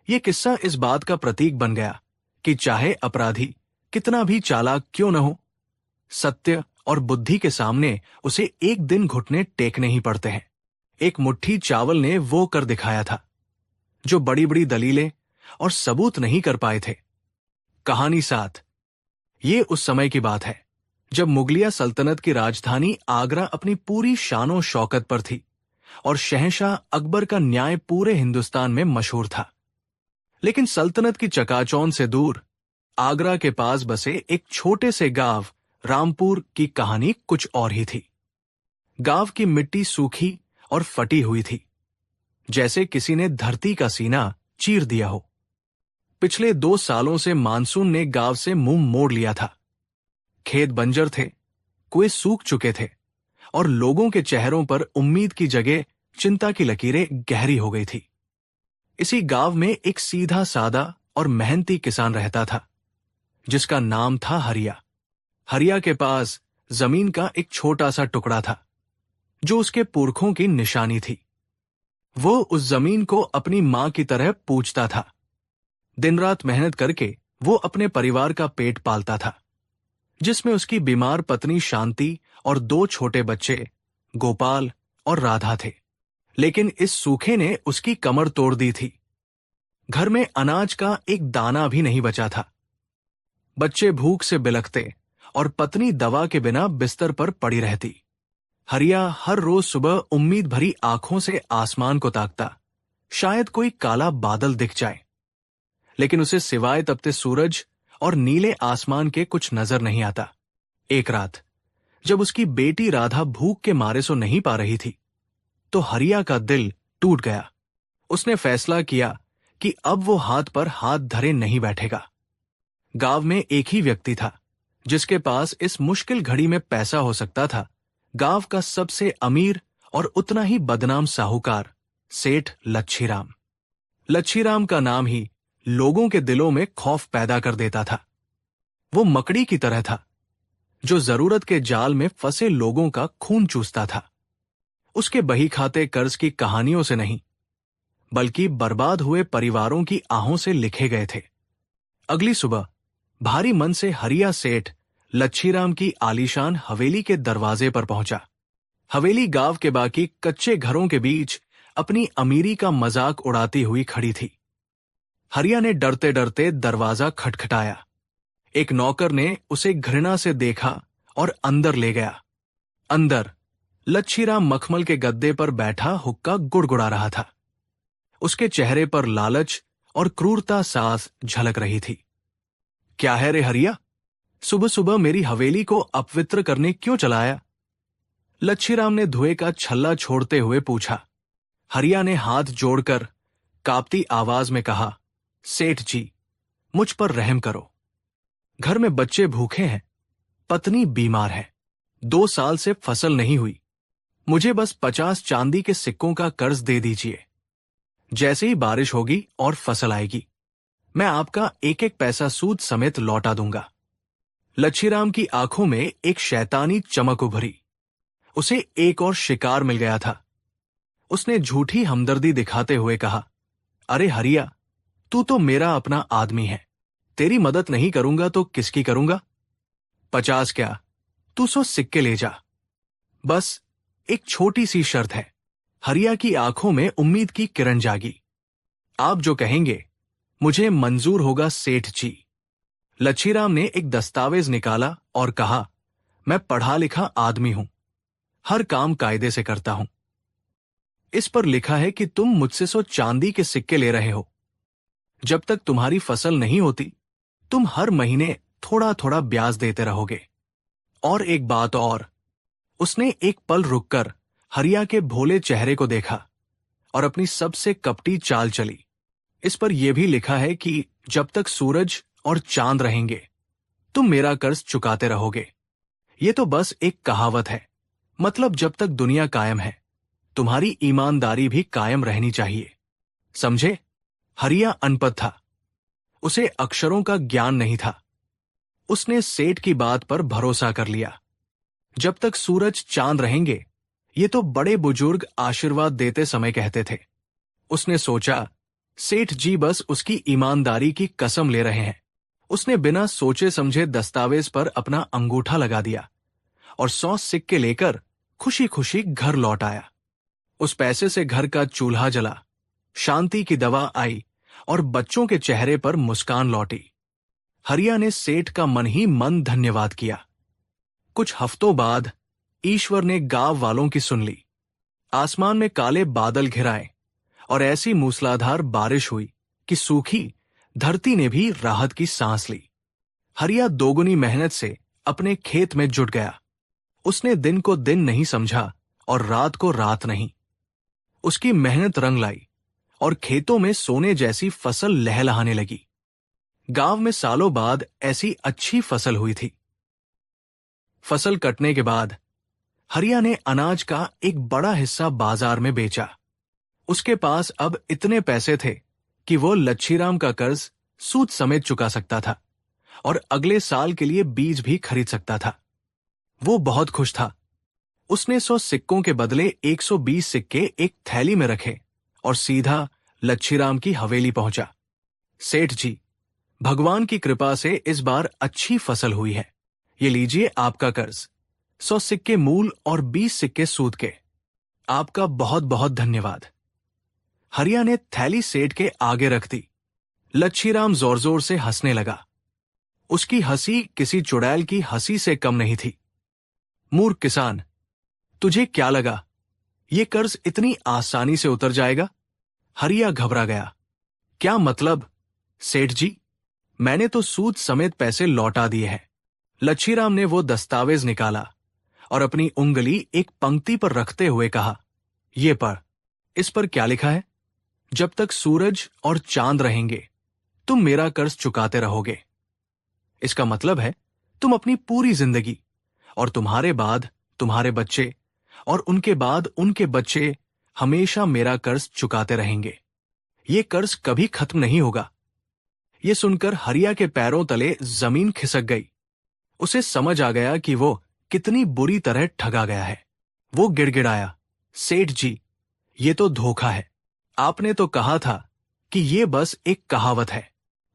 ये किस्सा इस बात का प्रतीक बन गया कि चाहे अपराधी कितना भी चालाक क्यों न हो, सत्य और बुद्धि के सामने उसे एक दिन घुटने टेकने ही पड़ते हैं। एक मुट्ठी चावल ने वो कर दिखाया था जो बड़ी बड़ी दलीलें और सबूत नहीं कर पाए थे। कहानी 7। ये उस समय की बात है जब मुगलिया सल्तनत की राजधानी आगरा अपनी पूरी शानो शौकत पर थी और शहंशाह अकबर का न्याय पूरे हिंदुस्तान में मशहूर था। लेकिन सल्तनत की चकाचौंध से दूर आगरा के पास बसे एक छोटे से गांव रामपुर की कहानी कुछ और ही थी। गांव की मिट्टी सूखी और फटी हुई थी, जैसे किसी ने धरती का सीना चीर दिया हो। पिछले 2 सालों से मानसून ने गांव से मुंह मोड़ लिया था। खेत बंजर थे, कुएं सूख चुके थे और लोगों के चेहरों पर उम्मीद की जगह चिंता की लकीरें गहरी हो गई थी। इसी गांव में एक सीधा सादा और मेहनती किसान रहता था, जिसका नाम था हरिया। हरिया के पास जमीन का एक छोटा सा टुकड़ा था, जो उसके पुरखों की निशानी थी। वो उस जमीन को अपनी मां की तरह पूजता था। दिन रात मेहनत करके वो अपने परिवार का पेट पालता था, जिसमें उसकी बीमार पत्नी शांति और 2 छोटे बच्चे गोपाल और राधा थे। लेकिन इस सूखे ने उसकी कमर तोड़ दी थी। घर में अनाज का एक दाना भी नहीं बचा था। बच्चे भूख से बिलखते और पत्नी दवा के बिना बिस्तर पर पड़ी रहती। हरिया हर रोज सुबह उम्मीद भरी आंखों से आसमान को ताकता, शायद कोई काला बादल दिख जाए। लेकिन उसे सिवाय तपते सूरज और नीले आसमान के कुछ नजर नहीं आता। एक रात जब उसकी बेटी राधा भूख के मारे सो नहीं पा रही थी, तो हरिया का दिल टूट गया। उसने फैसला किया कि अब वो हाथ पर हाथ धरे नहीं बैठेगा। गांव में एक ही व्यक्ति था जिसके पास इस मुश्किल घड़ी में पैसा हो सकता था, गांव का सबसे अमीर और उतना ही बदनाम साहूकार सेठ लच्छीराम। लच्छीराम का नाम ही लोगों के दिलों में खौफ पैदा कर देता था। वो मकड़ी की तरह था जो जरूरत के जाल में फंसे लोगों का खून चूसता था। उसके बही खाते कर्ज की कहानियों से नहीं, बल्कि बर्बाद हुए परिवारों की आहों से लिखे गए थे। अगली सुबह भारी मन से हरिया सेठ लच्छीराम की आलीशान हवेली के दरवाजे पर पहुंचा। हवेली गांव के बाकी कच्चे घरों के बीच अपनी अमीरी का मजाक उड़ाती हुई खड़ी थी। हरिया ने डरते डरते दरवाजा खटखटाया। एक नौकर ने उसे घृणा से देखा और अंदर ले गया। अंदर लच्छीराम मखमल के गद्दे पर बैठा हुक्का गुड़गुड़ा रहा था। उसके चेहरे पर लालच और क्रूरता साफ झलक रही थी। क्या है रे हरिया, सुबह सुबह मेरी हवेली को अपवित्र करने क्यों चलाया? लच्छीराम ने धुएं का छल्ला छोड़ते हुए पूछा। हरिया ने हाथ जोड़कर कांपती आवाज में कहा, सेठ जी, मुझ पर रहम करो। घर में बच्चे भूखे हैं, पत्नी बीमार है, 2 साल से फसल नहीं हुई। मुझे बस 50 चांदी के सिक्कों का कर्ज दे दीजिए। जैसे ही बारिश होगी और फसल आएगी, मैं आपका एक एक पैसा सूद समेत लौटा दूंगा। लच्छीराम की आंखों में एक शैतानी चमक उभरी। उसे एक और शिकार मिल गया था। उसने झूठी हमदर्दी दिखाते हुए कहा, अरे हरिया, तू तो मेरा अपना आदमी है। तेरी मदद नहीं करूंगा तो किसकी करूंगा? 50 क्या, तू 100 सिक्के ले जा। बस एक छोटी सी शर्त है। हरिया की आंखों में उम्मीद की किरण जागी। आप जो कहेंगे मुझे मंजूर होगा सेठ जी। लच्छीराम ने एक दस्तावेज निकाला और कहा, मैं पढ़ा लिखा आदमी हूं, हर काम कायदे से करता हूं। इस पर लिखा है कि तुम मुझसे 100 चांदी के सिक्के ले रहे हो। जब तक तुम्हारी फसल नहीं होती, तुम हर महीने थोड़ा थोड़ा ब्याज देते रहोगे। और एक बात और। उसने एक पल रुककर हरिया के भोले चेहरे को देखा और अपनी सबसे कपटी चाल चली। इस पर यह भी लिखा है कि जब तक सूरज और चांद रहेंगे, तुम मेरा कर्ज चुकाते रहोगे। ये तो बस एक कहावत है। मतलब जब तक दुनिया कायम है, तुम्हारी ईमानदारी भी कायम रहनी चाहिए। समझे? हरिया अनपढ़ था। उसे अक्षरों का ज्ञान नहीं था। उसने सेठ की बात पर भरोसा कर लिया। जब तक सूरज चांद रहेंगे, ये तो बड़े बुजुर्ग आशीर्वाद देते समय कहते थे। उसने सोचा, सेठ जी बस उसकी ईमानदारी की कसम ले रहे हैं। उसने बिना सोचे समझे दस्तावेज पर अपना अंगूठा लगा दिया और 100 सिक्के लेकर खुशी खुशी घर लौट आया। उस पैसे से घर का चूल्हा जला, शांति की दवा आई और बच्चों के चेहरे पर मुस्कान लौटी। हरिया ने सेठ का मन ही मन धन्यवाद किया। कुछ हफ्तों बाद ईश्वर ने गांव वालों की सुन ली। आसमान में काले बादल घिराए और ऐसी मूसलाधार बारिश हुई कि सूखी धरती ने भी राहत की सांस ली। हरिया दोगुनी मेहनत से अपने खेत में जुट गया। उसने दिन को दिन नहीं समझा और रात को रात नहीं। उसकी मेहनत रंग लाई और खेतों में सोने जैसी फसल लहलहाने लगी। गांव में सालों बाद ऐसी अच्छी फसल हुई थी। फसल कटने के बाद हरिया ने अनाज का एक बड़ा हिस्सा बाजार में बेचा। उसके पास अब इतने पैसे थे कि वो लच्छीराम का कर्ज सूद समेत चुका सकता था और अगले साल के लिए बीज भी खरीद सकता था। वो बहुत खुश था। उसने 100 सिक्कों के बदले 120 सिक्के एक थैली में रखे और सीधा लच्छीराम की हवेली पहुंचा। सेठ जी, भगवान की कृपा से इस बार अच्छी फसल हुई है। ये लीजिए आपका कर्ज, 100 सिक्के मूल और 20 सिक्के सूद के। आपका बहुत बहुत धन्यवाद। हरिया ने थैली सेठ के आगे रख दी। लच्छीराम जोर जोर से हंसने लगा। उसकी हंसी किसी चुड़ैल की हंसी से कम नहीं थी। मूर्ख किसान, तुझे क्या लगा ये कर्ज इतनी आसानी से उतर जाएगा? हरिया घबरा गया। क्या मतलब सेठ जी? मैंने तो सूद समेत पैसे लौटा दिए हैं। लच्छीराम ने वो दस्तावेज निकाला और अपनी उंगली एक पंक्ति पर रखते हुए कहा, ये पढ़। इस पर क्या लिखा है? जब तक सूरज और चांद रहेंगे, तुम मेरा कर्ज चुकाते रहोगे। इसका मतलब है तुम अपनी पूरी जिंदगी और तुम्हारे बाद तुम्हारे बच्चे और उनके बाद उनके बच्चे हमेशा मेरा कर्ज चुकाते रहेंगे। ये कर्ज कभी खत्म नहीं होगा। ये सुनकर हरिया के पैरों तले जमीन खिसक गई। उसे समझ आ गया कि वो कितनी बुरी तरह ठगा गया है। वो गिड़गिड़ाया, सेठ जी, ये तो धोखा है। आपने तो कहा था कि ये बस एक कहावत है।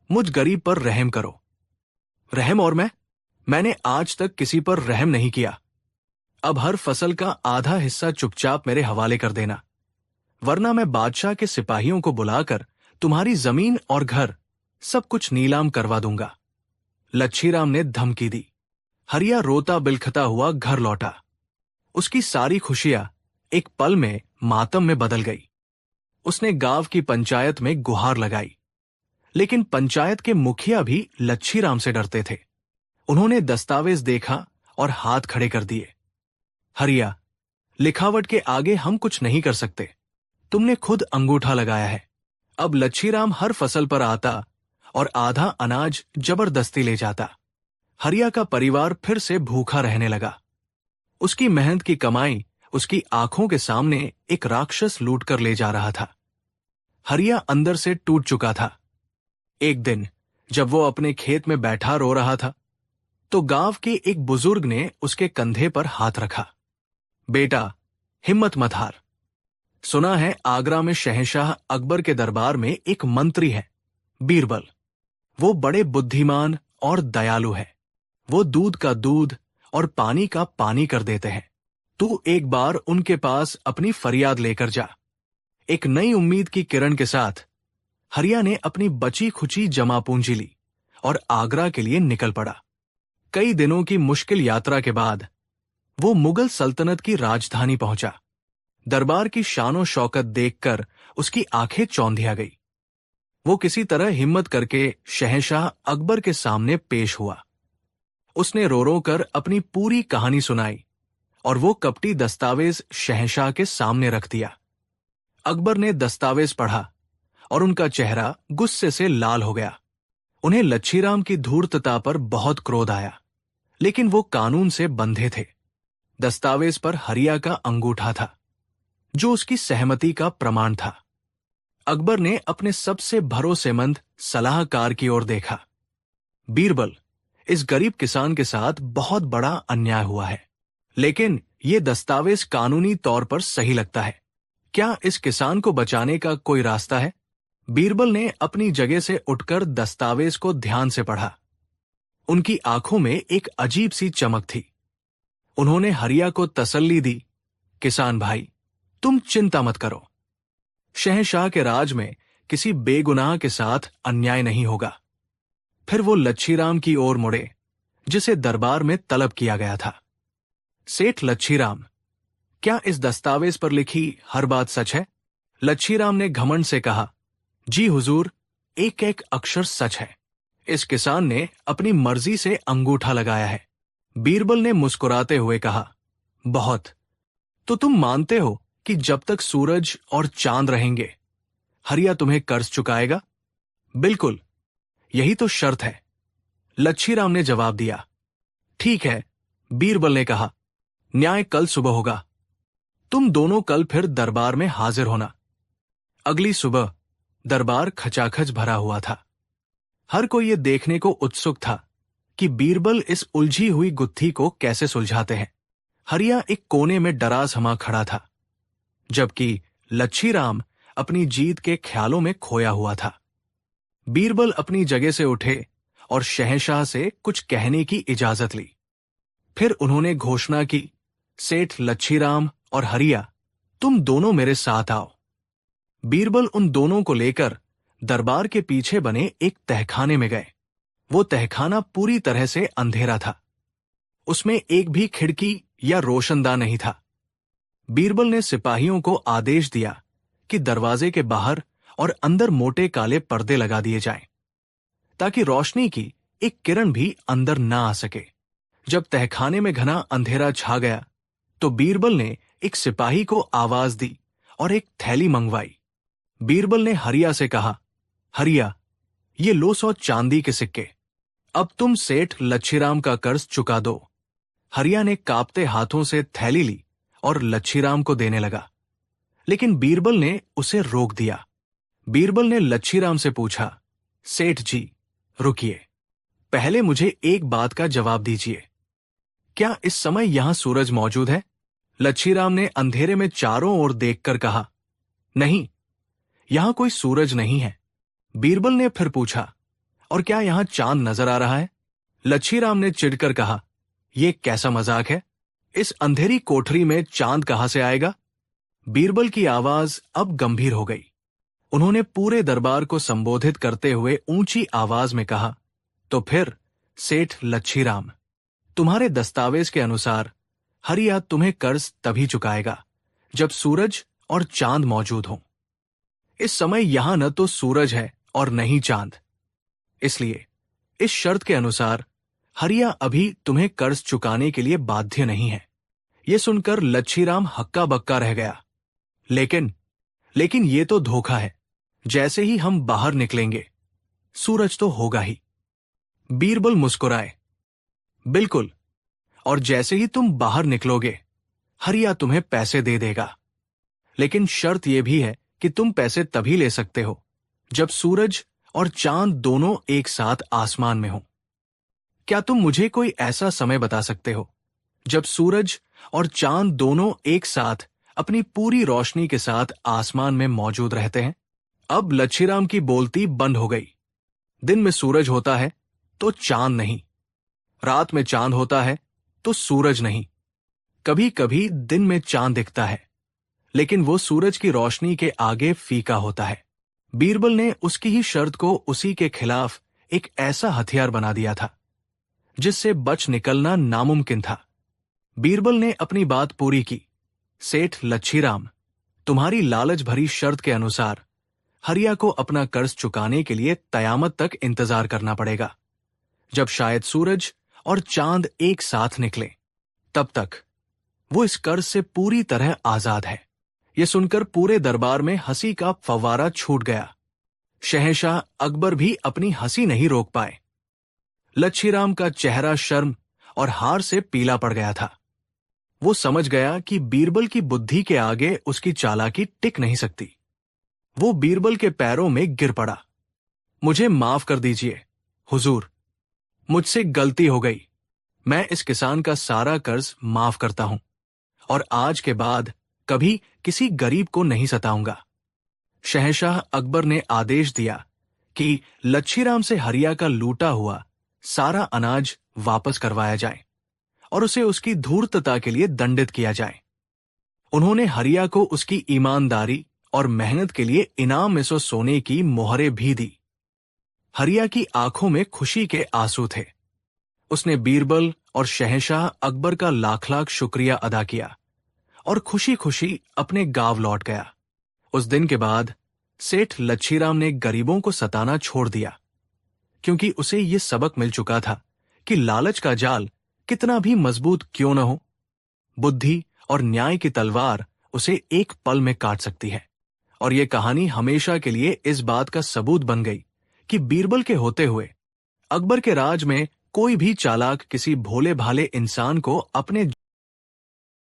मुझ गरीब पर रहम करो। रहम और मैंने आज तक किसी पर रहम नहीं किया। अब हर फसल का आधा हिस्सा चुपचाप मेरे हवाले कर देना, वरना मैं बादशाह के सिपाहियों को बुलाकर तुम्हारी जमीन और घर सब कुछ नीलाम करवा दूंगा। लच्छीराम ने धमकी दी। हरिया रोता बिलखता हुआ घर लौटा। उसकी सारी खुशियां एक पल में मातम में बदल गई। उसने गांव की पंचायत में गुहार लगाई, लेकिन पंचायत के मुखिया भी लच्छीराम से डरते थे। उन्होंने दस्तावेज देखा और हाथ खड़े कर दिए। हरिया, लिखावट के आगे हम कुछ नहीं कर सकते। तुमने खुद अंगूठा लगाया है। अब लच्छीराम हर फसल पर आता और आधा अनाज जबरदस्ती ले जाता। हरिया का परिवार फिर से भूखा रहने लगा। उसकी मेहनत की कमाई उसकी आंखों के सामने एक राक्षस लूट कर ले जा रहा था। हरिया अंदर से टूट चुका था। एक दिन जब वो अपने खेत में बैठा रो रहा था, तो गांव के एक बुजुर्ग ने उसके कंधे पर हाथ रखा। बेटा, हिम्मत मत हार। सुना है आगरा में शहंशाह अकबर के दरबार में एक मंत्री है, बीरबल। वो बड़े बुद्धिमान और दयालु है। वो दूध का दूध और पानी का पानी कर देते हैं। तू एक बार उनके पास अपनी फरियाद लेकर जा। एक नई उम्मीद की किरण के साथ हरिया ने अपनी बची खुची जमा पूंजी ली और आगरा के लिए निकल पड़ा। कई दिनों की मुश्किल यात्रा के बाद वो मुगल सल्तनत की राजधानी पहुंचा। दरबार की शानो शौकत देखकर उसकी आंखें चौंधिया गई। वो किसी तरह हिम्मत करके शहंशाह अकबर के सामने पेश हुआ। उसने रो रो कर अपनी पूरी कहानी सुनाई और वो कपटी दस्तावेज शहंशाह के सामने रख दिया। अकबर ने दस्तावेज पढ़ा और उनका चेहरा गुस्से से लाल हो गया। उन्हें लच्छीराम की धूर्तता पर बहुत क्रोध आया, लेकिन वो कानून से बंधे थे। दस्तावेज पर हरिया का अंगूठा था, जो उसकी सहमति का प्रमाण था। अकबर ने अपने सबसे भरोसेमंद सलाहकार की ओर देखा। बीरबल, इस गरीब किसान के साथ बहुत बड़ा अन्याय हुआ है, लेकिन ये दस्तावेज कानूनी तौर पर सही लगता है। क्या इस किसान को बचाने का कोई रास्ता है? बीरबल ने अपनी जगह से उठकर दस्तावेज को ध्यान से पढ़ा। उनकी आंखों में एक अजीब सी चमक थी। उन्होंने हरिया को तसल्ली दी, किसान भाई, तुम चिंता मत करो। शहंशाह के राज में किसी बेगुनाह के साथ अन्याय नहीं होगा। फिर वो लच्छीराम की ओर मुड़े, जिसे दरबार में तलब किया गया था। सेठ लच्छीराम, क्या इस दस्तावेज पर लिखी हर बात सच है? लच्छीराम ने घमंड से कहा, जी हुजूर, एक एक अक्षर सच है। इस किसान ने अपनी मर्जी से अंगूठा लगाया है। बीरबल ने मुस्कुराते हुए कहा, बहुत। तो तुम मानते हो कि जब तक सूरज और चांद रहेंगे, हरिया तुम्हें कर्ज चुकाएगा? बिल्कुल, यही तो शर्त है, लच्छीराम ने जवाब दिया। ठीक है, बीरबल ने कहा, न्याय कल सुबह होगा। तुम दोनों कल फिर दरबार में हाजिर होना। अगली सुबह दरबार खचाखच भरा हुआ था। हर कोई ये देखने को उत्सुक था कि बीरबल इस उलझी हुई गुत्थी को कैसे सुलझाते हैं। हरिया एक कोने में डरा समा खड़ा था, जबकि लच्छीराम अपनी जीत के ख्यालों में खोया हुआ था। बीरबल अपनी जगह से उठे और शहंशाह से कुछ कहने की इजाजत ली। फिर उन्होंने घोषणा की, सेठ लच्छीराम और हरिया, तुम दोनों मेरे साथ आओ। बीरबल उन दोनों को लेकर दरबार के पीछे बने एक तहखाने में गए। वो तहखाना पूरी तरह से अंधेरा था। उसमें एक भी खिड़की या रोशनदान नहीं था। बीरबल ने सिपाहियों को आदेश दिया कि दरवाजे के बाहर और अंदर मोटे काले पर्दे लगा दिए जाएं, ताकि रोशनी की एक किरण भी अंदर ना आ सके। जब तहखाने में घना अंधेरा छा गया, तो बीरबल ने एक सिपाही को आवाज दी और एक थैली मंगवाई। बीरबल ने हरिया से कहा, हरिया, ये लो 100 चांदी के सिक्के। अब तुम सेठ लच्छीराम का कर्ज चुका दो। हरिया ने कांपते हाथों से थैली ली और लच्छीराम को देने लगा, लेकिन बीरबल ने उसे रोक दिया। बीरबल ने लच्छीराम से पूछा, सेठ जी, रुकिए, पहले मुझे एक बात का जवाब दीजिए। क्या इस समय यहां सूरज मौजूद है? लच्छीराम ने अंधेरे में चारों ओर देखकर कहा, नहीं, यहां कोई सूरज नहीं है। बीरबल ने फिर पूछा, और क्या यहां चांद नजर आ रहा है? लच्छीराम ने चिढ़कर कहा, यह कैसा मजाक है? इस अंधेरी कोठरी में चांद कहां से आएगा? बीरबल की आवाज अब गंभीर हो गई। उन्होंने पूरे दरबार को संबोधित करते हुए ऊंची आवाज में कहा, तो फिर सेठ लच्छीराम, तुम्हारे दस्तावेज के अनुसार हरिया तुम्हें कर्ज तभी चुकाएगा जब सूरज और चांद मौजूद हों। इस समय यहां न तो सूरज है और न ही चांद। इसलिए इस शर्त के अनुसार हरिया अभी तुम्हें कर्ज चुकाने के लिए बाध्य नहीं है। ये सुनकर लच्छीराम हक्का बक्का रह गया। लेकिन ये तो धोखा है। जैसे ही हम बाहर निकलेंगे सूरज तो होगा ही। बीरबल मुस्कुराए। बिल्कुल, और जैसे ही तुम बाहर निकलोगे हरिया तुम्हें पैसे दे देगा। लेकिन शर्त यह भी है कि तुम पैसे तभी ले सकते हो जब सूरज और चांद दोनों एक साथ आसमान में हो। क्या तुम मुझे कोई ऐसा समय बता सकते हो जब सूरज और चांद दोनों एक साथ अपनी पूरी रोशनी के साथ आसमान में मौजूद रहते हैं? अब लच्छीराम की बोलती बंद हो गई। दिन में सूरज होता है तो चांद नहीं, रात में चांद होता है तो सूरज नहीं। कभी कभी दिन में चांद दिखता है, लेकिन वो सूरज की रोशनी के आगे फीका होता है। बीरबल ने उसकी ही शर्त को उसी के खिलाफ एक ऐसा हथियार बना दिया था जिससे बच निकलना नामुमकिन था। बीरबल ने अपनी बात पूरी की। सेठ लच्छीराम, तुम्हारी लालच भरी शर्त के अनुसार हरिया को अपना कर्ज चुकाने के लिए कयामत तक इंतजार करना पड़ेगा। जब शायद सूरज और चांद एक साथ निकले, तब तक वो इस कर्ज से पूरी तरह आजाद है। यह सुनकर पूरे दरबार में हंसी का फव्वारा छूट गया। शहंशाह अकबर भी अपनी हंसी नहीं रोक पाए। लच्छीराम का चेहरा शर्म और हार से पीला पड़ गया था। वो समझ गया कि बीरबल की बुद्धि के आगे उसकी चालाकी टिक नहीं सकती। वो बीरबल के पैरों में गिर पड़ा। मुझे माफ कर दीजिए हुजूर, मुझसे गलती हो गई। मैं इस किसान का सारा कर्ज माफ करता हूं और आज के बाद कभी किसी गरीब को नहीं सताऊंगा। शहंशाह अकबर ने आदेश दिया कि लच्छीराम से हरिया का लूटा हुआ सारा अनाज वापस करवाया जाए और उसे उसकी धूर्तता के लिए दंडित किया जाए। उन्होंने हरिया को उसकी ईमानदारी और मेहनत के लिए इनाम में सो सोने की मोहरें भी दी। हरिया की आंखों में खुशी के आंसू थे। उसने बीरबल और शहंशाह अकबर का लाख लाख शुक्रिया अदा किया और खुशी खुशी अपने गांव लौट गया। उस दिन के बाद सेठ लच्छीराम ने गरीबों को सताना छोड़ दिया, क्योंकि उसे यह सबक मिल चुका था कि लालच का जाल कितना भी मजबूत क्यों न हो, बुद्धि और न्याय की तलवार उसे एक पल में काट सकती है। और यह कहानी हमेशा के लिए इस बात का सबूत बन गई कि बीरबल के होते हुए अकबर के राज में कोई भी चालाक किसी भोले भाले इंसान को अपने